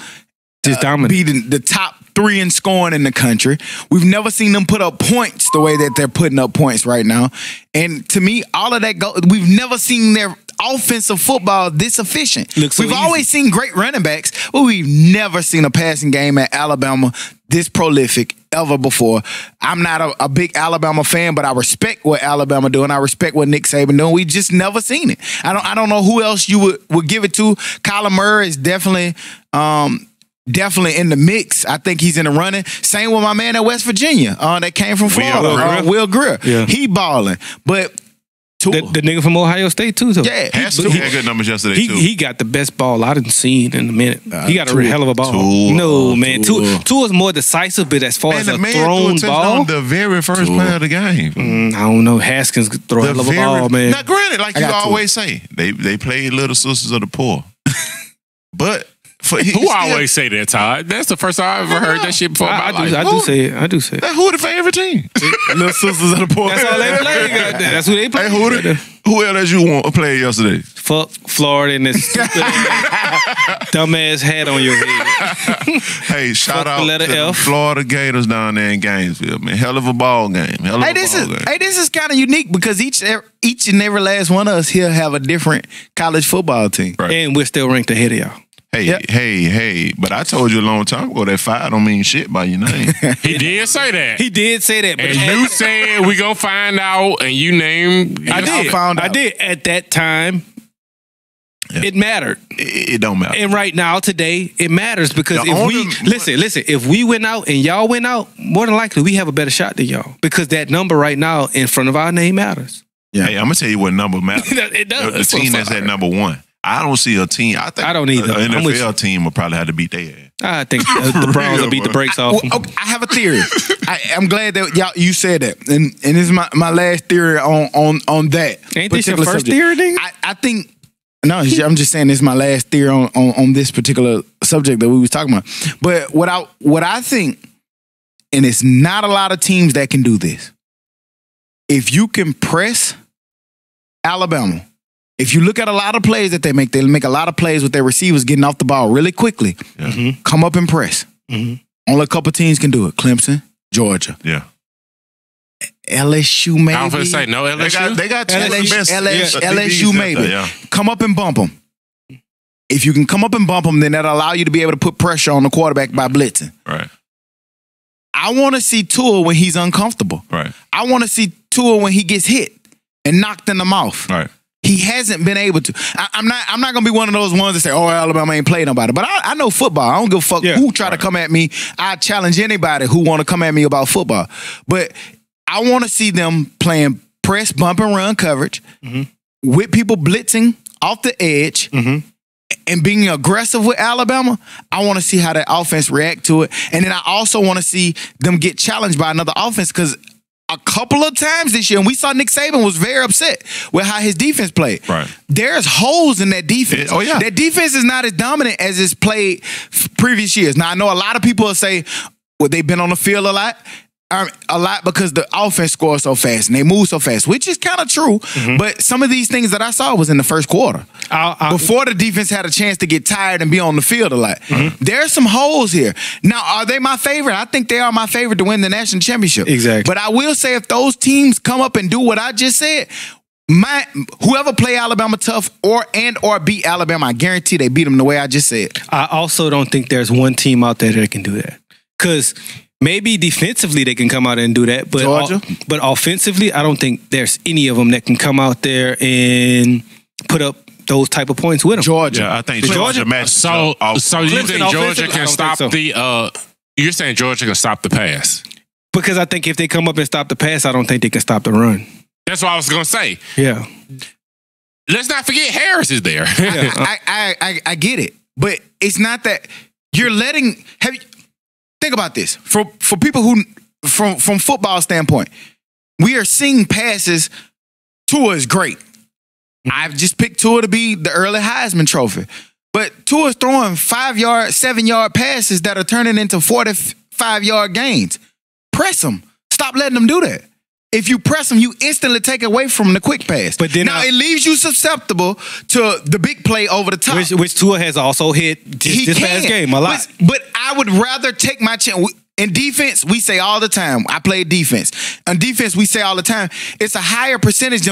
just dominant. Be the top 3 in scoring in the country. We've never seen them put up points the way that they're putting up points right now. And to me, all of that we've never seen their offensive football this efficient. We've always seen great running backs, but we've never seen a passing game at Alabama this prolific ever before. I'm not a big Alabama fan, but I respect what Alabama doing. I respect what Nick Saban doing. We just never seen it. I don't know who else you would give it to. Kyler Murray is definitely definitely in the mix. I think he's in the running. Same with my man at West Virginia. That came from Florida. Will Greer. Yeah. He balling. But the nigga from Ohio State too. So. Yeah. He had good numbers yesterday too. He got the best ball I done seen in a minute. He got a hell of a ball. Tua's more decisive, but as far as a thrown ball, the very first play of the game. I don't know. Haskins could throw a hell of a ball, man. Now, granted, like you always say, they played Little Sisters of the Poor, but. Who always say that, Todd? That's the first time I ever heard that shit before. I do say it. Who the favorite team? Little Sisters of the Poor. That's all they play. That's who they play. Hey, who else you want to play yesterday? Fuck Florida and this stupid dumbass hat on your head. Hey, shout out to the Florida Gators down there in Gainesville, man. Hell of a ball game. This is kind of unique because each and every last one of us here have a different college football team. Right. And we're still ranked ahead of y'all. Hey, but I told you a long time ago that 5 don't mean shit by your name. He did say that. He did say that. But and you said we gonna find out, and you named. I did. At that time, it mattered. It don't matter. And right now, today, it matters because listen, if we went out and y'all went out, more than likely we have a better shot than y'all because that number right now in front of our name matters. Yeah. Hey, I'm gonna tell you what number matters. It does. The team that's at number 1. I don't see a team. I don't either. An NFL team will probably have to beat their ass. I think the Browns will beat the brakes off. I have a theory. I'm glad that you said that, and this is my last theory on that. Ain't this your first theory, nigga? I think. No, I'm just saying this is my last theory on this particular subject that we was talking about. But what I think, and it's not a lot of teams that can do this. If you can press Alabama. If you look at a lot of plays that they make a lot of plays with their receivers getting off the ball really quickly. Yeah. Come up and press. Only a couple teams can do it. Clemson, Georgia. Yeah. LSU maybe. I was going to say no LSU. They got LSU maybe. Yeah. Come up and bump them. If you can come up and bump them, then that'll allow you to be able to put pressure on the quarterback by blitzing. Right. I want to see Tua when he's uncomfortable. Right. I want to see Tua when he gets hit and knocked in the mouth. Right. He hasn't been able to. I'm not gonna be one of those ones that say, "Oh, Alabama ain't played nobody." But I know football. I don't give a fuck who try to come at me. I challenge anybody who want to come at me about football. But I want to see them playing press, bump, and run coverage with people blitzing off the edge and being aggressive with Alabama. I want to see how that offense react to it, and then I also want to see them get challenged by another offense because. A couple of times this year, and we saw Nick Saban was very upset with how his defense played. Right. There's holes in that defense. Oh, yeah. That defense is not as dominant as it's played previous years. Now, I know a lot of people will say, well, they've been on the field a lot because the offense scores so fast and they move so fast, which is kind of true. But some of these things that I saw was in the first quarter. Before the defense had a chance to get tired and be on the field a lot. There's some holes here. Now, are they my favorite? I think they are my favorite to win the national championship. Exactly. But I will say if those teams come up and do what I just said, whoever play Alabama tough or beat Alabama, I guarantee they beat them the way I just said. I also don't think there's one team out there that can do that. Because maybe defensively they can come out and do that, but but offensively, I don't think there's any of them that can come out there and put up those type of points with them. Georgia, yeah, I think Georgia match. So you think Georgia can stop the? You're saying Georgia can stop the pass? Because I think if they come up and stop the pass, I don't think they can stop the run. That's what I was gonna say. Yeah. Let's not forget Harris is there. Yeah. I get it, but it's not that you're letting. Think about this for people who, from football standpoint, we are seeing passes. Tua is great. I've just picked Tua to be the early Heisman Trophy, but Tua's throwing 5-yard, 7-yard passes that are turning into 45-yard gains. Press them. Stop letting them do that. If you press them, you instantly take away from the quick pass. But then it leaves you susceptible to the big play over the top. Which Tua has also hit this past game a lot. But I would rather take my chance. In defense, we say all the time, I play defense. In defense, we say all the time, it's a higher percentage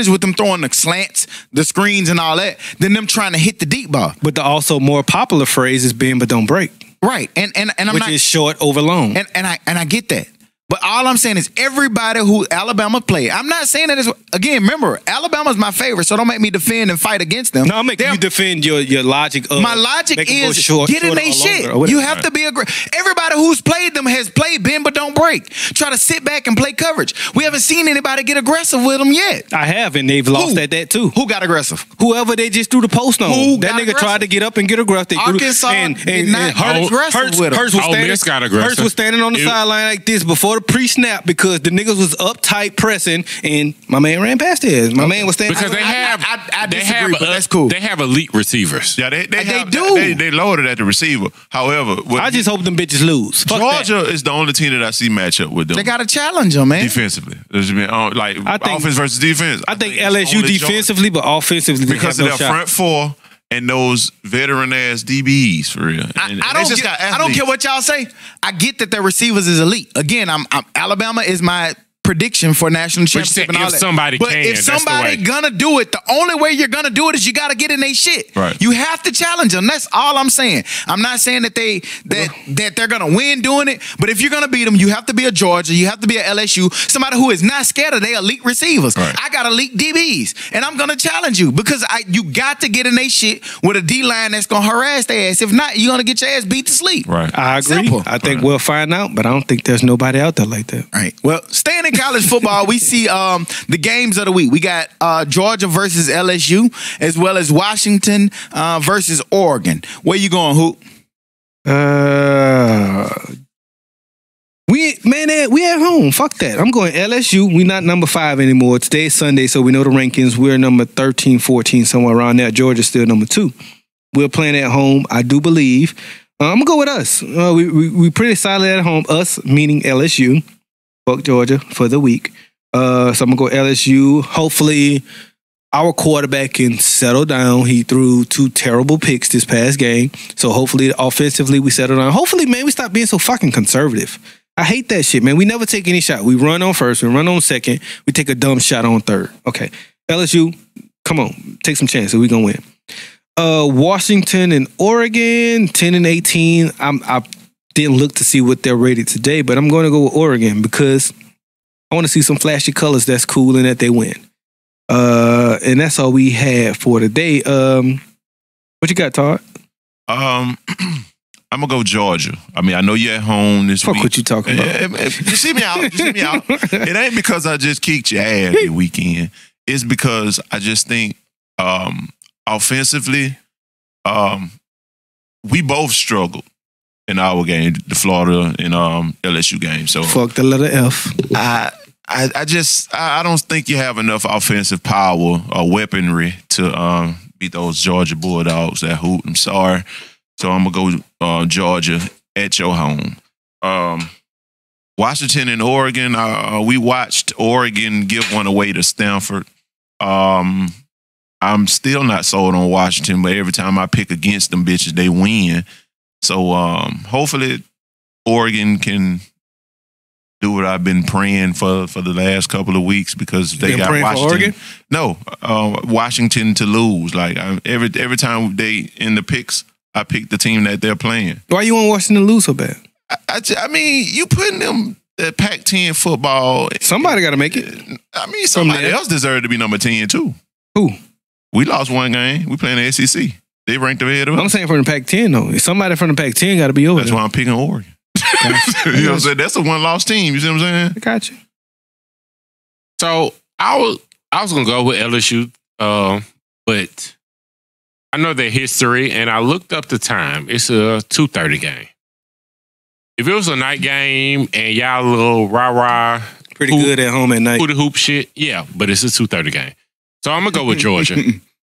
with them throwing the slants, the screens, and all that than them trying to hit the deep ball. But the also more popular phrase is bend but don't break. Right. And I'm which is short over long. And I get that. But all I'm saying is everybody who Alabama played. I'm not saying that it's, again, remember, Alabama's my favorite, so don't make me defend and fight against them. No, I'm making you defend your logic. My logic is get in they shit. You have to be everybody who's played them has played bend but don't break. Try to sit back and play coverage. We haven't seen anybody get aggressive with them yet. I have, and they've lost at that too. Who got aggressive? Whoever they just threw the post on. That nigga tried to get up and get aggressive. Arkansas and Hurts was standing on the sideline like this before the pre-snap because the niggas was uptight pressing, and my man ran past his. My man was standing because I disagree, but that's cool. They have elite receivers. Yeah, they do. They lowered it at the receiver. However, I just hope them bitches lose. Georgia is the only team that I see match up with them. They got to challenge them, man. Defensively. Like offense versus defense. I think LSU defensively, but offensively because of their front four and those veteran ass DBs for real. I don't care what y'all say. I get that their receivers is elite. Again, Alabama is my prediction for national championship and all that. But if somebody gonna do it, the only way you're gonna do it is you gotta get in their shit. Right. You have to challenge them. That's all I'm saying. I'm not saying that they're gonna win doing it, but if you're gonna beat them, you have to be a Georgia, you have to be a LSU, somebody who is not scared of their elite receivers. Right. I got elite DBs, and I'm gonna challenge you because you got to get in their shit with a D line that's gonna harass their ass. If not, you're gonna get your ass beat to sleep. Right. I agree. Simple. I think we'll find out, but I don't think there's nobody out there like that. Right. Well, staying in college football, we see the games of the week. We got Georgia versus LSU, as well as Washington versus Oregon. Where you going, Hoop? We at home. Fuck that. I'm going LSU. We not number 5 anymore. Today's Sunday, so we know the rankings. We're number 13, 14, somewhere around there. Georgia's still number 2. We're playing at home, I do believe. I'm gonna go with us. We pretty solid at home. Us meaning LSU. Fuck Georgia for the week. So I'm gonna go LSU. Hopefully, our quarterback can settle down. He threw 2 terrible picks this past game. So hopefully, offensively, we settle down. Hopefully, man, we stop being so fucking conservative. I hate that shit, man. We never take any shot. We run on first. We run on second. We take a dumb shot on third. Okay, LSU, come on, take some chances. We gonna win. Washington and Oregon, 10 and 18. I didn't look to see what they're rated today, but I'm going to go with Oregon because I want to see some flashy colors that's cool and that they win. And that's all we have for today. What you got, Todd? I'm going to go Georgia. I mean, I know you're at home this week. Fuck what you talking about. Just see me out. It ain't because I just kicked your ass the weekend. It's because I just think offensively, we both struggled in our game, the Florida and LSU game. So fuck the letter F. I don't think you have enough offensive power or weaponry to beat those Georgia Bulldogs that hoop. I'm sorry. So I'm going to go Georgia at your home. Washington and Oregon, we watched Oregon give one away to Stanford. I'm still not sold on Washington, but every time I pick against them bitches, they win. So hopefully Oregon can do what I've been praying for the last couple of weeks because they got Washington. No, Washington to lose. Like every time they in the picks, I pick the team that they're playing. Why you want Washington to lose so bad? I mean, you putting them at Pac-10 football. Somebody got to make it. I mean, somebody else deserved to be number 10 too. Who? We lost one game. We playing the SEC. They ranked ahead of us. I'm saying from the Pac-10 though. Somebody from the Pac-10 got to be over. That's why I'm picking Oregon. You know what I'm saying? That's a one-loss team. You see what I'm saying? I got you. So I was gonna go with LSU, but I know their history, and I looked up the time. It's a 2:30 game. If it was a night game and y'all little rah-rah, pretty good at home at night, hooty hoop shit, yeah, but it's a 2:30 game. So I'm gonna go with Georgia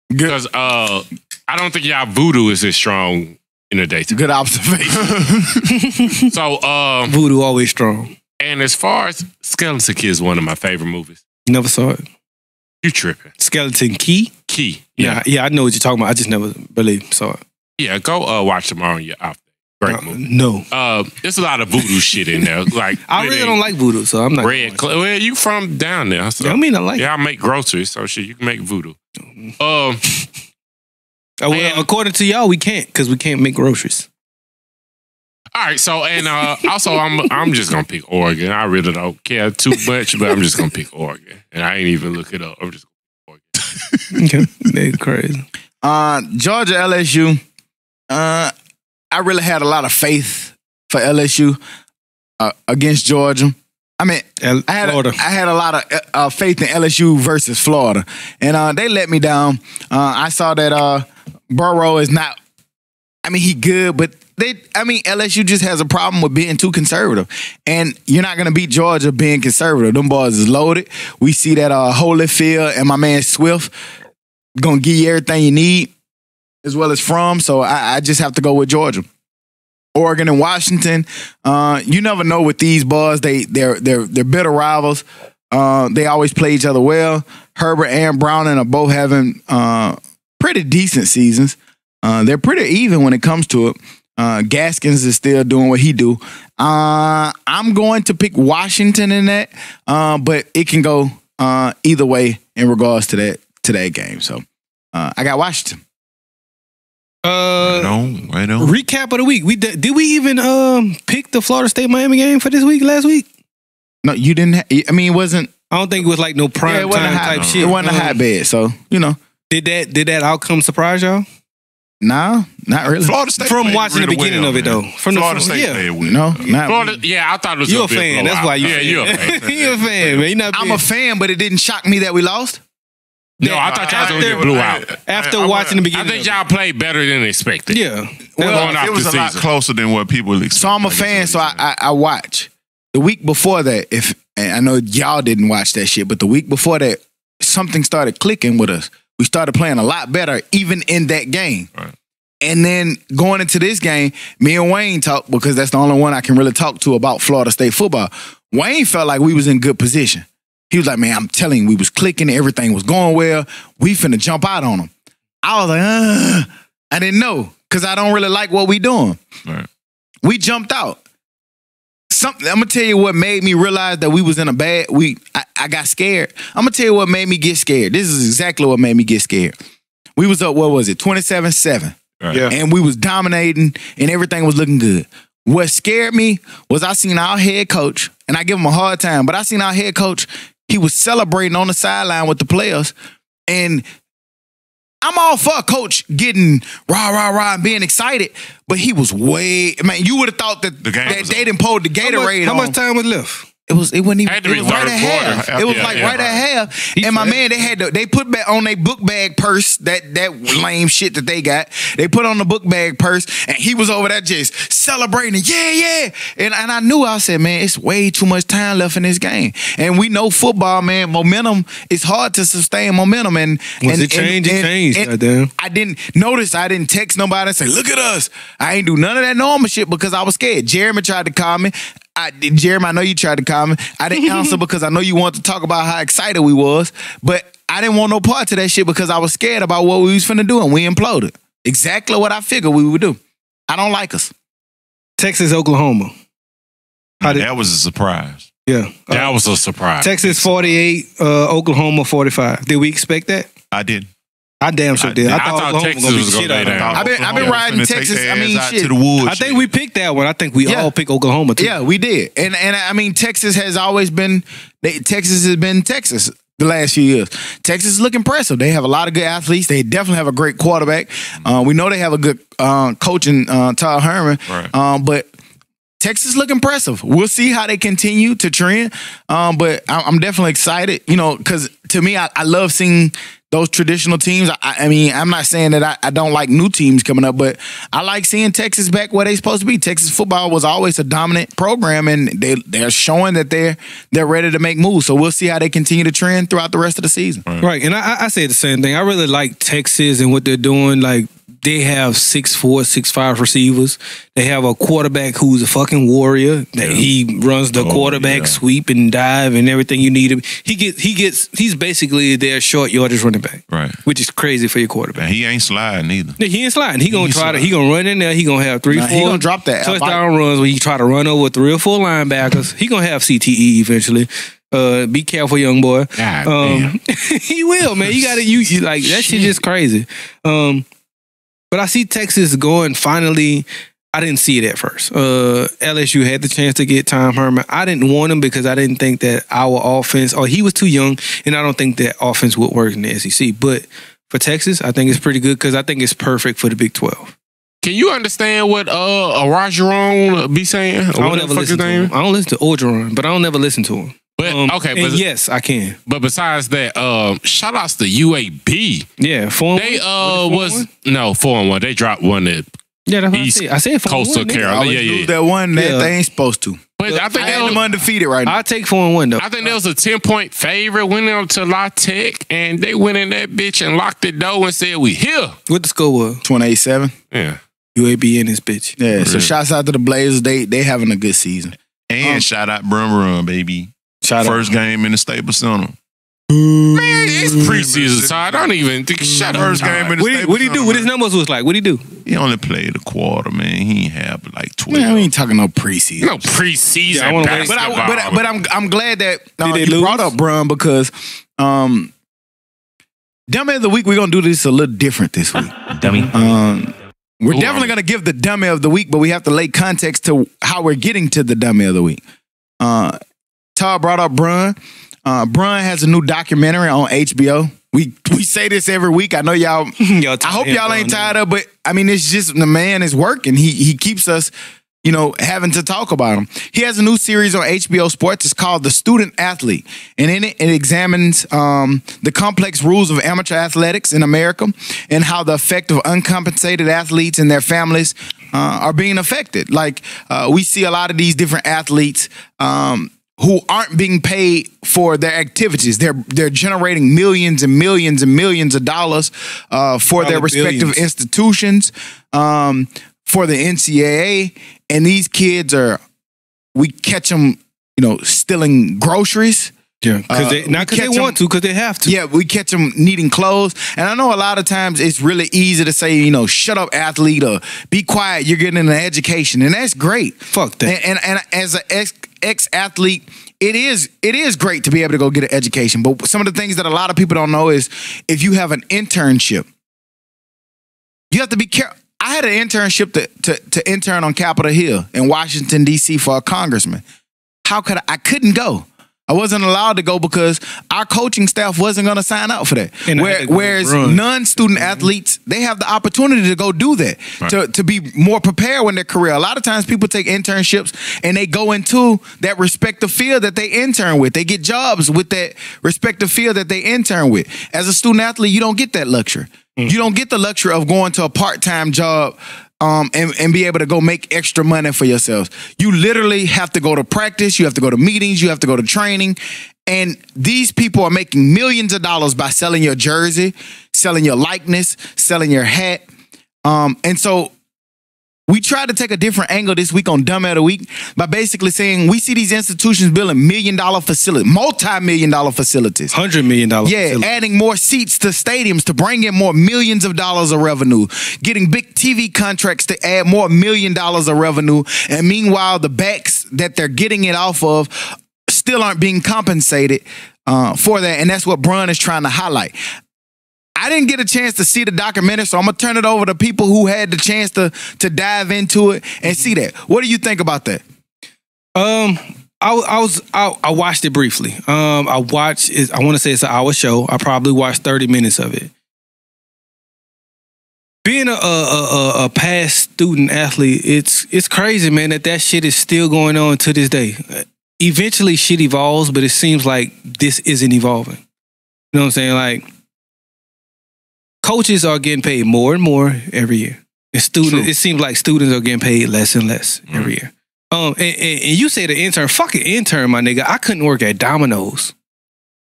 because I don't think y'all voodoo is as strong in the daytime. Good observation. So voodoo always strong. And as far as Skeleton Key is one of my favorite movies. Never saw it. You tripping? Skeleton Key? Key. Yeah, I know what you're talking about. I just never really saw it. Yeah, go watch tomorrow. You're off. Great movie. No. There's a lot of voodoo shit in there. Like I really don't like voodoo, so I'm not. Well, you from down there? So. Yeah, I mean, I like. Yeah, I make groceries, so shit, you can make voodoo. Well, according to y'all, we can't because we can't make groceries. All right, so and also I'm just gonna pick Oregon. I really don't care too much, but I'm just gonna pick Oregon, and I ain't even look it up. I'm just gonna pick Oregon. Okay, that's crazy. Georgia LSU. I really had a lot of faith for LSU against Georgia. I mean, I had a lot of faith in LSU versus Florida, and they let me down. I saw that Burrow is not. I mean, he good, but LSU just has a problem with being too conservative, and you're not gonna beat Georgia being conservative. Them boys is loaded. We see that Holyfield and my man Swift gonna give you everything you need, as well as Fromm. So I just have to go with Georgia. Oregon and Washington. You never know with these boys. They're bitter rivals. They always play each other well. Herbert and Browning are both having pretty decent seasons. They're pretty even when it comes to it. Gaskins is still doing what he do. I'm going to pick Washington in that, but it can go either way in regards to that game. So I got Washington. Right on. Recap of the week. Did we even pick the Florida State Miami game for this week? Last week? No, you didn't. It wasn't. I don't think it was like no prime time type shit. It wasn't a hotbed, so Did that outcome surprise y'all? No, not really. Florida State From watching the beginning of it though. From Florida State played well. No, not Florida, yeah, I thought it was you're a fan. That's why you're a fan. You're a fan, man. You're not I'm a fan, but it didn't shock me that we lost. No, I thought y'all was gonna get blew out. After watching the I beginning, think y'all played better than expected. Yeah. Well, it was a lot closer than what people expected. So I'm a fan, so I watch. The week before that, and I know y'all didn't watch that shit, but the week before that, something started clicking with us. We started playing a lot better, even in that game. Right. And then going into this game, me and Wayne talked, because that's the only one I can really talk to about Florida State football. Wayne felt like we was in good position. He was like, man, I'm telling you, we was clicking, everything was going well. We finna jump out on them. I was like, I didn't know, because I don't really like what we doing. Right. We jumped out. I'm gonna tell you what made me realize that we was in a bad. I got scared. I'm gonna tell you what made me get scared. This is exactly what made me get scared. We was up, what was it, 27-7. Right. Yeah. And we was dominating and everything was looking good. What scared me was I seen our head coach, and I give him a hard time, but I seen our head coach, he was celebrating on the sideline with the players. And I'm all for a coach getting rah, and being excited, but he was you would have thought that they didn't pull the Gatorade How much time was left? It wasn't even. Had to It be was right third at half. quarter. It was Yeah, like yeah. right at half. And my man, they put back on their book bag purse that lame shit that they got. They put on the book bag purse, and he was over there just celebrating. Yeah. And I knew. I said, man, it's way too much time left in this game. And we know football, man. Momentum. It's hard to sustain momentum. And It changed. Goddamn. I didn't notice. I didn't text nobody and say, look at us. I ain't do none of that normal shit because I was scared. Jeremy tried to call me. Jeremy, I know you tried to call me. I didn't answer because I know you wanted to talk about how excited we was, but I didn't want no part to that shit because I was scared about what we was finna do, and we imploded. Exactly what I figured we would do. I don't like us. Texas, Oklahoma. That was a surprise. Yeah. That was a surprise. Texas 48, Oklahoma 45. Did we expect that? I didn't. I damn sure did. I thought thought Oklahoma Texas was was gonna gonna beat the lay shit out of down. them. I've been riding Texas. I mean, shit. To the woods. I think we picked that one. I think we all picked Oklahoma too. Yeah, we did. And I mean, Texas has always been. Texas has been Texas the last few years. Texas is looking impressive. They have a lot of good athletes. They definitely have a great quarterback. We know they have a good coach in Todd Herman. Right. But Texas look impressive. We'll see how they continue to trend. But I'm definitely excited, because to me, I love seeing those traditional teams. I mean, I'm not saying that I don't like new teams coming up, but I like seeing Texas back where they're supposed to be. Texas football was always a dominant program, and they're showing that they're ready to make moves. So we'll see how they continue to trend throughout the rest of the season. Right. And I say the same thing. I really like Texas and what they're doing. Like, they have 6'4", 6'5" receivers. They have a quarterback who's a fucking warrior. That he runs the quarterback sweep and dive and everything you need him. He's basically their short yardage running back. Right. Which is crazy for your quarterback. And he ain't sliding either. He ain't sliding. He gonna run in there. He gonna have 3-4 he gonna drop that touchdown runs where he try to run over 3 or 4 linebackers. He gonna have CTE eventually. Be careful, young boy. God damn. He will, man. You gotta you like that shit just crazy. But I see Texas going finally. I didn't see it at first. LSU had the chance to get Tom Herman. I didn't want him because I didn't think that our offense, or he was too young, and I don't think that offense would work in the SEC. But for Texas, I think it's pretty good because I think it's perfect for the Big 12. Can you understand what Rajon be saying? I don't ever listen to him. I don't listen to Orgeron, but I don't ever listen to him. But okay, but yes, I can. But besides that, shout outs to UAB. Yeah, 4-1. They 4-1. They dropped one at that's what East I said 4-1. Coastal Carolina. Lose that one that they ain't supposed to. But I think I them undefeated right now. I take 4-1 though. I think there was a 10-point favorite, went up to La Tech, and they went in that bitch and locked the door and said, "We here." What the score was? 28-7. Yeah. UAB in this bitch. Yeah, so shouts out to the Blazers. They having a good season. And shout out Run, baby. First game in the Staples Center. Man, it's preseason, so I don't even think. Shut up. First game in the Staples Center. What he do? What his numbers was like? What he do? He only played a quarter, man. He ain't have like 12. Man, we ain't talking no preseason. No preseason. Yeah, I wanna basketball. But I'm glad that they you lose? brought up Brun because Dummy of the Week, we're gonna do this a little different this week. Dummy. We're definitely gonna give the Dummy of the Week, but we have to lay context to how we're getting to the Dummy of the Week. Todd brought up Brun. Brun has a new documentary on HBO. We say this every week. I know y'all. I hope y'all ain't tired of, but I mean, it's just the man is working. He keeps us, having to talk about him. He has a new series on HBO Sports. It's called The Student Athlete, and in it examines the complex rules of amateur athletics in America and how the effect of uncompensated athletes and their families are being affected. Like we see a lot of these different athletes who aren't being paid for their activities. They're generating millions and millions and millions of dollars for their respective institutions, for the NCAA, and these kids we catch them, stealing groceries. Yeah, not because they want to, because they have to. Yeah, we catch them needing clothes. And I know a lot of times it's really easy to say, shut up, athlete, or be quiet, you're getting an education. And that's great. Fuck that. And as an ex-athlete, it is great to be able to go get an education. But some of the things that a lot of people don't know is if you have an internship, you have to be careful. I had an internship to intern on Capitol Hill in Washington, D.C. for a congressman. I couldn't go. I wasn't allowed to go because our coaching staff wasn't going to sign up for that. Whereas non-student athletes, they have the opportunity to go do that, right, to be more prepared when their career. A lot of times people take internships and they go into that respective field that they intern with. They get jobs with that respective field that they intern with. As a student athlete, you don't get that luxury. You don't get the luxury of going to a part-time job and be able to go make extra money for yourselves. You literally have to go to practice. You have to go to meetings. You have to go to training. And these people are making millions of dollars by selling your jersey, selling your likeness, selling your hat. And so we tried to take a different angle this week on Dumb of the Week by basically saying we see these institutions building $1 million facilities, multi-million-dollar facilities. $100 million facilities. Adding more seats to stadiums to bring in more millions of dollars of revenue, getting big TV contracts to add more $1 million of revenue. And meanwhile, the backs that they're getting it off of still aren't being compensated for that. And that's what Brun is trying to highlight. I didn't get a chance to see the documentary, so I'm gonna turn it over to people who had the chance to dive into it and see that. What do you think about that? I watched it briefly. I want to say it's an hour show. I probably watched 30 minutes of it. Being a past student athlete, it's crazy, man, that shit is still going on to this day. Eventually shit evolves, but it seems like this isn't evolving. You know what I'm saying? Like, coaches are getting paid more and more every year. And students, it seems like students are getting paid less and less every year. And you say the intern, fucking intern, my nigga. I couldn't work at Domino's.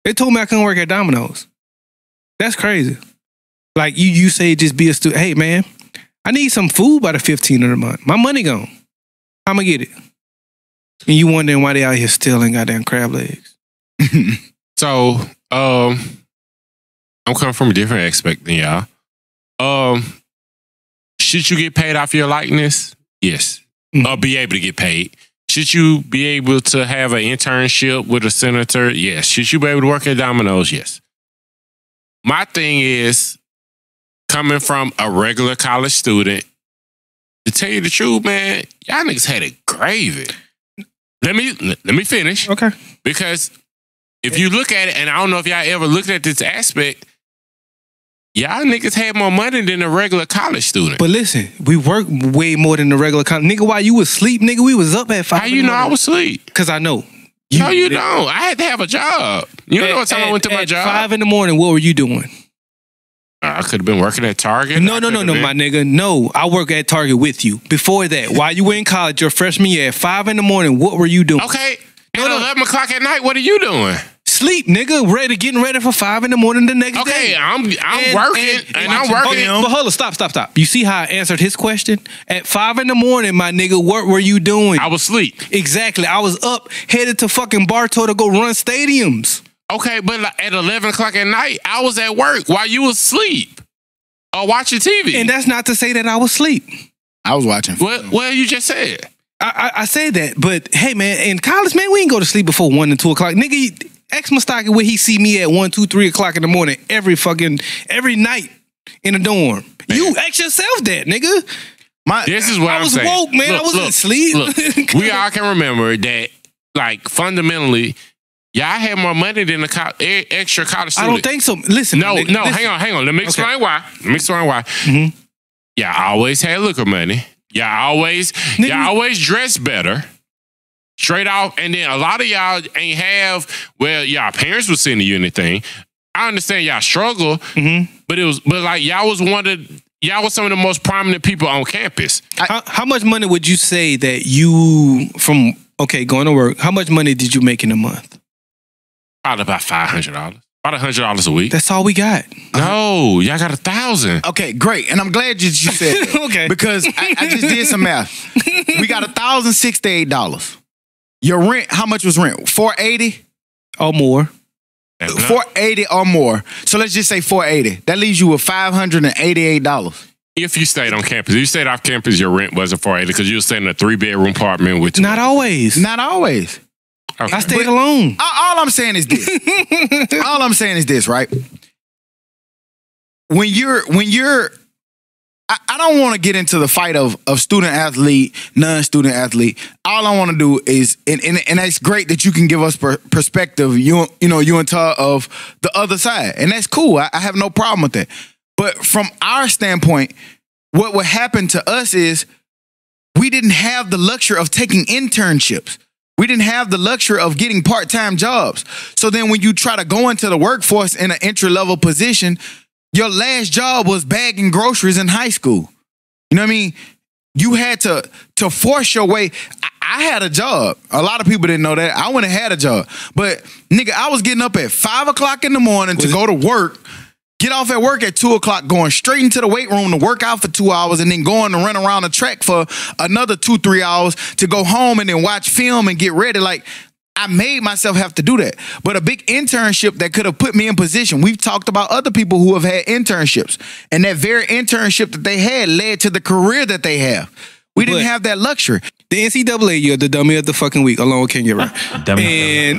They told me I couldn't work at Domino's. That's crazy. Like you say, just be a student. Hey man, I need some food by the 15th of the month. My money gone. How am I get it? And you wondering why they out here stealing goddamn crab legs. So, I'm coming from a different aspect than y'all. Should you get paid off your likeness? Yes. Or be able to get paid. Should you be able to have an internship with a senator? Yes. Should you be able to work at Domino's? Yes. My thing is, coming from a regular college student, to tell you the truth, man, y'all niggas had it gravy. Let me finish. Okay. Because if you look at it, and I don't know if y'all ever looked at this aspect, y'all niggas had more money than a regular college student. But listen, we work way more than the regular nigga. While you was asleep, nigga, we was up at 5. How you know I was asleep? Because I know. No, you don't. I had to have a job. You know what time I went to my job? 5 in the morning, what were you doing? I could have been working at Target. No, my nigga. No, I work at Target with you. Before that, while you were in college, your freshman year, at 5 in the morning, what were you doing? Okay. At 11 o'clock at night, what are you doing? Sleep, nigga. Getting ready for 5 in the morning the next day. Okay, I'm working. I'm working. But hold on, stop. You see how I answered his question? At 5 in the morning, my nigga, what were you doing? I was asleep. Exactly. I was up, headed to fucking Bartow to go run stadiums. Okay, but at 11 o'clock at night, I was at work while you was asleep or watching TV. And that's not to say that I was asleep. I was watching. Well, you just said. I say that, but hey, man, in college, man, we ain't go to sleep before 1 and 2 o'clock. Nigga, Ex Mustaki where he see me at 1, 2, 3 o'clock in the morning every night in the dorm. Man. You ask yourself that, nigga. This is what I was saying. woke, man. I wasn't asleep. Look, we all can remember that, like, fundamentally, y'all had more money than the extra college student. I don't think so. Listen. No, listen. hang on. Let me explain why. Mm-hmm. Y'all always had liquor money. Y'all always dressed better. Straight off, and then a lot of y'all ain't have, well, y'all parents was sending you anything. I understand y'all struggle, but like y'all was some of the most prominent people on campus. How much money would you say that you going to work? How much money did you make in a month? Probably about $500. About $100 a week. That's all we got. No, y'all got 1,000. Okay, great, and I'm glad you said that. Okay, because I just did some math. We got $1,068. Your rent, how much was rent? $480 or more. $480 or more. So let's just say $480. That leaves you with $588. If you stayed on campus. If you stayed off campus, your rent wasn't $480 because you were staying in a 3-bedroom apartment with. Not always. Not always. Okay. I stayed alone. All I'm saying is this. Right? When you're I don't want to get into the fight of student athlete, non-student athlete. All I want to do is, and that's great that you can give us perspective, you and Todd, of the other side. And that's cool. I have no problem with that. But from our standpoint, what would happen to us is we didn't have the luxury of taking internships. We didn't have the luxury of getting part-time jobs. So then when you try to go into the workforce in an entry-level position, your last job was bagging groceries in high school. You know what I mean? You had to force your way. I had a job. A lot of people didn't know that. I went and had a job. But, nigga, I was getting up at 5 o'clock in the morning to go to work, get off at work at 2 o'clock, going straight into the weight room to work out for 2 hours, and then going to run around the track for another 2-3 hours to go home and then watch film and get ready. Like, I made myself have to do that. But a big internship that could have put me in position. We've talked about other people who have had internships. And that very internship that they had led to the career that they have. We didn't have that luxury. The NCAA, you're the dummy of the fucking week, along with Kenya, right? And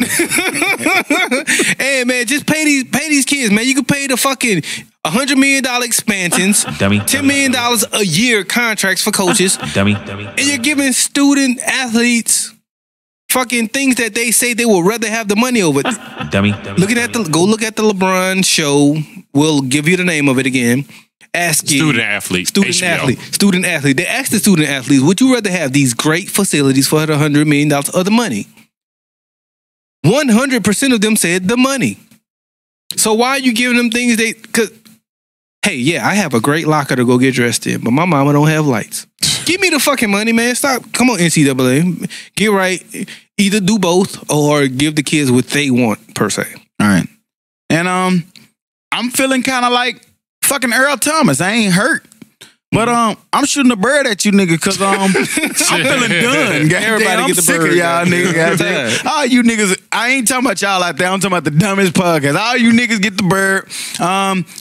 man, just pay these kids, man. You can pay the fucking $100 million expansions, $10 million a year contracts for coaches, and you're giving student athletes fucking things that they say they would rather have the money over. Go look at the LeBron show. We'll give you the name of it again. Student athlete. They asked the student athletes, would you rather have these great facilities for the $100 million or the money? 100% of them said the money. So why are you giving them things hey, yeah, I have a great locker to go get dressed in, but my mama don't have lights. Give me the fucking money, man. Stop. Come on, NCAA. Get right. Either do both or give the kids what they want, per se. All right. And I'm feeling kind of like fucking Earl Thomas. I ain't hurt. But I'm shooting a bird at you, nigga, because I'm feeling done. Everybody get the sick bird. Of y'all niggas. All you niggas, I ain't talking about y'all out there. I'm talking about the Dummies Podcast. All you niggas get the bird,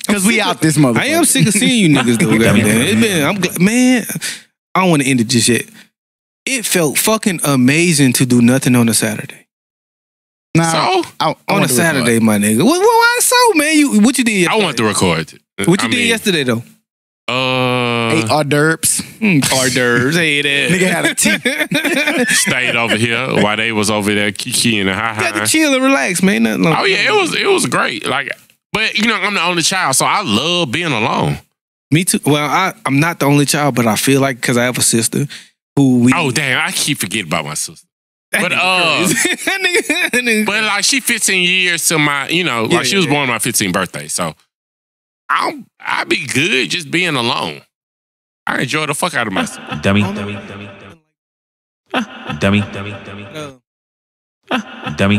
because we out this motherfucker. I am sick of seeing you niggas, though, goddamn. Man, I don't want to end it just yet. It felt fucking amazing to do nothing on a Saturday. Nah, so? On a Saturday, my nigga. Why so, man? What you did yesterday? I want to record. What you did yesterday, though? Ate hors d'oeuvres. Hors d'oeuvres. Hey, that. Nigga had a teeth. Stayed over here while they was over there kiki and You got ha. to chill and relax, man. Nothing Oh yeah, it was great. Like, but you know, I'm the only child, so I love being alone. Me too. Well, I'm not the only child, but I feel like because I have a sister who we. Oh damn, I keep forgetting about my sister. That But nigga crazy. That nigga- but like she 15 years to my, you know, like she was born on my 15th birthday, so I'd be good just being alone. I enjoy the fuck out of myself. Dummy. Uh, Dummy.